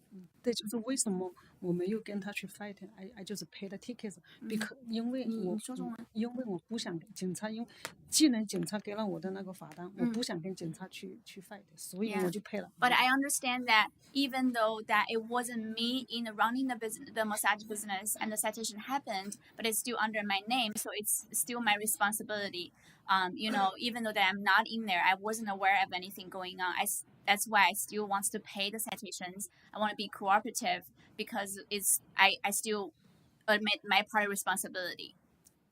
这就是为什么我没有跟他去 fight。I just pay the tickets because 因为我不想警察，既然警察给了我的那个罚单，我不想跟警察去 fight， 所以我就 pay 了。But I understand that even though that it wasn't me in running the massage business and the citation happened, but it's still under my name, so it's still my responsibility. Even though that I'm not in there, I wasn't aware of anything going on. That's why I still want to pay the citations. I want to be cooperative because I still admit my part of responsibility.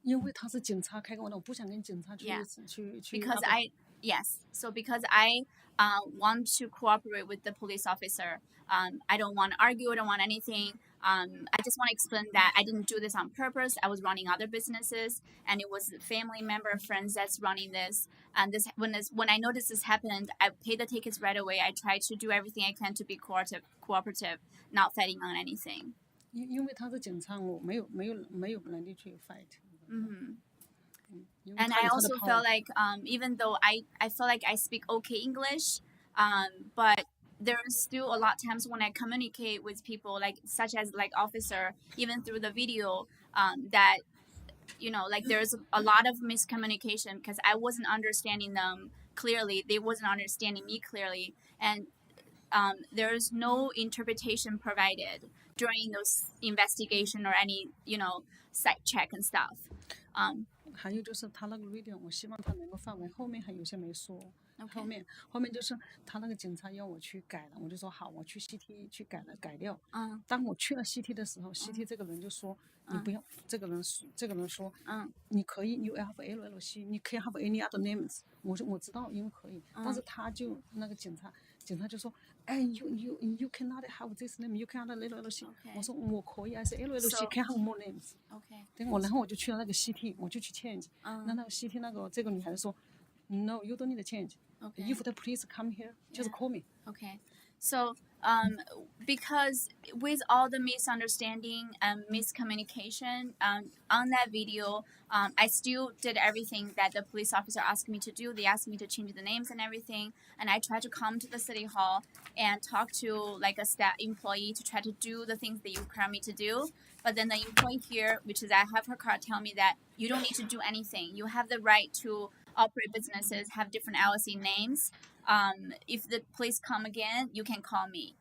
因为他是警察开过的，我不想跟警察去。Because because I want to cooperate with the police officer. I don't want to argue. I don't want anything. I just want to explain that I didn't do this on purpose. I was running other businesses, and it was family member, friends that's running this. And when I noticed this happened, I paid the tickets right away. I tried to do everything I can to be cooperative, not fighting on anything. 因为他是警察，我没有能力去 fight。And I also felt like, even though I feel like I speak okay English, but there's still a lot of times when I communicate with people, like such as like officer, even through the video, that there's a lot of miscommunication because I wasn't understanding them clearly. They wasn't understanding me clearly, and there's no interpretation provided during those investigation or any site check and stuff. 还有就是他那个 video， 我希望他能够放完，后面还有些没说。后面就是他那个警察要我去改了，我就说好，我去 CT 去改掉。当我去了 CT 的时候，CT 这个人就说你不要，这个人说你可以 you have LLC， 你可以 have any other names。我说我知道，因为可以，但是他就那个警察就说you cannot have this name, you cannot LLC。我说我可以，I say LLC can have more names。然后我就去了那个 CT， 我就去 change。那个 CT 这个女孩子说 No, you don't need to change. If the police come here, just call me. Okay. So, because with all the misunderstanding and miscommunication on that video, I still did everything that the police officer asked me to do. They asked me to change the names and everything, and I tried to come to the city hall and talk to like a staff employee to try to do the things that you require me to do. But then the employee here, which is I have her card, tell me that you don't need to do anything. You have the right to operate businesses, have different LLC names. If the police come again, you can call me.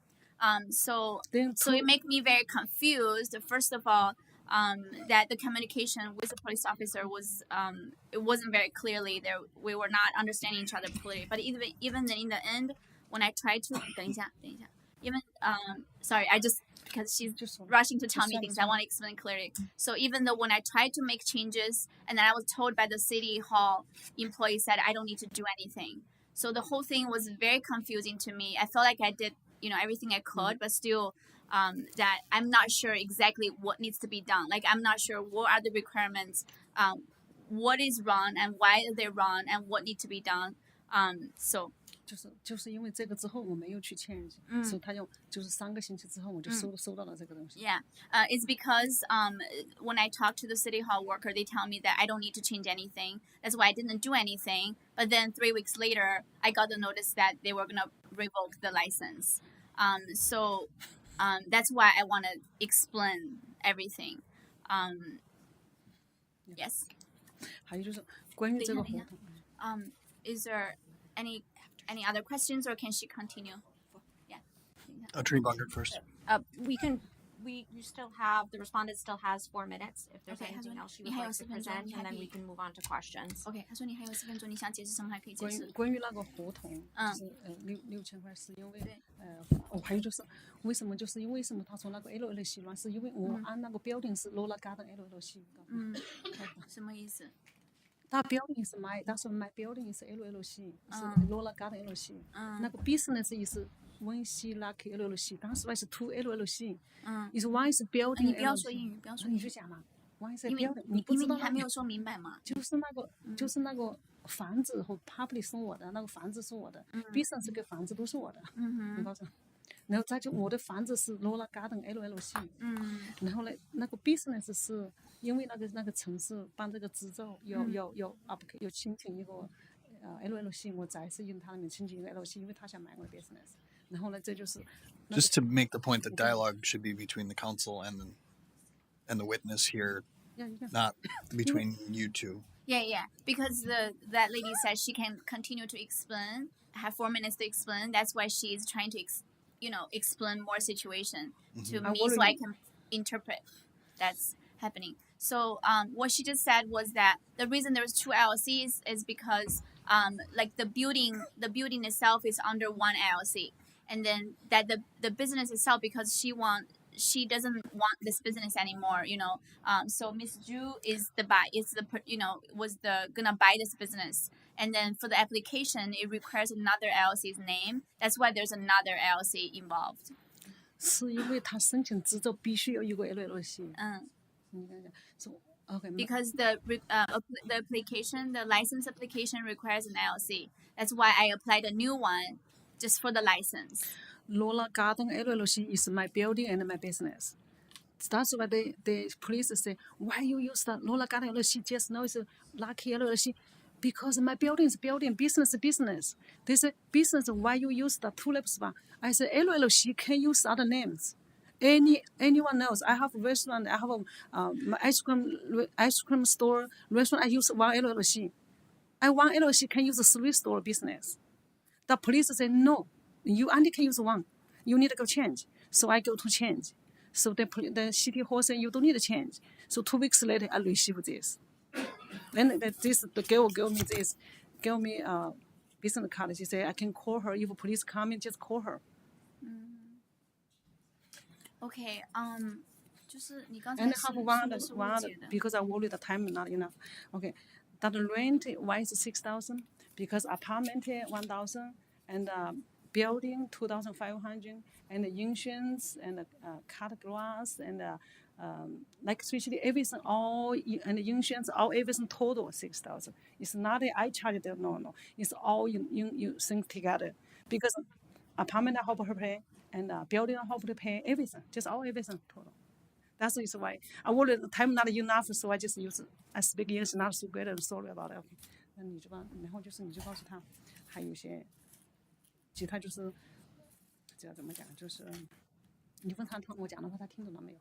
So it make me very confused. First of all, that the communication with the police officer was it wasn't very clearly there. We were not understanding each other clearly. But even in the end, when I tried to 等一下 even sorry, I just because she's just rushing to tell me things, I want to explain clearly. So even though when I tried to make changes, and then I was told by the city hall employee said I don't need to do anything. So the whole thing was very confusing to me. I felt like I did, everything I could, but still, that I'm not sure exactly what needs to be done. Like I'm not sure what are the requirements, what is wrong and why are they wrong and what needs to be done. So. 就是因为这个之后我没有去 change， 所以他就是3个星期之后我就收到了这个东西。Yeah, it's because when I talk to the city hall worker, they tell me that I don't need to change anything. That's why I didn't do anything. But then 3 weeks later, I got the notice that they were gonna revoke the license. So that's why I want to explain everything. Yes. 还有就是关于这个活动。Is there any other questions, or can she continue? Yeah. Attorney Bungert first. We can you still have the respondent still has 4 minutes. If there's OK， 他说 anything else you 你 would 还有 like to 4分钟， present, 你 and 还可 then we 以。 can move on to questions. OK， 他说你还有4分钟，你想解释什么还可以解释。关于那个合同，就是6000块，是因为还有就是为什么他说那个 LLC 乱，是因为我按那个标定是 Lola Garden LLC。什么意思？他标定是买，当时买标定是 LLC， 是 Lola Garden LLC。那个 business 意思温西 Lucky LLC， 当时还是 2 LLC。意思 one 是标定。你不要说英语，不要说英语。你就讲嘛。因为你还没有说明白嘛。就是那个房子和 public 是我的，那个房子是我的，business 跟房子都是我的。你告诉我。然后再就我的房子是 Lola Garden LLC。然后呢，那个 business 是因为那个城市办这个执照要申请一个LLC， 我才是用他那边申请一个 LLC， 因为他想买我的 business。然后呢，这就是。Just to make the point that dialogue should be between the counsel and the witness here, not between you two. Yeah. Because that lady said she can continue to explain, have 4 minutes to explain. That's why she is trying to, explain more situation to me so I can interpret that's happening. So what she just said was that the reason there's 2 LLCs is because like the building itself is under one LLC, and then that the business itself, because she doesn't want this business anymore, so Miss Zhu gonna buy this business, and then for the application it requires another LLC's name. That's why there's another LLC involved. 是因为他申请执照必须有一个 LLC。Because the application, the license application requires an LLC. That's why I applied a new one just for the license. Lola Garden LLC is my building and my business. That's why the police say, why you use the Lola Garden LLC? Just now it's Lucky LLC. Because my building is building, business is business. They say, business, why you use the tulip spa? I said, LLC can use other names. Anyone else? I have a restaurant, I have my ice cream store, restaurant, I use one LLC. One LLC can use a 3-store business. The police say, no, you only can use one. You need to go change. So I go to change. So the city hall said, you don't need to change. So 2 weeks later, I receive this. Then the girl gave me this, gave me a business card. She said, I can call her. If police come in, just call her. Okay, 就是你刚才 And 是 have 说 one 的是误 other 解的。 because I worry the time not enough. Okay, that rent why is 6,000? Because apartment 1,000 and building 2,500 and the insurance and cut glass and like especially everything all and the insurance all everything total 6,000. It's not I charge them, no. It's all you think together because apartment I have to pay and building I have to pay everything, just all everything total. That's why I worry the time not enough, so I just use I speak English not so good. I'm sorry about it. Okay. 那你就告诉他，还有一些其他就是这要怎么讲，就是你问他我讲的话他听懂了没有？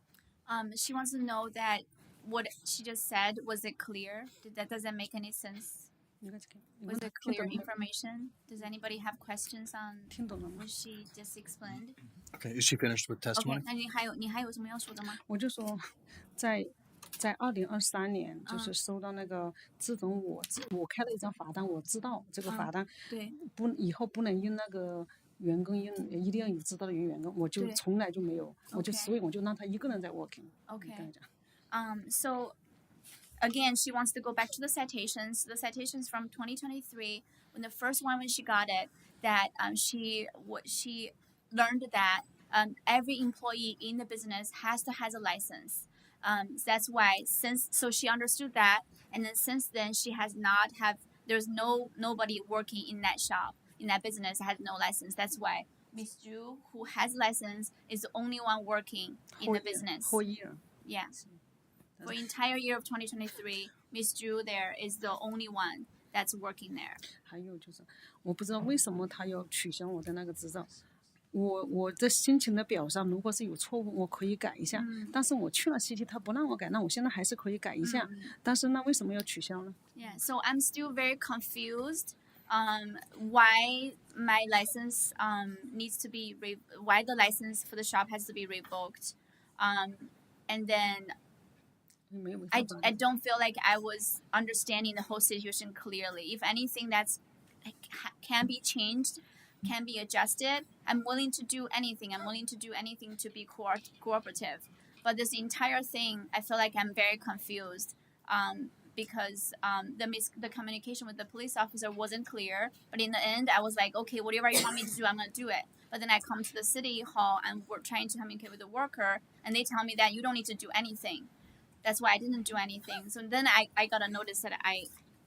She wants to know that what she just said, was it clear? Does that make any sense? Was it clear information? Does anybody have questions on what she just explained? Okay, is she finished with testimony? Okay, 那你还有什么要说的吗？我就说，在2023年，就是收到那个，自从我开了一张罚单，我知道这个罚单，对，以后不能用那个员工用，一定要有知道的员工，我就从来就没有，所以我就让他一个人在 working。Okay. So again, she wants to go back to the citations. The citations from 2023, when the first one when she got it, that she learned that every employee in the business has to have a license. That's why so she understood that, and then since then she has not there's nobody working in that shop, in that business has no license. That's why Miss Zhu, who has license, is the only one working in the business. Whole year. Yeah. For entire year of 2023, Miss Zhu there is the only one that's working there. 还有就是，我不知道为什么他要取消我的那个执照。我的申请的表上如果是有错误，我可以改一下。但是我去了 CT， 他不让我改，那我现在还是可以改一下。但是那为什么要取消呢？ Yeah, so I'm still very confused. Why my license needs to be why the license for the shop has to be revoked. And then I don't feel like I was understanding the whole situation clearly. If anything that's can be changed, can be adjusted, I'm willing to do anything. I'm willing to do anything to be cooperative. But this entire thing, I feel like I'm very confused because the communication with the police officer wasn't clear. But in the end, I was like, okay, whatever you want me to do, I'm going to do it. But then I come to the city hall and we're trying to communicate with the worker, and they tell me that you don't need to do anything. That's why I didn't do anything. So then I got a notice that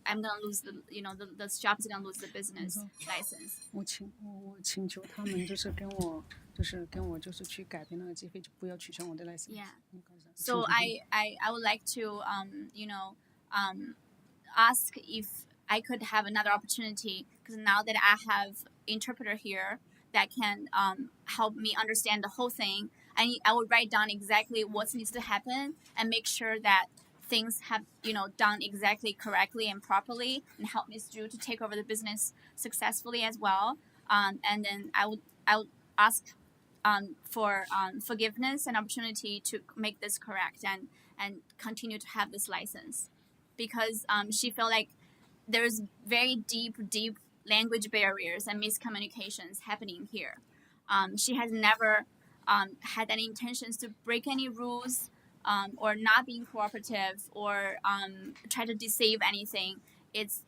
I'm gonna lose the shop is gonna lose the business license. 我请求他们就是跟我就是去改变那个机费，就不要取消我的 license。Yeah. So I would like to ask if I could have another opportunity, because now that I have interpreter here that can help me understand the whole thing, I would write down exactly what needs to happen and make sure that things have done exactly correctly and properly, and help Ms. Drew to take over the business successfully as well. And then I would ask for forgiveness and opportunity to make this correct and continue to have this license, because she felt like there's very deep language barriers and miscommunications happening here. She has never had any intentions to break any rules, or not being cooperative, or try to deceive anything. It's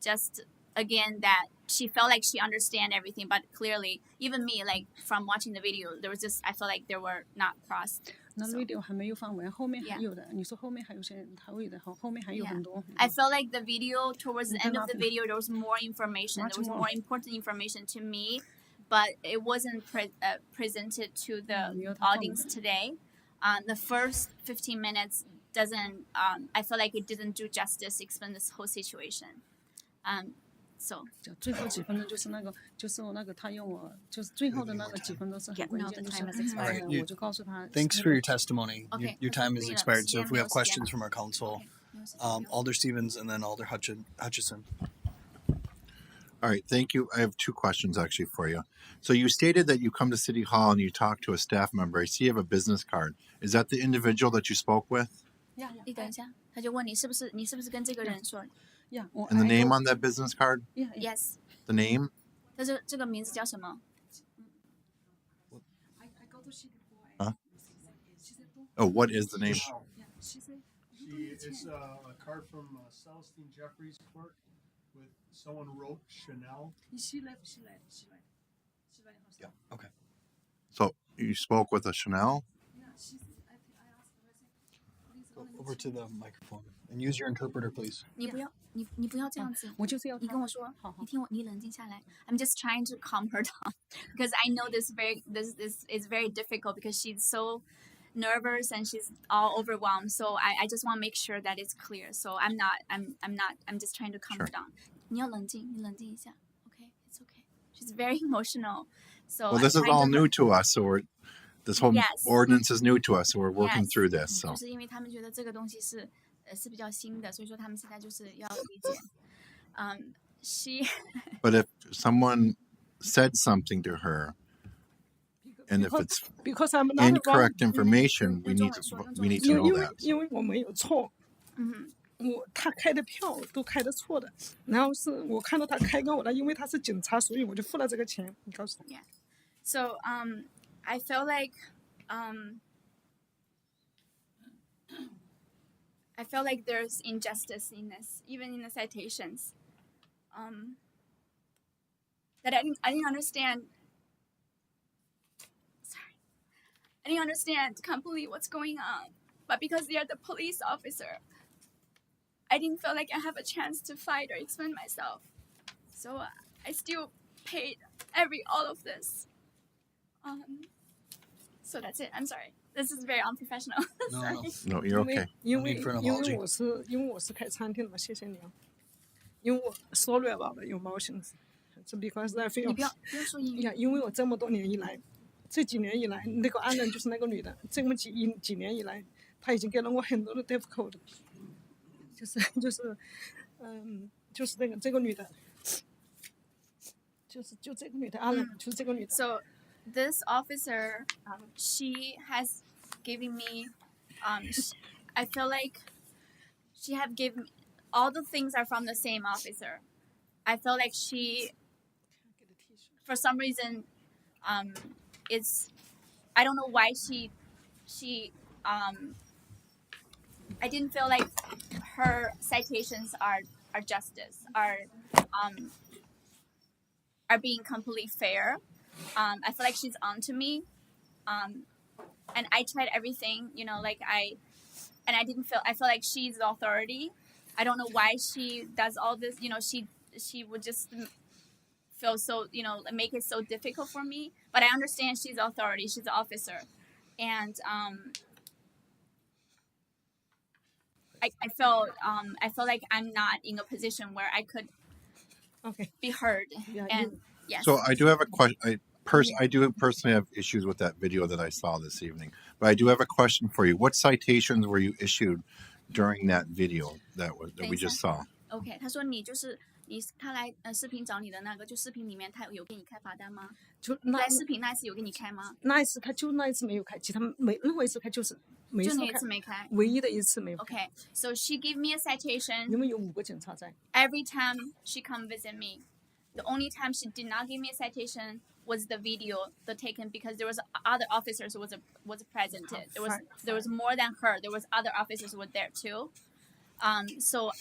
just, again, that she felt like she understand everything, but clearly, even me, like from watching the video, there was just I felt like they were not crossed. 那 video 还没有放完，后面还有的。你说后面还有些还会的，后面还有很多。I felt like the video, towards the end of the video, there was more information. There was more important information to me, but it wasn't presented to the audience today. The first 15 minutes doesn't. I feel like it didn't do justice explain this whole situation. So 最后几分钟就是那个，就是我那个他用我，就是最后的那个几分钟是很关键，就是 Alright, 我就告诉他。Thanks for your testimony. Okay. Your time has expired. So if we have questions from our Okay. council, Alder Stevens and then Alder Hutchison. All right, thank you. I have two questions actually for you. So you stated that you come to City Hall and you talk to a staff member. I see you have a business card. Is that the individual that you spoke with? 你等一下，他就问你是不是跟这个人说 Yeah. And the name on that business card? Yes. The name? 但是这个名字叫什么？ Huh? Oh, what is the name? It's a card from Celestine Jeffries' clerk with someone wrote Chanel. Yeah. Okay. So you spoke with a Chanel? Go over to the microphone and use your interpreter, please. 你不要这样子，你跟我说，你冷静下来。I'm just trying to calm her down because I know this is very difficult because she's so nervous and she's all overwhelmed. So I just want to make sure that it's clear. So I'm just trying to calm her down. 你要冷静，你冷静一下。Okay, it's okay. She's very emotional. So Well, this is all new to us, so this whole Yes. ordinance is new to us, so we're working Yes. through this. So 就是因为他们觉得这个东西是比较新的，所以说他们现在就是要理解。She But if someone said something to her, and if it's because I'm not incorrect wrong. information, we need to know that. 因为我没有错，他开的票都开的错的，然后是我看到他开给我的，因为他是警察，所以我就付了这个钱。你告诉他。Yeah. So I felt like there's injustice in this, even in the citations. That I didn't understand. Sorry, I didn't understand completely what's going on, but because they're the police officer, I didn't feel like I have a chance to fight or explain myself. So I still paid all of this. So that's it. I'm sorry. This is very unprofessional. Sorry. No, you're okay. 因为我是开餐厅的嘛，谢谢你啊。因为我 sorry about your emotions. So because I feel 你不要说英语。因为我这么多年以来，这几年以来，那个案人就是那个女的，这么几年以来，她已经给了我很多的 difficult，就是这个女的，就这个女的案人，就是这个女的。So this officer, she has giving me, I feel like she have given all the things are from the same officer. I feel like she, for some reason, it's I don't know why she I didn't feel like her citations are justice are being completely fair. I feel like she's onto me, and I tried everything, like I feel like she's the authority. I don't know why she does all this. She would just feel so, make it so difficult for me. But I understand she's the authority. She's the officer, and I felt like I'm not in a position where I could be heard. And yes. So I do have a question. I do personally have issues with that video that I saw this evening, but I do have a question for you. What citations were you issued during that video that we just saw? OK， 他说你他来视频找你的那个，就视频里面他有给你开罚单吗？来视频那次有给你开吗？那一次没有开，其他任何一次开就是没就那一次没开，唯一的一次没有。OK， so she gave me a citation. 因为有5个警察在。Every time she come visit me, the only time she did not give me a citation was the video taken because there was other officers who was present. There was more than her. There was other officers who were there too. So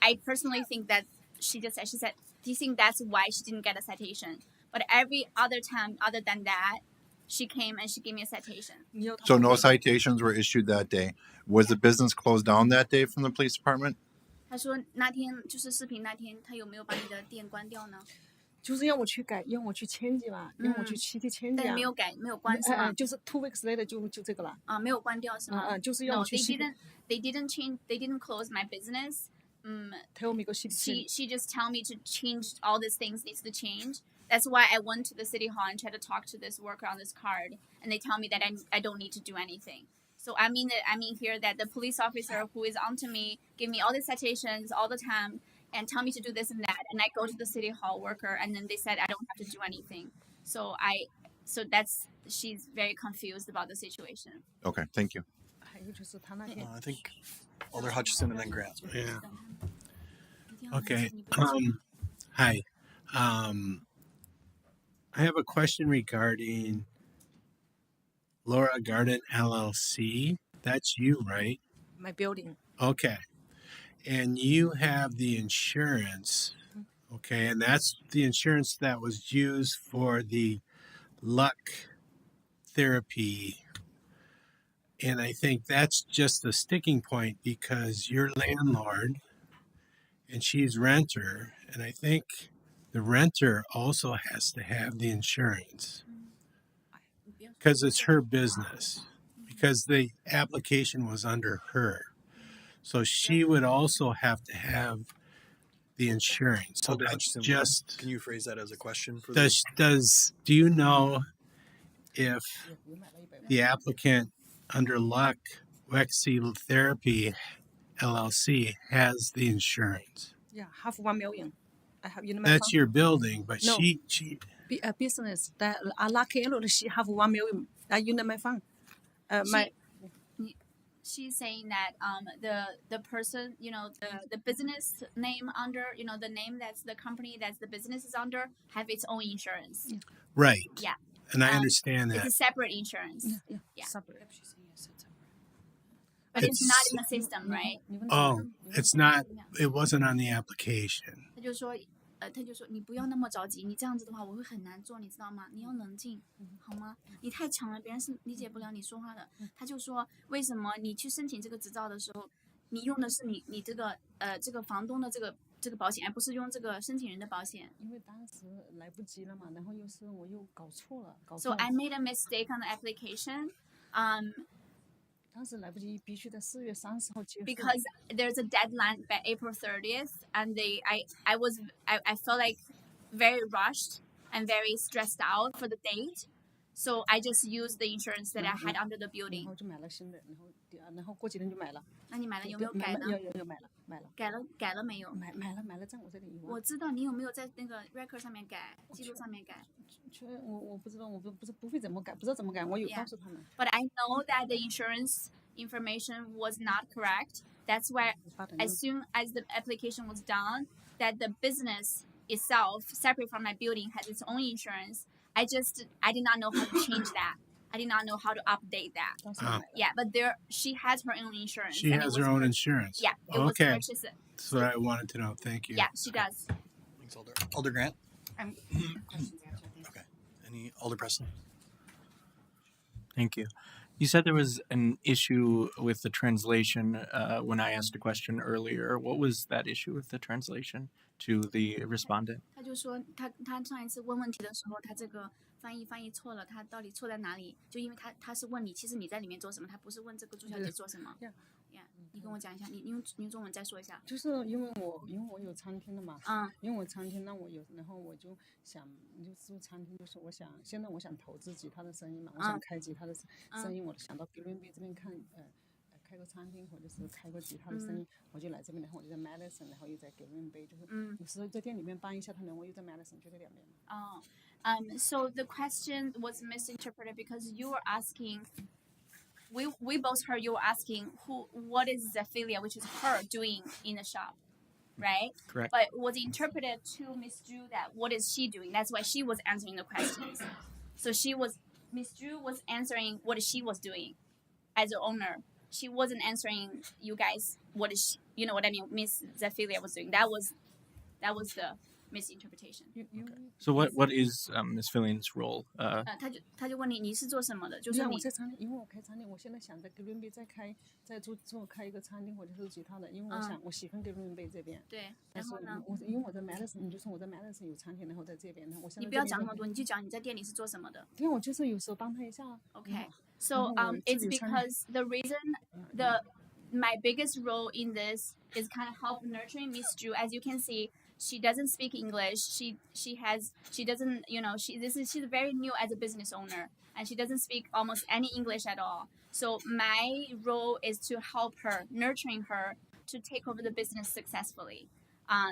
I personally think that she said, do you think that's why she didn't get a citation? But every other time other than that, she came and she gave me a citation. So no citations were issued that day. Was the business closed down that day from the police department? 他说那天就是视频那天，他有没有把你的店关掉呢？就是让我去改，让我去签字嘛，让我去集体签字。但没有改，没有关是吗？就是 2 weeks later 就这个了。没有关掉是吗？就是让我去。No, they didn't change. They didn't close my business. Tell me go city. She just tell me to change all these things needs to change. That's why I went to the city hall and tried to talk to this worker on this card, and they tell me that I don't need to do anything. So I mean here that the police officer who is onto me give me all these citations all the time and tell me to do this and that, and I go to the city hall worker and then they said I don't have to do anything. So she's very confused about the situation. Okay, thank you. I think Alder Hutchison and then Grant. Yeah. Okay. Hi. I have a question regarding Laura Garden LLC. That's you, right? My building. Okay. And you have the insurance. Okay. And that's the insurance that was used for the Luck therapy. And I think that's just the sticking point because you're landlord and she's renter. And I think the renter also has to have the insurance because it's her business, because the application was under her. So she would also have to have the insurance. So that's just... Can you phrase that as a question? For do you know if the applicant under Luck Wexy Therapy LLC has the insurance? Yeah, half 1 million. I have in my That's phone. your building, but no. she a business that Luck LLC have 1 million. In my phone. She's saying that the person, the business name under, the name that's the company that's the business is under have its own insurance. Right. Yeah. And I understand that. It's a separate insurance. Yeah. Separate. But it's not in the system, right? Oh, it's not. It wasn't on the application. 他就说你不要那么着急，你这样子的话我会很难做，你知道吗？你要冷静，好吗？你太强了，别人是理解不了你说话的。他就说为什么你去申请这个执照的时候，你用的是你这个这个房东的这个保险，而不是用这个申请人的保险。因为当时来不及了嘛，然后我又搞错了。So I made a mistake on the application. 当时来不及，必须在4月30号结束。 Because there's a deadline by April 30th, and I felt like very rushed and very stressed out for the date, So I just used the insurance that I had under the 然 building. 后就买了新的，然后过几天就买了。那你买了有没有改呢？有买了。改了没有？买了，在我这里有。我知道你有没有在那个 record 上面改，记录上面改？我不知道，我不会怎么改，不知道怎么改，我有告诉他们。But I know that the insurance information was not correct. That's why as soon as the application was done, that the business itself, separate from my building, has its own insurance. I did not know how to change that. I did not know how to update that. Yeah, but she has her own insurance. She has her own insurance. Yeah, it was Okay. purchased. That's what I wanted to know. Thank you. Yeah, she does. Thanks, Alder Grant. Questions answered. Thanks. Okay. Any Alder Preston? Thank you. You said there was an issue with the translation when I asked a question earlier. What was that issue with the translation to the respondent? 他就说他上一次问问题的时候，他这个翻译错了，他到底错在哪里？就因为他是问你，其实你在里面做什么，他不是问这个朱小姐做什么。Yeah，你跟我讲一下，你用中文再说一下。就是因为我有餐厅的嘛，因为我餐厅，那然后我就想，就是餐厅，就是现在我想投资其他的生意嘛，我想开其他的生意，我想到 Green Bay 这边看，开个餐厅或者是开个其他的生意，我就来这边，然后我就在 Madison， 然后又在 Green Bay， 就是有时候在店里面搬一下，然后又在 Madison， 就这两边。So the question was misinterpreted because you were asking. We both heard you were asking what is Zephilia, which is her doing in the shop, right? Correct. But was interpreted to Miss Drew that what is she doing? That's why she was answering the questions. So Miss Drew was answering what she was doing as an owner. She wasn't answering you guys what is she, you know what I mean? Miss Zephilia was doing. That was the misinterpretation. So what is Ms. Fillian's role? 他就问你是做什么的？就说你我在餐厅，因为我开餐厅，我现在想在 Green Bay 再开一个餐厅或者是其他的，因为我喜欢 Green Bay 这边。对，然后呢？因为我在 Madison， 你就说我在 Madison 有餐厅，然后在这边，然后我现在。你不要讲那么多，你就讲你在店里是做什么的。对，我就是有时候帮他一下。Okay, so it's because the reason my biggest role in this is kind of help nurturing Miss Drew. As you can see, she doesn't speak English. She doesn't, she's very new as a business owner, and she doesn't speak almost any English at all. So my role is to help her, nurturing her to take over the business successfully.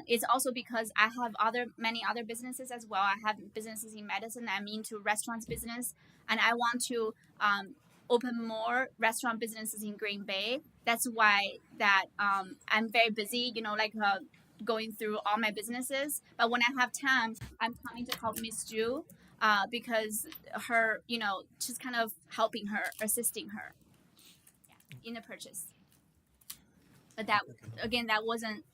It's also because I have many other businesses as well. I have businesses in Madison. I'm into restaurants business, and I want to open more restaurant businesses in Green Bay. That's why that I'm very busy, going through all my businesses. But when I have time, I'm coming to help Miss Drew because her, she's kind of helping her, assisting her in the purchase. But that wasn't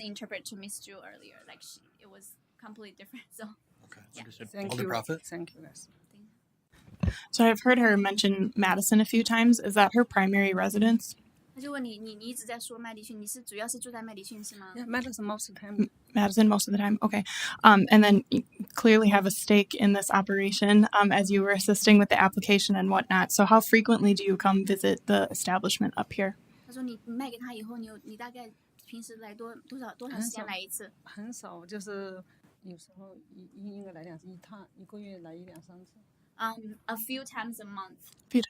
interpreted to Miss Drew earlier. It was completely different. So Thank you. Thank you, guys. So I've heard her mention Madison a few times. Is that her primary residence? 他就问你一直在说麦迪逊，你是主要是住在麦迪逊是吗？ Yeah, Madison most of the time. Madison most of the time. Okay. And then you clearly have a stake in this operation as you were assisting with the application and whatnot. So how frequently do you come visit the establishment up here? 他说你卖给他以后，你大概平时来多少时间来一次？很少，就是有时候应该来一个月来1-2-3次。A few times a month. Yeah.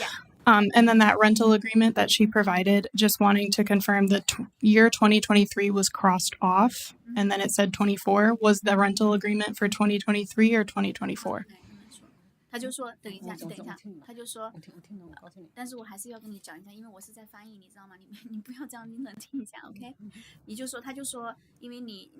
Yeah. And then that rental agreement that she provided, just wanting to confirm the year 2023 was crossed off, and then it said 24. Was the rental agreement for 2023 or 2024? 他就说等一下，他就说，但是我还是要跟你讲一下，因为我是在翻译，你知道吗？你不要这样，你冷静一下 ，OK？ 他就说，因为你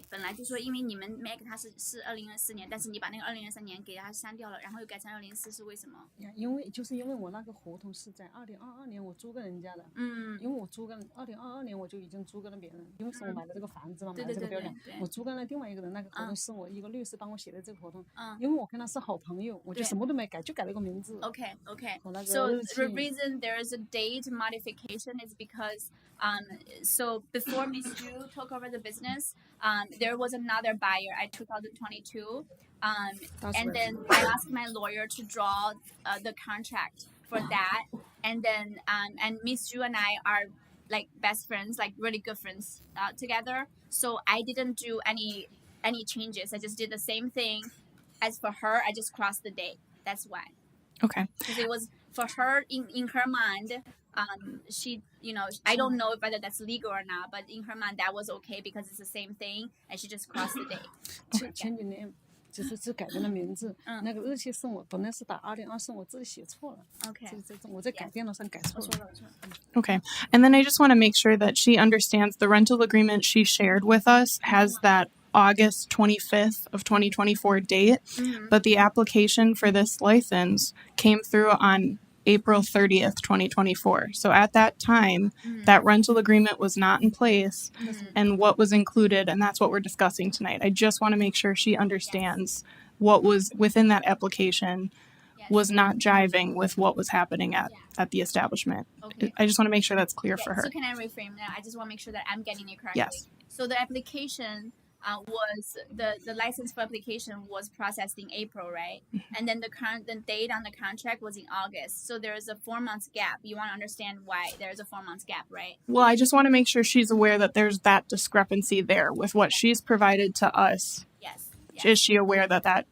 本来就说，因为你们 make 他是2024年，但是你把那个2023年给他删掉了，然后又改成2024，是为什么？因为我那个合同是在2022年我租给人家的，因为我租给2022年我就已经租给了别人，因为是我买的这个房子嘛，买的这个标准，我租给了另外一个人，那个合同是我一个律师帮我写的这个合同，因为我跟他是好朋友，我就什么都没改，就改了个名字。Okay. So the reason there is a date modification is because so before Miss Drew took over the business, there was another buyer at 2022, and then I asked my lawyer to draw the contract for that, and then and Miss Drew and I are like best friends, like really good friends together. So I didn't do any changes. I just did the same thing as for her, I just crossed the date. That's why. Okay. Because it was for her in her mind. She, I don't know whether that's legal or not, but in her mind that was okay because it's the same thing, and she just crossed the date. 前几年就是只改变了名字，那个日期是我本来是打2024，我自己写错了。Okay. 我在改电脑上改错了。Okay. And then I just want to make sure that she understands the rental agreement she shared with us has that August 25th of 2024 date, but the application for this license came through on April 30th, 2024. So at that time, that rental agreement was not in place and what was included, and that's what we're discussing tonight. I just want to make sure she understands what was within that application was not jiving with what was happening at the establishment. Okay. I just want to make sure that's clear for her. So can I reframe that? I just want to make sure that I'm getting it correctly. Yes. So the application was the license for application was processed in April, right? And then the date on the contract was in August. So there is a 4 months gap. You want to understand why there is a 4 months gap, right? Well, I just want to make sure she's aware that there's that discrepancy there with what she's provided to us. Yes. Is she aware that that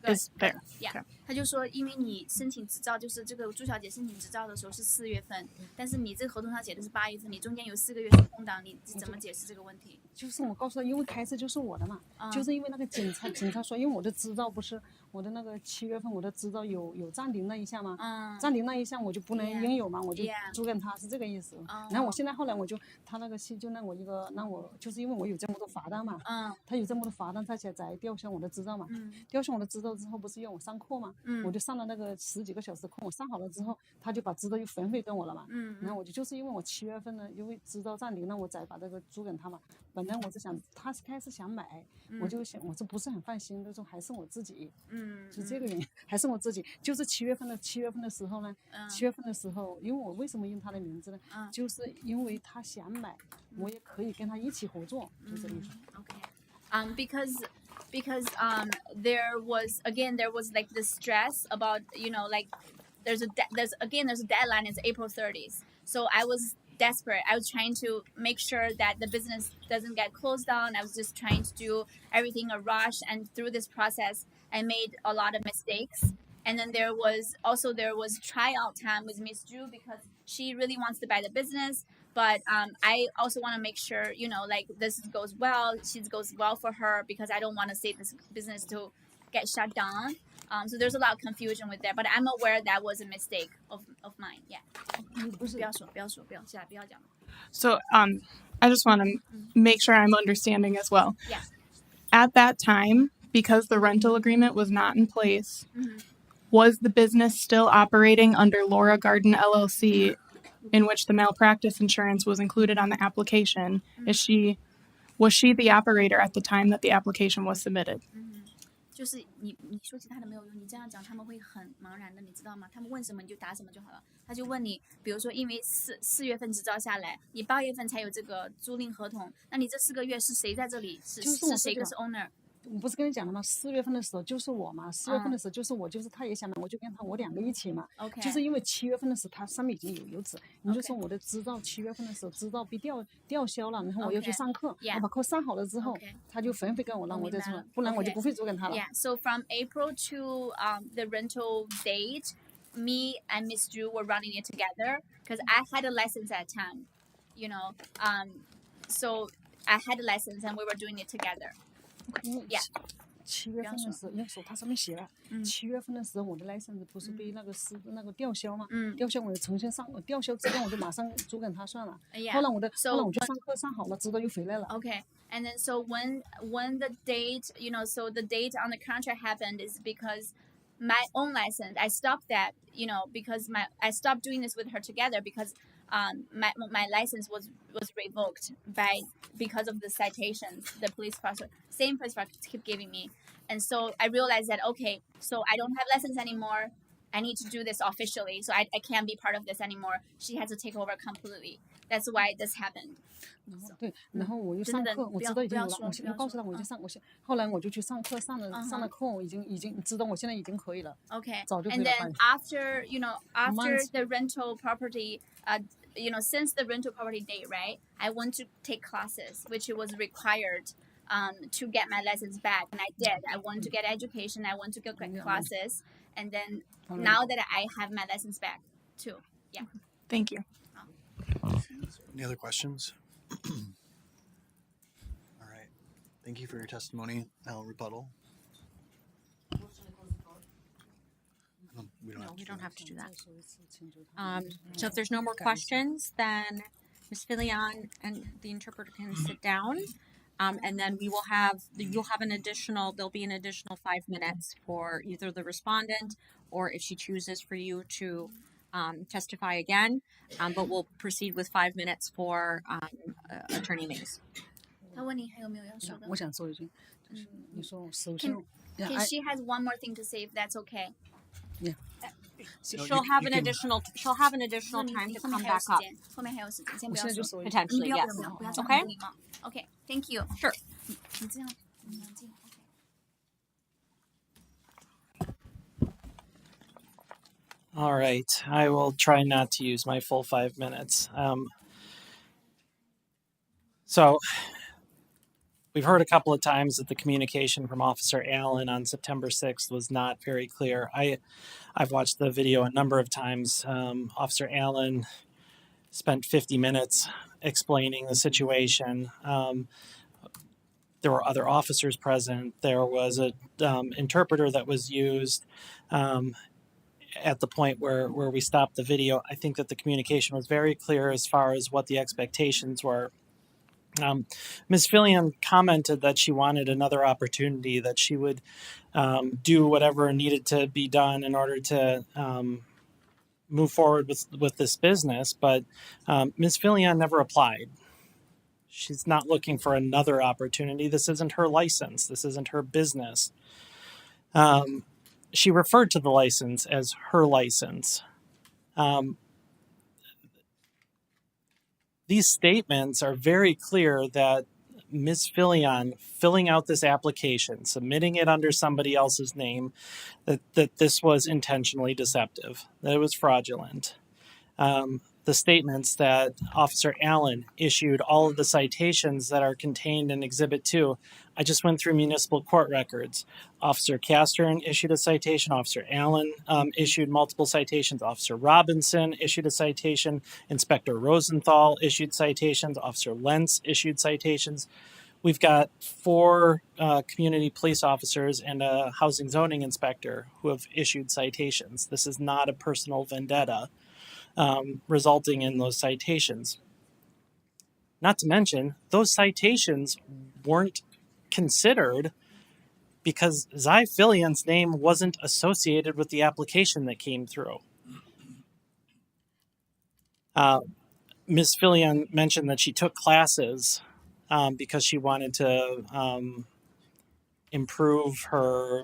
is there? Yeah. Okay. 他就说，因为你申请执照，就是这个朱小姐申请执照的时候是4月份，但是你这个合同上写的是8月份，你中间有4个月是空档，你怎么解释这个问题？就是我告诉他，因为开车就是我的嘛，就是因为那个警察说，因为我的执照不是我的那个7月份我的执照有暂停那一项嘛，暂停那一项我就不能拥有嘛，我就租给他是这个意思。然后我现在后来他那个系就让我就是因为我有这么多罚单嘛，他有这么多罚单，他才吊销我的执照嘛，吊销我的执照之后不是要我上课嘛，我就上了那个10几个小时课，我上好了之后，他就把执照又返回给我了嘛，然后我就是因为我7月份呢，因为执照暂停了，我才把这个租给他嘛。本来我是想，他是开始想买，我就想，我这不是很放心，就说还是我自己，是这个原因，还是我自己。就是7月份的时候呢，7月份的时候，因为我为什么用他的名字呢？就是因为他想买，我也可以跟他一起合作，就这个意思。Okay. Because there was like the stress about like there's a deadline. It's April 30th. So I was desperate. I was trying to make sure that the business doesn't get closed down. I was just trying to do everything a rush, and through this process I made a lot of mistakes. And then there was tryout time with Miss Drew because she really wants to buy the business, but I also want to make sure like this goes well. She goes well for her because I don't want to see this business to get shut down. So there's a lot of confusion with that, but I'm aware that was a mistake of mine. Yeah. 不要说，现在不要讲。 So I just want to make sure I'm understanding as well. Yeah. At that time, because the rental agreement was not in place, was the business still operating under Laura Garden LLC, in which the malpractice insurance was included on the application? Was she the operator at the time that the application was submitted? 就是你说其他的没有用，你这样讲他们会很茫然的，你知道吗？他们问什么你就答什么就好了。他就问你，比如说因为四月份执照下来，你8月份才有这个租赁合同，那你这4个月是谁在这里？是谁是 owner？ 我不是跟你讲了吗？4月份的时候就是我嘛，4月份的时候就是我，就是他也想买，我就跟我2个一起嘛。OK。就是因为7月份的时候，他上面已经有纸，你就说我的执照7月份的时候执照被吊销了，然后我又去上课，我把课上好了之后，他就返回给我，让我再出来，不然我就不会租给他了。Yeah. So from April to the rental date, me and Miss Drew were running it together because I had a license at the time, so I had a license and we were doing it together. Yeah. 7月份的时候，因为手它上面写了，7月份的时候我的 license 不是被那个吊销嘛？吊销我就重新上，吊销之后我就马上租给他算了。后来我就上课上好了，执照又回来了。Okay. And then so when the date, so the date on the contract happened is because my own license, I stopped that, because I stopped doing this with her together because my license was revoked because of the citations the police keep giving me, and so I realized that okay, so I don't have license anymore. I need to do this officially, so I can't be part of this anymore. She has to take over completely. That's why this happened. 对，然后我又上课，我知道已经有了，我告诉他我已经上，后来我就去上课，上了课，我已经知道我现在已经可以了。Okay. 早就可以 And 了。 then after the rental property, since the rental property date, right? I went to take classes, which was required to get my license back, and I did. I went to get education. I went to get classes, and then now that I have my license back too. Yeah. Thank you. Any other questions? All right. Thank you for your testimony. Now rebuttal. No, we don't have to do that. So if there's no more questions, then Ms. Filion and the interpreter can sit down. And then you'll have there'll be an additional 5 minutes for either the respondent or if she chooses for you to testify again. But we'll proceed with 5 minutes for Attorney Mays. 他问你还有没有要说的？我想说一句，就是你说首 Can 先 can she has one more thing to say if that's okay? She'll have an additional time to come back up. 后面还有时间，先不要我现在就说。说 Potentially, 不要 yes. 不要不要这样 Okay? 不礼貌。Okay, thank you. Sure. 你这样很冷静。 All right, I will try not to use my full 5 minutes. So we've heard a couple of times that the communication from Officer Allen on September 6th was not very clear. I've watched the video a number of times. Officer Allen spent 50 minutes explaining the situation. There were other officers present. There was a interpreter that was used. At the point where we stopped the video, I think that the communication was very clear as far as what the expectations were. Ms. Filion commented that she wanted another opportunity, that she would do whatever needed to be done in order to move forward with this business, but Ms. Filion never applied. She's not looking for another opportunity. This isn't her license. This isn't her business. She referred to the license as her license. These statements are very clear that Ms. Filion filling out this application, submitting it under somebody else's name, that this was intentionally deceptive, that it was fraudulent. The statements that Officer Allen issued all of the citations that are contained in Exhibit 2. I just went through municipal court records. Officer Castern issued a citation. Officer Allen issued multiple citations. Officer Robinson issued a citation. Inspector Rosenthal issued citations. Officer Lentz issued citations. We've got 4 community police officers and a housing zoning inspector who have issued citations. This is not a personal vendetta. Resulting in those citations. Not to mention, those citations weren't considered because Zy Filion's name wasn't associated with the application that came through. Ms. Filion mentioned that she took classes because she wanted to improve her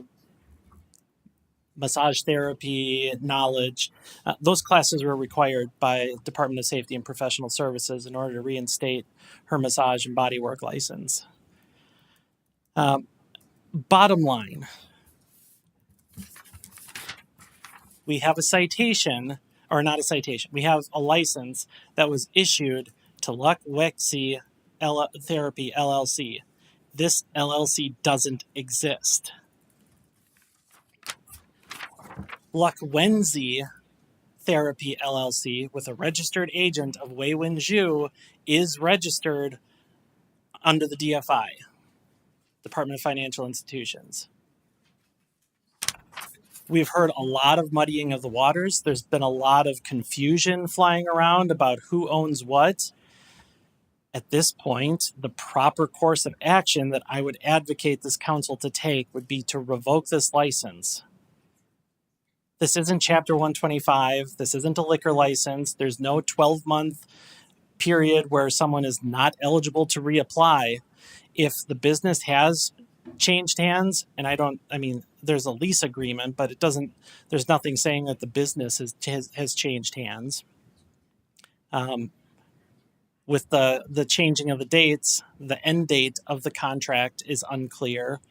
massage therapy knowledge. Those classes were required by Department of Safety and Professional Services in order to reinstate her massage and bodywork license. Bottom line, we have a citation, or not a citation, we have a license that was issued to Luck Wexy Therapy LLC. This LLC doesn't exist. Luck Wenzi Therapy LLC, with a registered agent of Wei Wen Zhu, is registered under the DFI, Department of Financial Institutions. We've heard a lot of muddying of the waters. There's been a lot of confusion flying around about who owns what. At this point, the proper course of action that I would advocate this council to take would be to revoke this license. This isn't Chapter 125. This isn't a liquor license. There's no 12-month period where someone is not eligible to reapply. If the business has changed hands, and there's a lease agreement, but there's nothing saying that the business has changed hands. With the changing of the dates, the end date of the contract is unclear.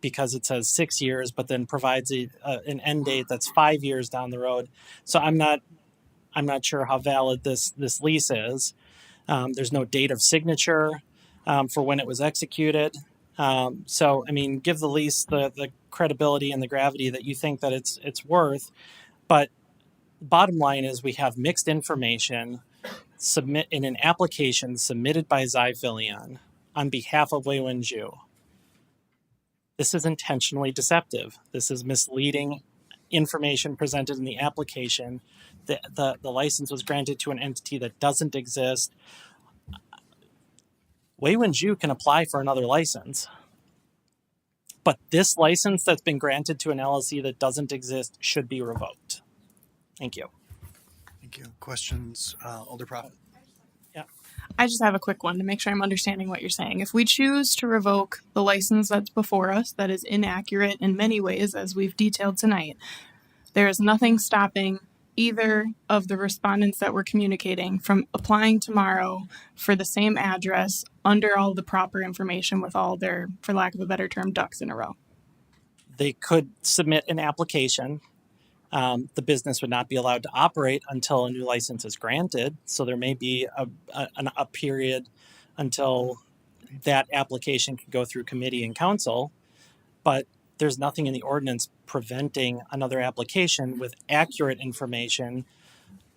Because it says 6 years, but then provides an end date that's 5 years down the road. So I'm not sure how valid this lease is. There's no date of signature. for when it was executed. So, I mean, give the lease the credibility and the gravity that you think that it's worth. But bottom line is we have mixed information submit in an application submitted by Zyphilion on behalf of Wei Wenju. This is intentionally deceptive. This is misleading information presented in the application. The license was granted to an entity that doesn't exist. Wei Wenju can apply for another license. But this license that's been granted to an LLC that doesn't exist should be revoked. Thank you. Thank you. Questions, Alder Profit? Yeah. I just have a quick one to make sure I'm understanding what you're saying. If we choose to revoke the license that's before us that is inaccurate in many ways, as we've detailed tonight, there is nothing stopping either of the respondents that we're communicating from applying tomorrow for the same address under all the proper information with all their, for lack of a better term, ducks in a row. They could submit an application. The business would not be allowed to operate until a new license is granted. So there may be a period until that application can go through committee and council, but there's nothing in the ordinance preventing another application with accurate information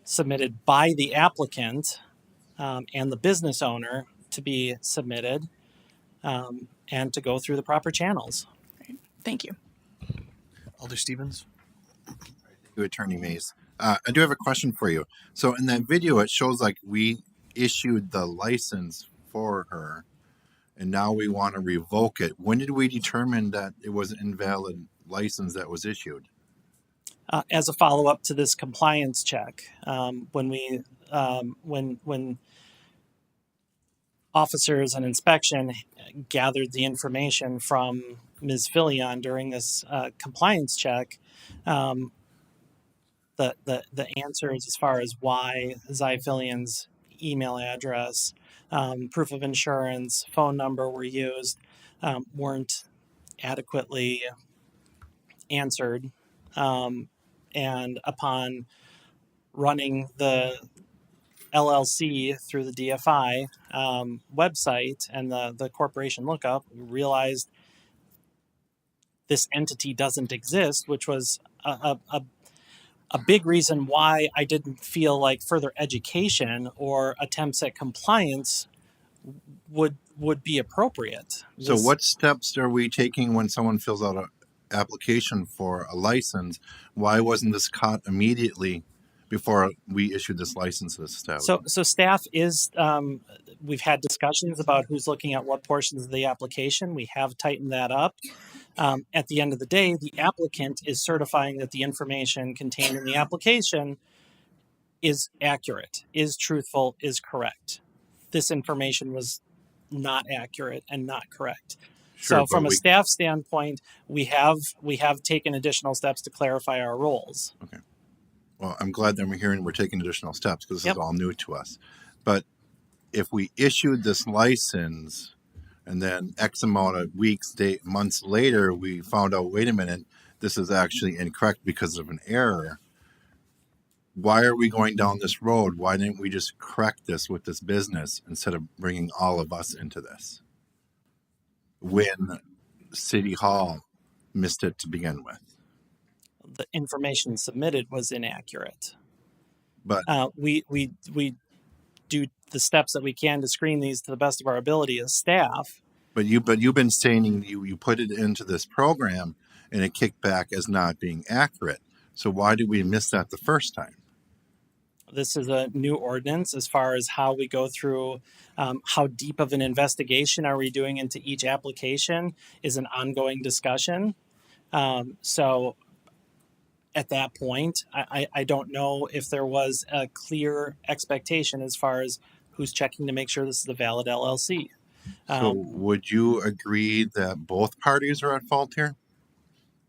submitted by the applicant and the business owner to be submitted and to go through the proper channels. Thank you. Alder Stevens? You, Attorney Mays. I do have a question for you. So in that video, it shows like we issued the license for her, and now we want to revoke it. When did we determine that it was an invalid license that was issued? As a follow-up to this compliance check, when officers and inspection gathered the information from Ms. Filion during this compliance check, the answers as far as why Zyphilion's email address, proof of insurance, phone number were used weren't adequately answered. And upon running the LLC through the DFI website and the corporation lookup, we realized this entity doesn't exist, which was a big reason why I didn't feel like further education or attempts at compliance would be appropriate. So what steps are we taking when someone fills out an application for a license? Why wasn't this caught immediately before we issued this license to the staff? So staff is, we've had discussions about who's looking at what portions of the application. We have tightened that up. At the end of the day, the applicant is certifying that the information contained in the application is accurate, is truthful, is correct. This information was not accurate and not correct. Sure, so from a staff standpoint, we have taken additional steps to clarify our roles. Okay. Well, I'm glad that we're taking additional steps because this is all new to us. But if we issued this license and then X amount of weeks, months later, we found out, wait a minute, this is actually incorrect because of an error. Why are we going down this road? Why didn't we just correct this with this business instead of bringing all of us into this? When City Hall missed it to begin with. The information submitted was inaccurate. But we do the steps that we can to screen these to the best of our ability as staff. But you've been saying you put it into this program and it kicked back as not being accurate. So why did we miss that the first time? This is a new ordinance as far as how we go through how deep of an investigation are we doing into each application is an ongoing discussion. So at that point, I don't know if there was a clear expectation as far as who's checking to make sure this is a valid LLC. So would you agree that both parties are at fault here?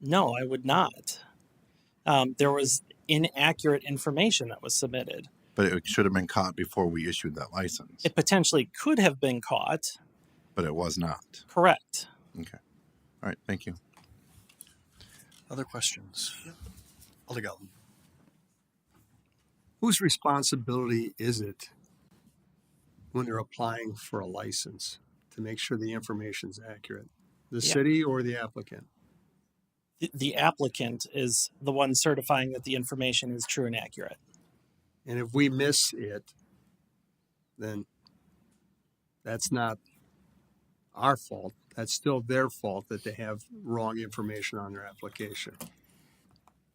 No, I would not. There was inaccurate information that was submitted. But it should have been caught before we issued that license. It potentially could have been caught. But it was not. Correct. Okay. All right. Thank you. Other questions? Alder Galton. Whose responsibility is it when they're applying for a license to make sure the information's accurate? The Yeah. city or the applicant? The applicant is the one certifying that the information is true and accurate. And if we miss it, then that's not our fault. That's still their fault that they have wrong information on their application.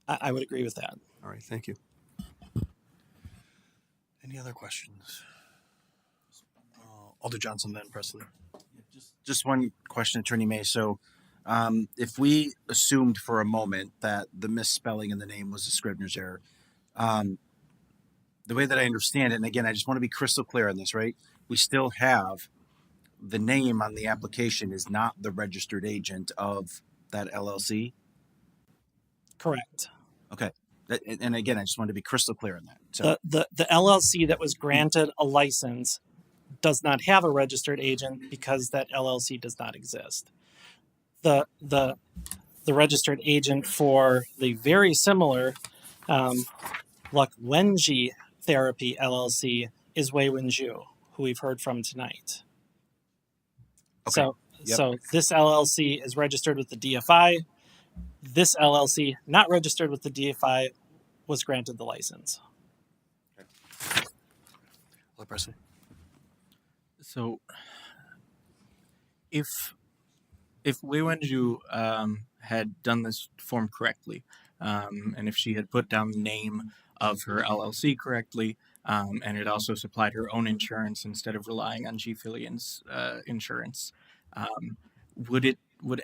I would agree with that. All right, thank you. Any other questions? Alder Johnson, then Presley. Just one question, Attorney May. So, if we assumed for a moment that the misspelling in the name was a Scrivener's error, the way that I understand it, and again, I just want to be crystal clear on this, right? We still have the name on the application is not the registered agent of that LLC. Correct. Okay. And again, I just want to be crystal clear on that. So, The LLC that was granted a license does not have a registered agent because that LLC does not exist. The registered agent for the very similar Luck Wenji Therapy LLC is Wei Wenju, who we've heard from tonight. Okay. So this LLC is registered with the DFI. This LLC, not registered with the DFI, was granted the license. Alder Presley. So, if Wei Wenju had done this form correctly, and if she had put down the name of her LLC correctly, and had also supplied her own insurance instead of relying on G. Fillion's insurance, would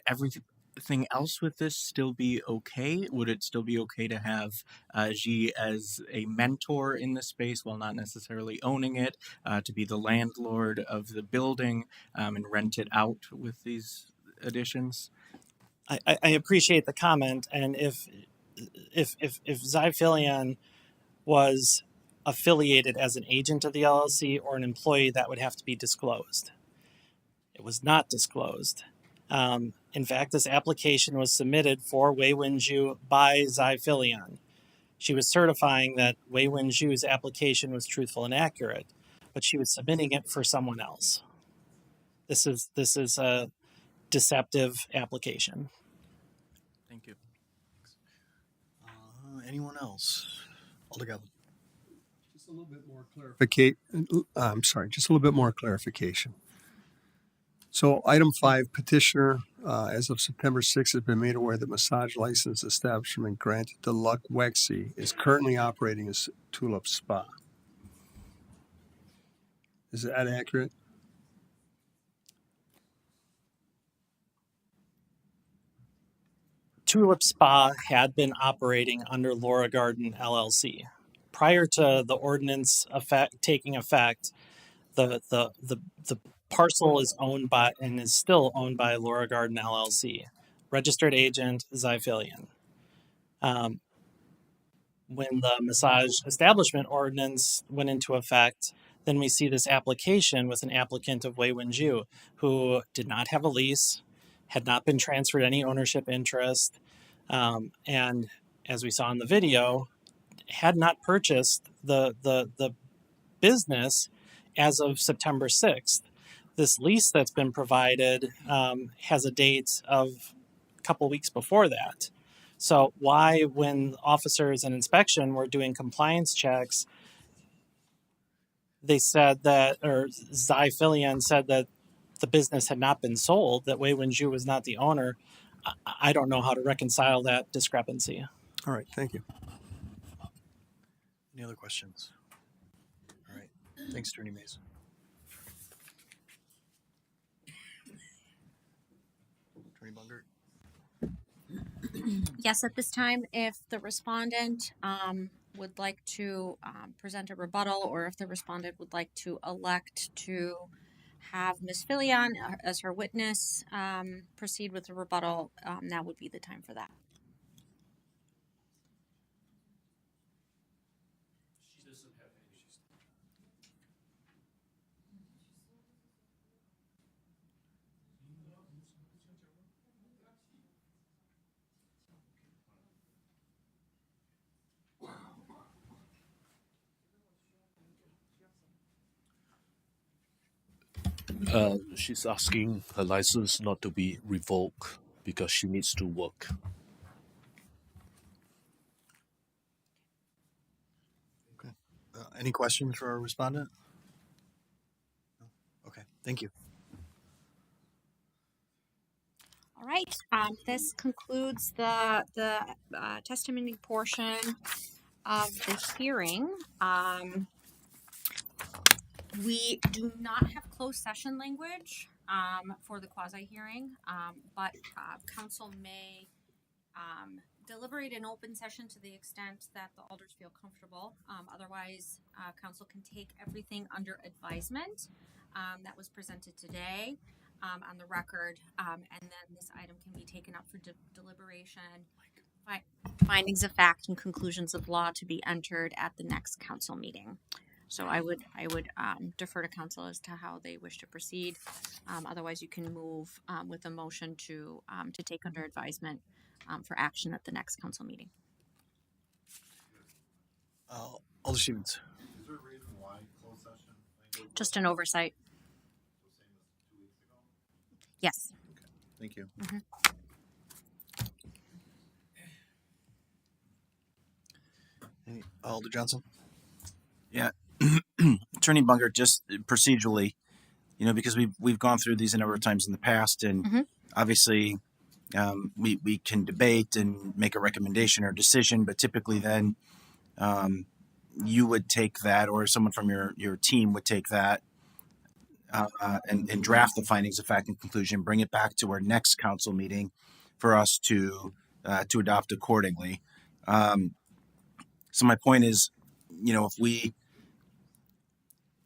everything else with this still be okay? Would it still be okay to have G as a mentor in the space while not necessarily owning it, to be the landlord of the building and rent it out with these additions? I appreciate the comment, and if Zyphilion was affiliated as an agent of the LLC or an employee, that would have to be disclosed. It was not disclosed. In fact, this application was submitted for Wei Wenju by Zyphilion. She was certifying that Wei Wenju's application was truthful and accurate, but she was submitting it for someone else. This is a deceptive application. Thank you. Anyone else? Alder Goblin. Just a little bit more clarification. Just a little bit more clarification. So item 5, petitioner, as of September 6th, has been made aware that massage license establishment granted to Luck Wexy is currently operating as Tulip Spa. Is that accurate? Tulip Spa had been operating under Laura Garden LLC. Prior to the ordinance taking effect, the parcel is owned by and is still owned by Laura Garden LLC, registered agent Zyphilion. When the massage establishment ordinance went into effect, then we see this application with an applicant of Wei Wenju who did not have a lease, had not been transferred any ownership interest, and as we saw in the video, had not purchased the business as of September 6th. This lease that's been provided has a date of a couple weeks before that. So why, when officers in inspection were doing compliance checks, they said that, or Zyphilion said that the business had not been sold, that Wei Wenju was not the owner? I don't know how to reconcile that discrepancy. All right, thank you. Any other questions? All right. Thanks, Attorney Mays. Attorney Bungert. Yes, at this time, if the respondent would like to present a rebuttal, or if the respondent would like to elect to have Ms. Filion as her witness proceed with the rebuttal, now would be the time for that. She's asking her license not to be revoked because she needs to work. Any questions for our respondent? No? Okay, thank you. All right. This concludes the testimony portion of the hearing. We do not have closed session language for the quasi hearing, but council may deliberate in open session to the extent that the alders feel comfortable. Otherwise, council can take everything under advisement that was presented today on the record, and then this item can be taken up for deliberation, findings of fact and conclusions of law to be entered at the next council meeting. So I would defer to council as to how they wish to proceed. Otherwise, you can move with a motion to take under advisement for action at the next council meeting. Alder Stevens. Is there a reason why closed session? Just an oversight. Yes. Okay. Thank you. Mm-hmm. Alder Johnson. Yeah, Attorney Bunger, just procedurally, because we've gone through these a number of times in the past, and obviously we can debate and make a recommendation or decision, but typically then you would take that, or someone from your team would take that and draft the findings of fact and conclusion, bring it back to our next council meeting for us to adopt accordingly. So my point is,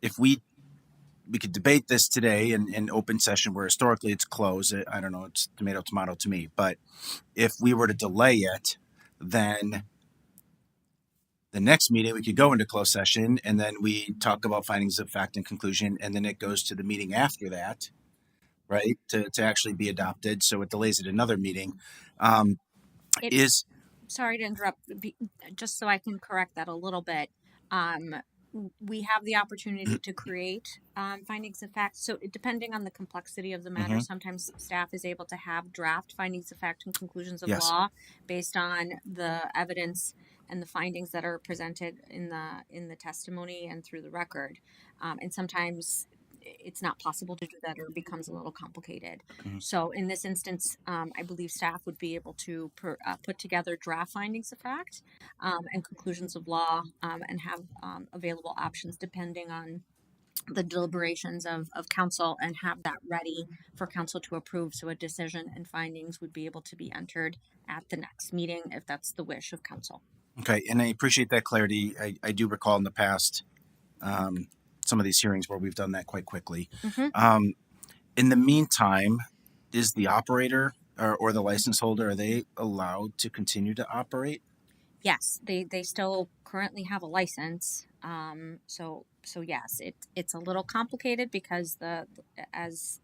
if we could debate this today in open session where historically it's closed, I don't know, it's tomato to me, but if we were to delay it, then the next meeting we could go into closed session and then we talk about findings of fact and conclusion, and then it goes to the meeting after that, right, to actually be adopted. So it delays it another meeting. Sorry to interrupt, just so I can correct that a little bit. We have the opportunity to create findings of fact. So depending on the complexity of the matter, sometimes staff is able to have draft findings of fact and conclusions of law based on the evidence and the findings that are presented in the testimony and through the record. And sometimes it's not possible to do that, or it becomes a little complicated. So in this instance, I believe staff would be able to put together draft findings of fact and conclusions of law, and have available options depending on the deliberations of council, and have that ready for council to approve. So a decision and findings would be able to be entered at the next meeting if that's the wish of council. Okay, and I appreciate that clarity. I do recall in the past some of these hearings where we've done that quite quickly. In the meantime, is the operator or the license holder, are they allowed to continue to operate? Yes, they still currently have a license. So yes, it's a little complicated because as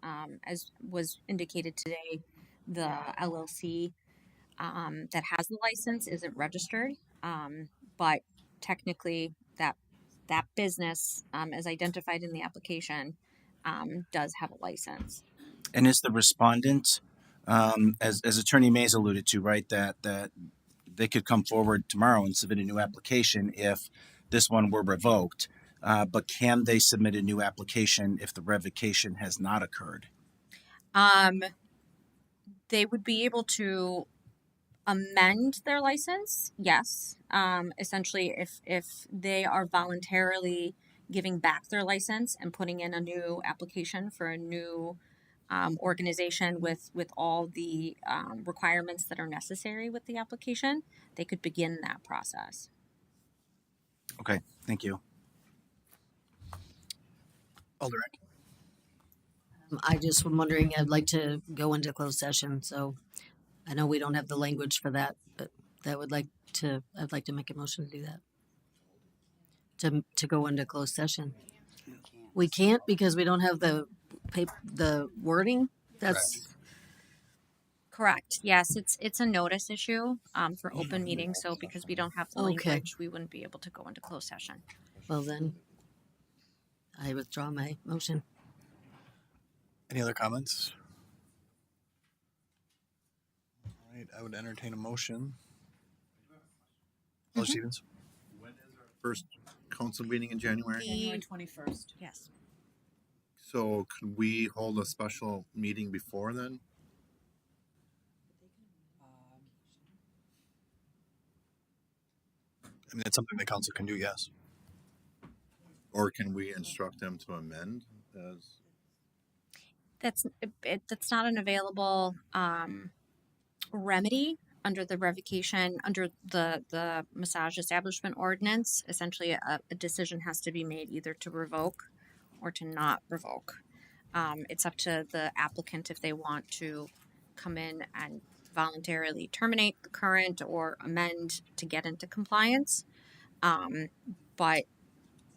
was indicated today, the LLC that has the license isn't registered, but technically that business, as identified in the application, does have a license. And is the respondent, as Attorney Mays alluded to, right, that they could come forward tomorrow and submit a new application if this one were revoked, but can they submit a new application if the revocation has not occurred? They would be able to amend their license, yes. Essentially, if they are voluntarily giving back their license and putting in a new application for a new organization with all the requirements that are necessary with the application, they could begin that process. Okay, thank you. Alderek. I just am wondering, I'd like to go into closed session, so I know we don't have the language for that, but I'd like to make a motion to do that. To go into closed session. We can't because we don't have the wording. That's correct. Yes, it's a notice issue for open meetings. So because we don't have the Okay. language, we wouldn't be able to go into closed session. Well then, I withdraw my motion. Any other comments? All right, I would entertain a motion. Alder Stevens. First council meeting in January. January 21st. Yes. So could we hold a special meeting before then? I mean, it's something the council can do, yes. Or can we instruct them to amend as? That's not an available remedy under the revocation, under the massage establishment ordinance. Essentially, a decision has to be made either to revoke or to not revoke. It's up to the applicant if they want to come in and voluntarily terminate the current or amend to get into compliance. But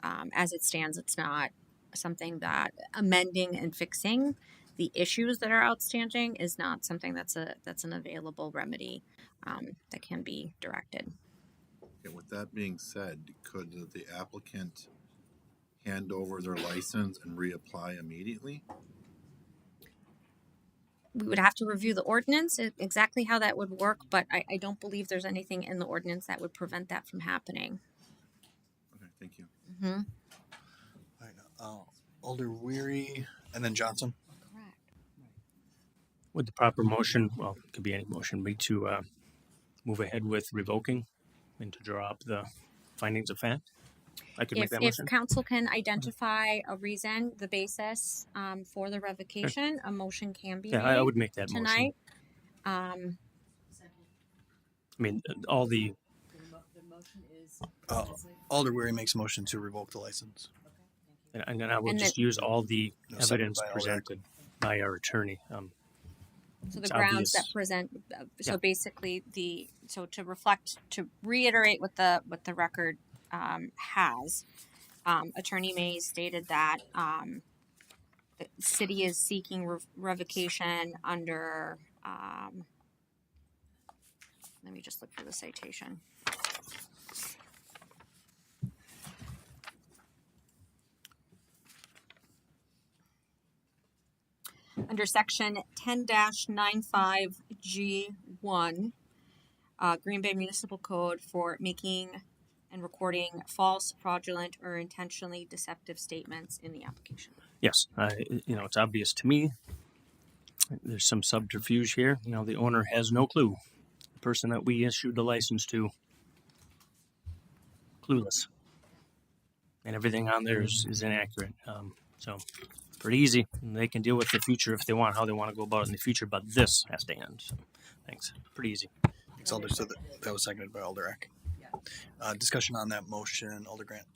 as it stands, it's not something that amending and fixing the issues that are outstanding is not something that's an available remedy that can be directed. Okay, with that being said, could the applicant hand over their license and reapply immediately? We would have to review the ordinance, exactly how that would work, but I don't believe there's anything in the ordinance that would prevent that from happening. Okay, thank you. Mm-hmm. All right, Alder Weary and then Johnson. Would the proper motion, well, it could be any motion, be to move ahead with revoking and to draw up the findings of fact? I could make that If motion. council can identify a reason, the basis for the revocation, a motion can be Yeah, made I would make that tonight. I mean, all the The motion is. Alder Weary makes a motion to revoke the license. and then I will And just then- use all the No, second evidence by Alder. presented by our attorney. So the It's grounds obvious. that present, so Yeah. basically so to reflect, to reiterate what the record has, Attorney Mays stated that the city is seeking revocation under, let me just look for the citation. Under section 10-95G1, Green Bay Municipal Code for making and recording false, fraudulent, or intentionally deceptive statements in the application. Yes, it's obvious to me. There's some subterfuge here. The owner has no clue. The person that we issued the license to, clueless. And everything on there is inaccurate. So, pretty easy. And they can deal with the future if they want, how they want to go about it in the future, but this has to end. So, thanks. Pretty easy. Thanks, Alder. So that was seconded by Alder Eck. Discussion on that motion, Alder Grant.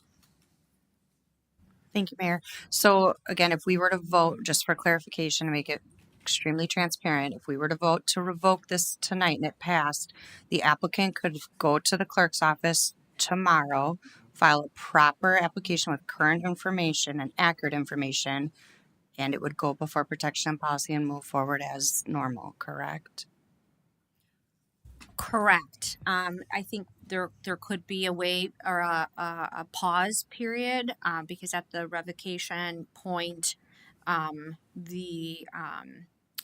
Thank you, Mayor. So again, if we were to vote, just for clarification, to make it extremely transparent, if we were to vote to revoke this tonight and it passed, the applicant could go to the clerk's office tomorrow, file a proper application with current information and accurate information, and it would go before protection and policy and move forward as normal, correct? Correct. I think there could be a way or a pause period because at the revocation point, the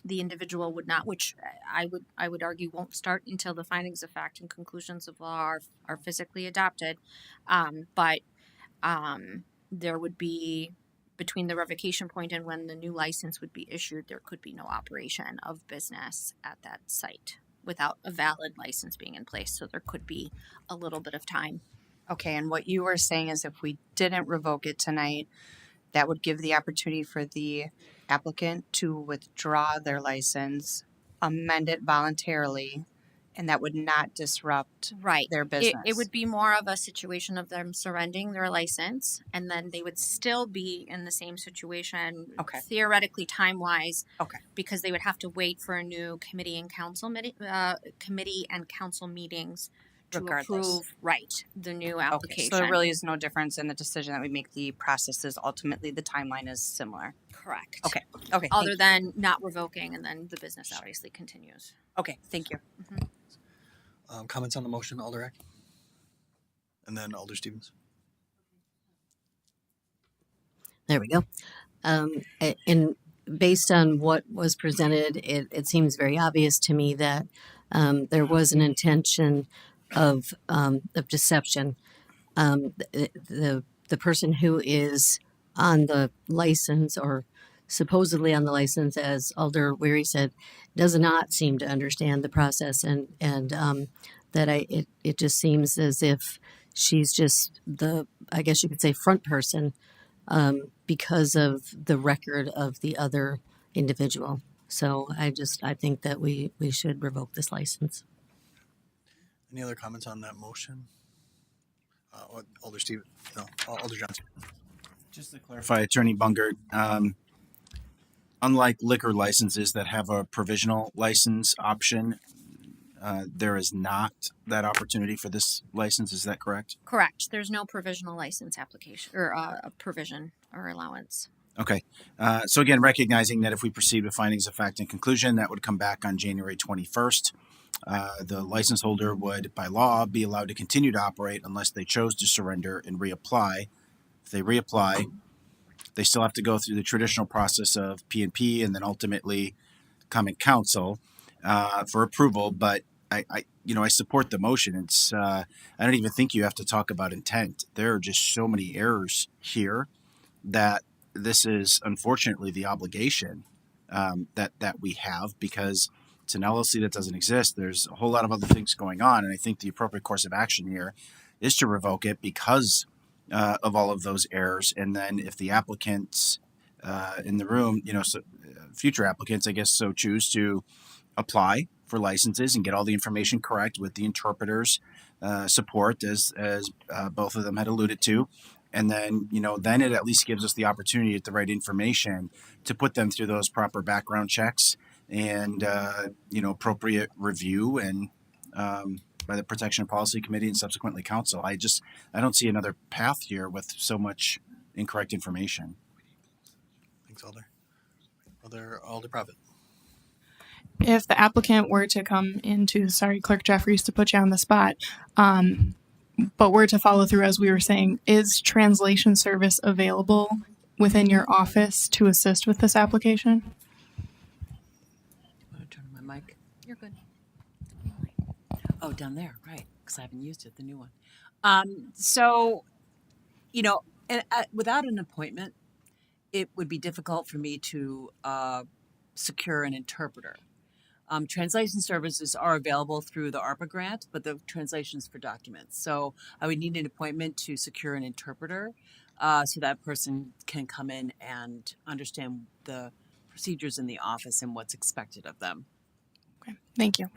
individual would not, which I would argue won't start until the findings of fact and conclusions of law are physically adopted. But there would be, between the revocation point and when the new license would be issued, there could be no operation of business at that site without a valid license being in place. So there could be a little bit of time. Okay, and what you were saying is if we didn't revoke it tonight, that would give the opportunity for the applicant to withdraw their license, amend it voluntarily, and that would not disrupt their business. It would be more of a situation of them surrendering their license, and then they would still be in the same situation, theoretically time-wise, because they would have to wait for a new committee and council meetings to Regardless. approve the new application. Okay, so there really is no difference in the decision that we make. The process is ultimately, the timeline is similar. Correct. Okay. Okay. Other than not revoking, and then the business obviously continues. Okay. Thank you. Comments on the motion, Alder Eck? And then Alder Stevens. There we go. And based on what was presented, it seems very obvious to me that there was an intention of deception. The person who is on the license or supposedly on the license, as Alder Weary said, does not seem to understand the process, and that it just seems as if she's just the, I guess you could say, front person because of the record of the other individual. So I think that we should revoke this license. Any other comments on that motion? Alder Steve, no, Alder Johnson. Just to clarify, Attorney Bungert, unlike liquor licenses that have a provisional license option, there is not that opportunity for this license. Is that correct? Correct. There's no provisional license application or a provision or allowance. Okay. So again, recognizing that if we proceed with findings of fact and conclusion, that would come back on January 21st. The license holder would, by law, be allowed to continue to operate unless they chose to surrender and reapply. If they reapply, they still have to go through the traditional process of P&P and then ultimately Common Council for approval. But I support the motion. It's I don't even think you have to talk about intent. There are just so many errors here that this is unfortunately the obligation that we have, because it's an LLC that doesn't exist. There's a whole lot of other things going on, and I think the appropriate course of action here is to revoke it because of all of those errors. And then if the applicants in the room, future applicants, I guess, so choose to apply for licenses and get all the information correct with the interpreter's support, as both of them had alluded to. And then, then it at least gives us the opportunity at the right information to put them through those proper background checks and, appropriate review and by the Protection and Policy Committee and subsequently council. I don't see another path here with so much incorrect information. Thanks, Alder. Alder Profit. If the applicant were to come into, sorry, Clerk Jeffries, to put you on the spot, but were to follow through, as we were saying, is translation service available within your office to assist with this application? I'm gonna turn on my mic. You're good. Oh, down there, right? Because I haven't used it, the new one. Without an appointment, it would be difficult for me to secure an interpreter. Translation services are available through the ARPA grant, but the translation's for documents. So I would need an appointment to secure an interpreter so that person can come in and understand the procedures in the office and what's expected of them. Okay, thank you.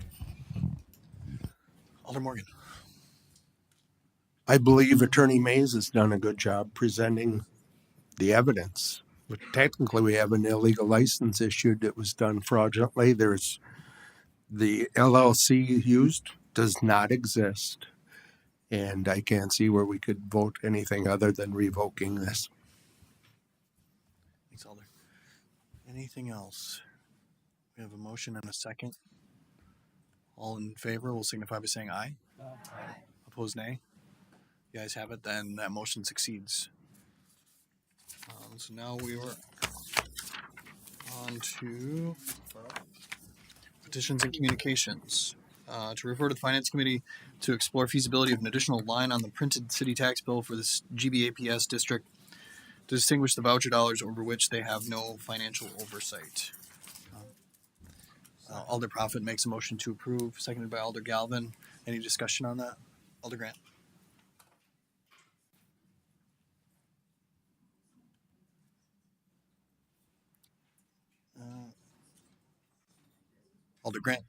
Alder Morgan. I believe Attorney Mays has done a good job presenting the evidence. But technically, we have an illegal license issued that was done fraudulently. There's the LLC used does not exist, and I can't see where we could vote anything other than revoking this. Thanks, Alder. Anything else? We have a motion and a second. All in favor will signify by saying aye. Aye. Opposed, nay. You guys have it, then that motion succeeds. So now we are on to petitions and communications. To refer to the Finance Committee to explore feasibility of an additional line on the printed city tax bill for this GBAPS district to distinguish the voucher dollars over which they have no financial oversight. Alder Profit makes a motion to approve, seconded by Alder Galvin. Any discussion on that? Alder Grant. Alder Grant.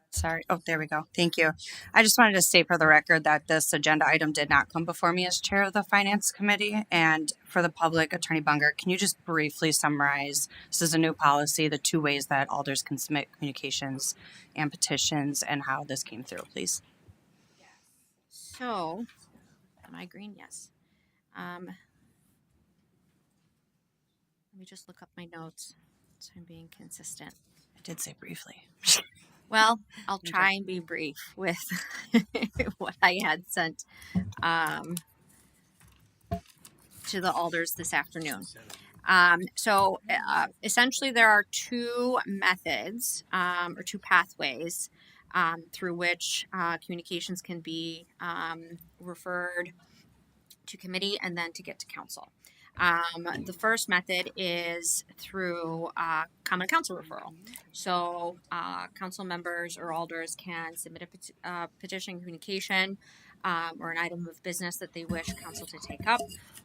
Sorry. Oh, there we go. Thank you. I just wanted to state for the record that this agenda item did not come before me as chair of the Finance Committee. And for the public, Attorney Bungert, can you just briefly summarize, this is a new policy, the two ways that alders can submit communications and petitions and how this came through, please? So, am I green? Yes. Let me just look up my notes so I'm being consistent. I did say briefly. Well, I'll try and be brief with what I had sent to the alders this afternoon. Essentially, there are two methods or two pathways through which communications can be referred to committee and then to get to council. The first method is through common council referral. So council members or alders can submit a petition communication or an item of business that they wish council to take up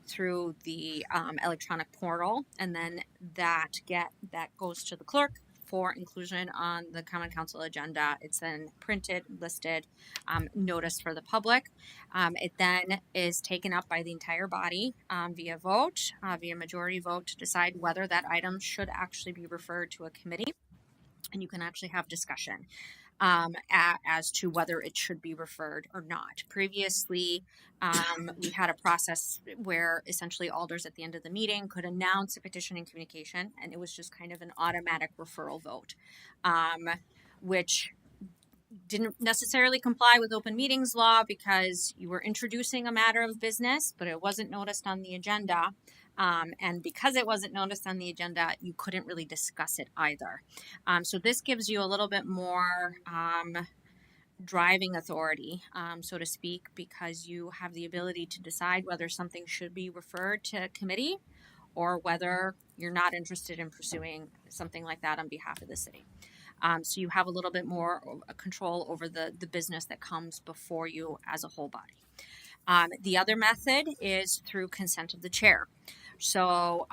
through the electronic portal, and then that goes to the clerk for inclusion on the common council agenda. It's then printed, listed, noticed for the public. It then is taken up by the entire body via vote, via majority vote, to decide whether that item should actually be referred to a committee. And you can actually have discussion as to whether it should be referred or not. Previously, we had a process where essentially alders at the end of the meeting could announce a petition and communication, and it was just kind of an automatic referral vote, which didn't necessarily comply with open meetings law because you were introducing a matter of business, but it wasn't noticed on the agenda. And because it wasn't noticed on the agenda, you couldn't really discuss it either. So this gives you a little bit more driving authority, so to speak, because you have the ability to decide whether something should be referred to committee or whether you're not interested in pursuing something like that on behalf of the city. So you have a little bit more control over the business that comes before you as a whole body. The other method is through consent of the chair. So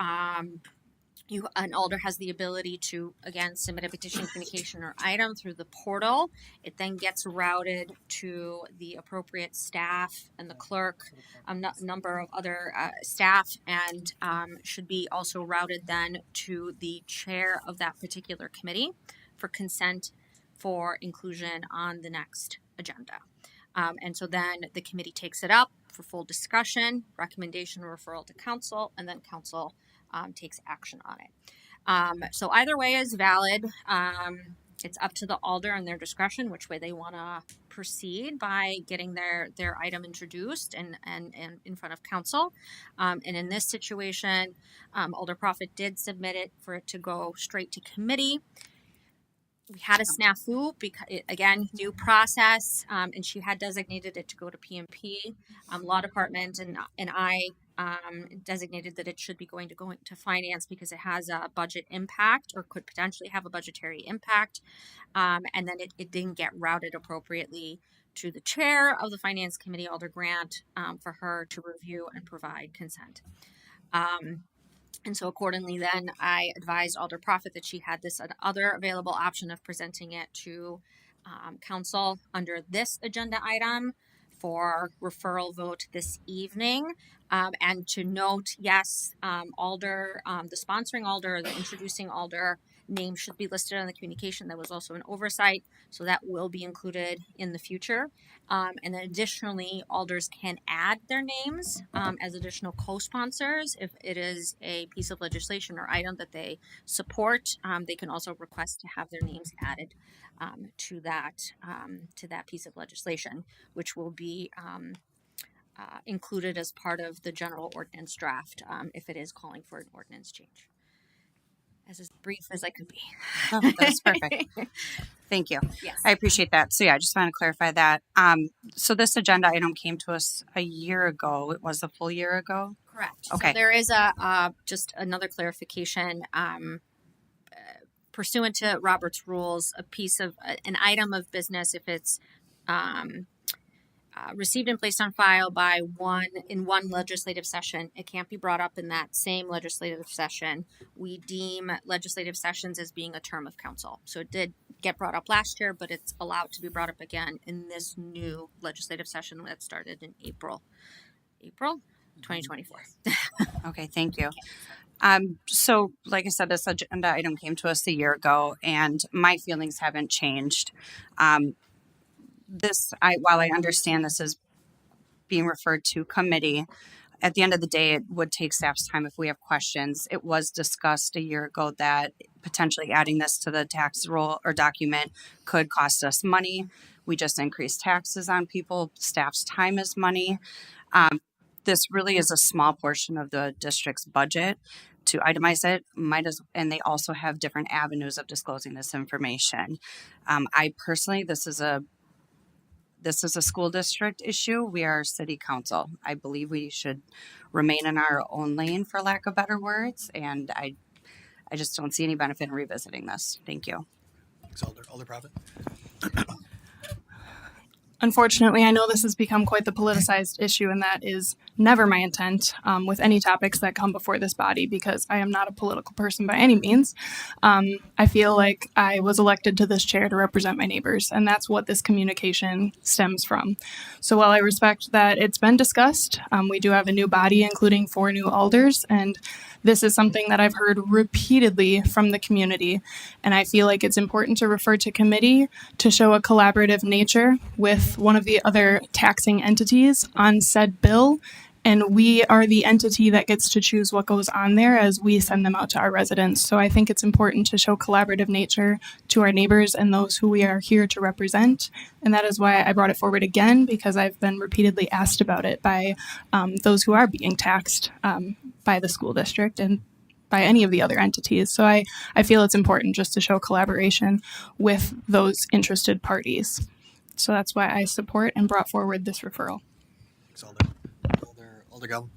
an alder has the ability to, again, submit a petition, communication, or item through the portal. It then gets routed to the appropriate staff and the clerk, a number of other staff, and should be also routed then to the chair of that particular committee for consent for inclusion on the next agenda. And so then the committee takes it up for full discussion, recommendation, referral to council, and then council takes action on it. So either way is valid. It's up to the alder and their discretion which way they want to proceed by getting their item introduced and in front of council. And in this situation, Alder Profit did submit it for it to go straight to committee. We had a snafu because, again, new process, and she had designated it to go to PMP, law department, and I designated that it should be going to finance because it has a budget impact or could potentially have a budgetary impact, and then it didn't get routed appropriately to the chair of the finance committee, Alder Grant, for her to review and provide consent. And so accordingly, then I advised Alder Profit that she had this other available option of presenting it to council under this agenda item for referral vote this evening. And to note, yes, Alder, the sponsoring Alder, the introducing Alder name should be listed on the communication. That was also an oversight, so that will be included in the future. And then additionally, alders can add their names as additional co-sponsors if it is a piece of legislation or item that they support. They can also request to have their names added to that piece of legislation, which will be included as part of the general ordinance draft if it is calling for an ordinance change. As brief as I could be. Oh, that was perfect. Thank you. Yes. I appreciate that. So yeah, I just want to clarify that. So this agenda item came to us a year ago. It was a full year ago? Correct. Okay. So there is just another clarification. Pursuant to Robert's rules, an item of business, if it's received and placed on file by one legislative session, it can't be brought up in that same legislative session. We deem legislative sessions as being a term of council. So it did get brought up last year, but it's allowed to be brought up again in this new legislative session that started in April 2024. Okay, thank you. So like I said, this agenda item came to us a year ago and my feelings haven't changed. While I understand this is being referred to committee, at the end of the day, it would take staff's time if we have questions. It was discussed a year ago that potentially adding this to the tax roll or document could cost us money. We just increased taxes on people. Staff's time is money. this really is a small portion of the district's budget. To itemize it, and they also have different avenues of disclosing this information. I personally, this is a school district issue. We are city council. I believe we should remain in our own lane, for lack of better words, and I just don't see any benefit in revisiting this. Thank you. Thanks, Alder Profit. Unfortunately, I know this has become quite the politicized issue, and that is never my intent with any topics that come before this body, because I am not a political person by any means. I feel like I was elected to this chair to represent my neighbors, and that's what this communication stems from. So while I respect that it's been discussed, we do have a new body, including 4 new alders, and this is something that I've heard repeatedly from the community, and I feel like it's important to refer to committee to show a collaborative nature with one of the other taxing entities on said bill, and we are the entity that gets to choose what goes on there as we send them out to our residents. So I think it's important to show collaborative nature to our neighbors and those who we are here to represent, and that is why I brought it forward again, because I've been repeatedly asked about it by those who are being taxed by the school district and by any of the other entities. So I feel it's important just to show collaboration with those interested parties. So that's why I support and brought forward this referral. Thanks, Alder Galvin.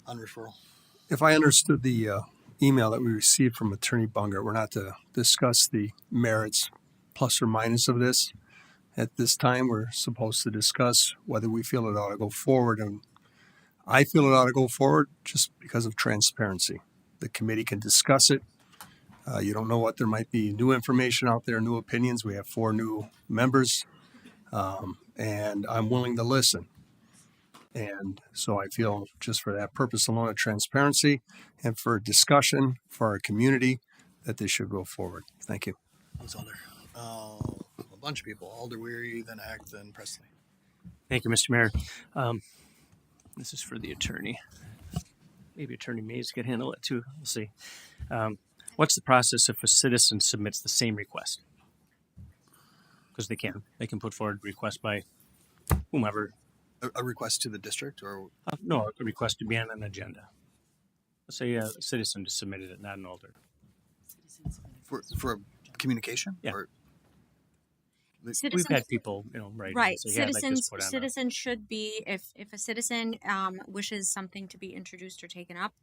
On referral. If I understood the email that we received from Attorney Bungert, we're not to discuss the merits plus or minus of this. At this time, we're supposed to discuss whether we feel it ought to go forward, and I feel it ought to go forward just because of transparency. The committee can discuss it. You don't know what there might be new information out there, new opinions. We have 4 new members, and I'm willing to listen. And so I feel just for that purpose alone of transparency and for discussion for our community that this should go forward. Thank you. Thanks, Alder. A bunch of people. Alder Weary, then Ack, then Presley. Thank you, Mr. Mayor. This is for the attorney. Maybe Attorney Mays could handle it too. We'll see. What's the process if a citizen submits the same request? Because they can put forward a request by whomever. A request to the district, or no, a request to be on an agenda. Let's say a citizen just submitted it, not an alder. For communication. Yeah. Or, We've had people, write. Right. Say, yeah, I'd like this put on Citizens should be, if a citizen wishes something to be introduced or taken up,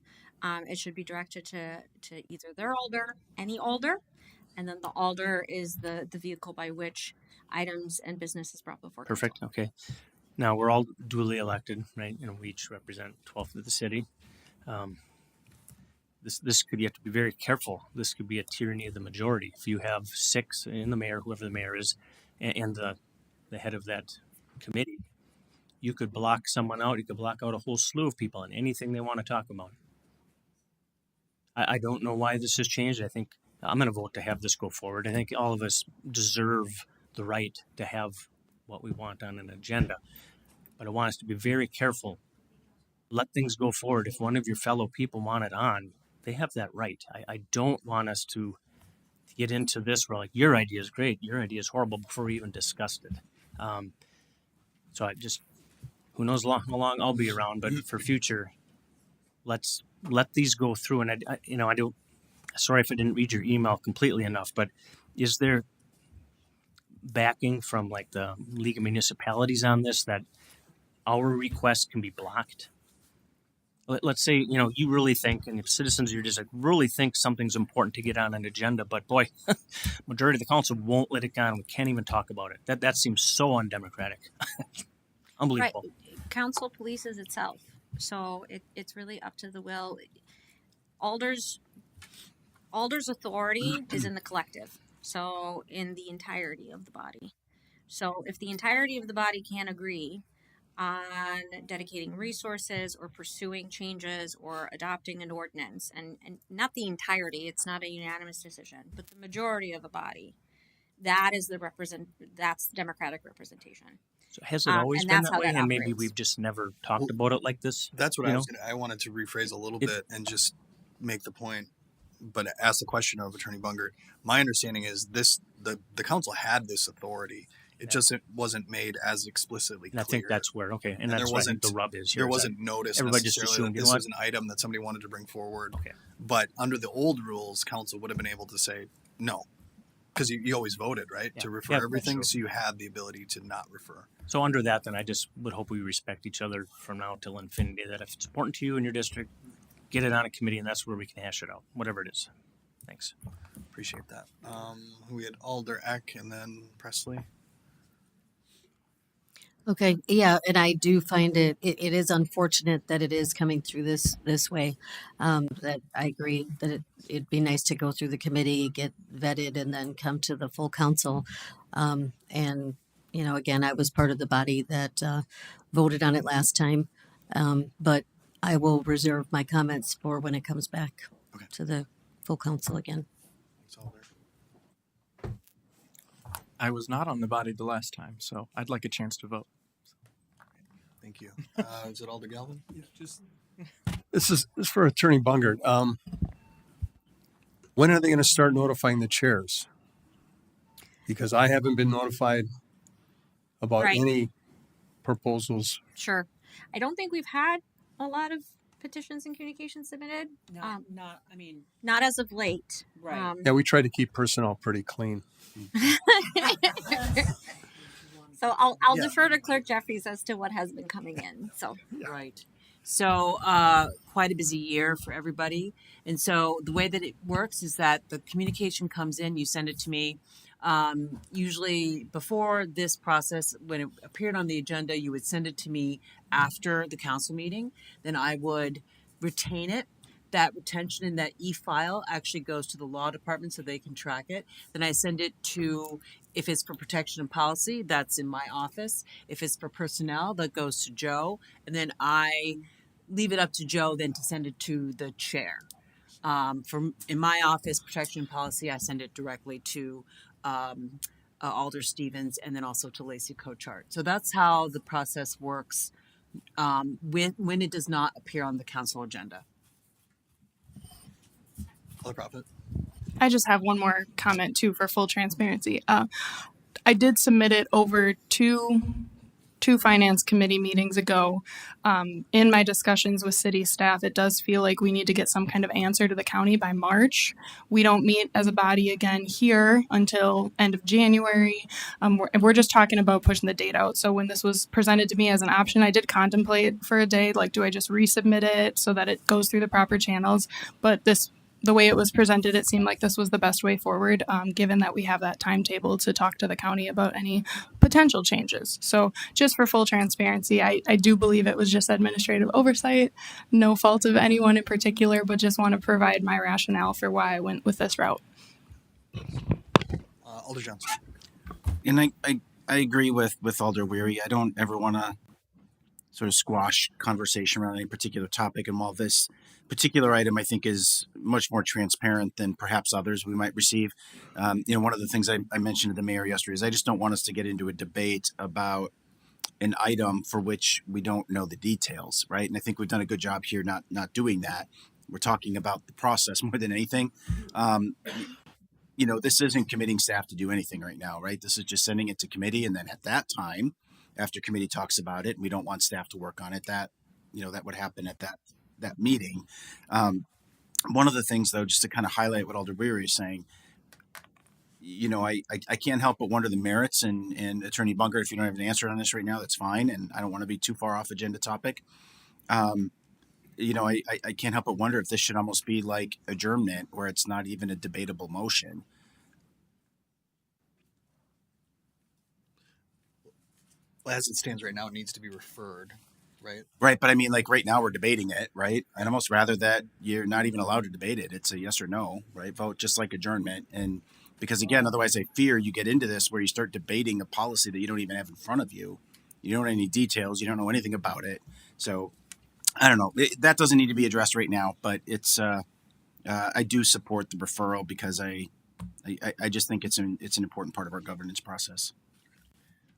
it should be directed to either their alder, any alder, and then the alder is the vehicle by which items and business is brought before. Perfect. Okay. Now we're all duly elected, right? We each represent 12th of the city. This could, you have to be very careful. This could be a tyranny of the majority. If you have 6 in the mayor, whoever the mayor is, and the head of that committee, you could block someone out. You could block out a whole slew of people and anything they want to talk about. I don't know why this has changed. I think I'm going to vote to have this go forward. I think all of us deserve the right to have what we want on an agenda. But I want us to be very careful. Let things go forward. If one of your fellow people want it on, they have that right. I don't want us to get into this where, like, your idea is great, your idea is horrible before we even discussed it. So I just, who knows how long I'll be around, but for future, let's let these go through. And I don't, sorry if I didn't read your email completely enough, but is there backing from like the League of Municipalities on this, that our request can be blocked? Let's say, you really think, and if citizens, you're just like, really think something's important to get on an agenda, but boy, majority of the council won't let it go on. We can't even talk about it. That seems so undemocratic. Unbelievable. Right. Council polices itself. So it's really up to the will. Alder's authority is in the collective. So in the entirety of the body. So if the entirety of the body can't agree on dedicating resources or pursuing changes or adopting an ordinance, and not the entirety, it's not a unanimous decision, but the majority of the body, that's democratic representation. So has it always been that way? And maybe operates. we've just never talked about it like this? That's what I wanted to rephrase a little bit and just make the point, but ask the question of Attorney Bungert. My understanding is the council had this authority It just wasn't made as explicitly And I clear. think that's where and And that's there where I think wasn't the rub is here. there is that wasn't notice everybody just necessarily assumed, that you know this what? was an item that somebody wanted to bring forward. Okay. But under the old rules, council would have been able to say no, because you always voted right Yeah. to refer Yeah, that's everything, true. so you had the ability to not refer. So under that, then I just would hope we respect each other from now till infinity. That if it's important to you in your district, get it on a committee, and that's where we can hash it out, whatever it is. Thanks. Appreciate that. We had Alder Eck and then Presley. Okay, yeah, and I do find it is unfortunate that it is coming through this way. That I agree that it'd be nice to go through the committee, get vetted, and then come to the full council. And again, I was part of the body that voted on it last time, but I will reserve my comments for when it comes back to the full council again. I was not on the body the last time, so I'd like a chance to vote. Thank you. Is it Alder Galvin? This is for Attorney Bungert. When are they going to start notifying the chairs? Because I haven't been notified about Right. any proposals. Sure. I don't think we've had a lot of petitions and communications submitted. Not as of late. Right. Yeah, we try to keep personnel pretty clean. So I'll Yeah. defer to Clerk Jeffries as to what has been coming in. So Right. So, quite a busy year for everybody. And so the way that it works is that the communication comes in, you send it to me. Usually before this process, when it appeared on the agenda, you would send it to me after the council meeting. Then I would retain it. That retention in that e-file actually goes to the law department so they can track it. Then I send it to, if it's for protection and policy, that's in my office. If it's for personnel, that goes to Joe. And then I leave it up to Joe then to send it to the chair. In my office, protection and policy, I send it directly to Alder Stevens and then also to Lacey Cochart. So that's how the process works when it does not appear on the council agenda. Alder Prophet. I just have one more comment too for full transparency. I did submit it over two finance committee meetings ago. In my discussions with city staff, it does feel like we need to get some kind of answer to the county by March. We don't meet as a body again here until end of January. We're just talking about pushing the date out. So when this was presented to me as an option, I did contemplate for a day, like, do I just resubmit it so that it goes through the proper channels? But the way it was presented, it seemed like this was the best way forward, given that we have that timetable to talk to the county about any potential changes. So just for full transparency, I do believe it was just administrative oversight, no fault of anyone in particular, but just want to provide my rationale for why I went with this route. Alder Johnson. And I agree with Alder Weary. I don't ever want to sort of squash conversation around any particular topic. And while this particular item I think is much more transparent than perhaps others we might receive, one of the things I mentioned to the mayor yesterday is I just don't want us to get into a debate about an item for which we don't know the details, right? And I think we've done a good job here not doing that. We're talking about the process more than anything. This isn't committing staff to do anything right now, right? This is just sending it to committee, and then at that time, after committee talks about it, and we don't want staff to work on it, that would happen at that meeting. One of the things, though, just to kind of highlight what Alder Weary is saying, I can't help but wonder the merits, and Attorney Bungert, if you don't have an answer on this right now, that's fine, and I don't want to be too far off agenda topic. I can't help but wonder if this should almost be like adjournment, where it's not even a debatable motion. Well, as it stands right now, it needs to be referred, right? Right, but I mean, like right now we're debating it, right? I'd almost rather that you're not even allowed to debate it. It's a yes or no, right? Vote just like adjournment. And because again, otherwise I fear you get into this where you start debating a policy that you don't even have in front of you. You don't know any details. You don't know anything about it. So I don't know. That doesn't need to be addressed right now, but it's I do support the referral because I just think it's an important part of our governance process.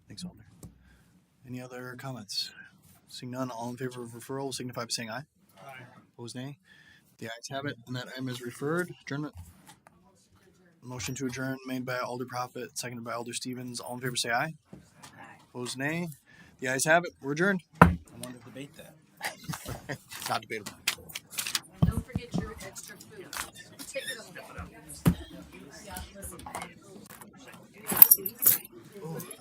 Thanks, Alder. Any other comments? Seeing none, all in favor of referral signify by saying aye. Aye. Opposed, nay. The ayes have it, and that item is referred. Adjournment. Motion to adjourn made by Alder Prophet, seconded by Alder Stevens. All in favor say aye. Opposed nay. The ayes have it. We're adjourned. I want to debate that. It's not debatable. Don't forget your extra food. Take it away.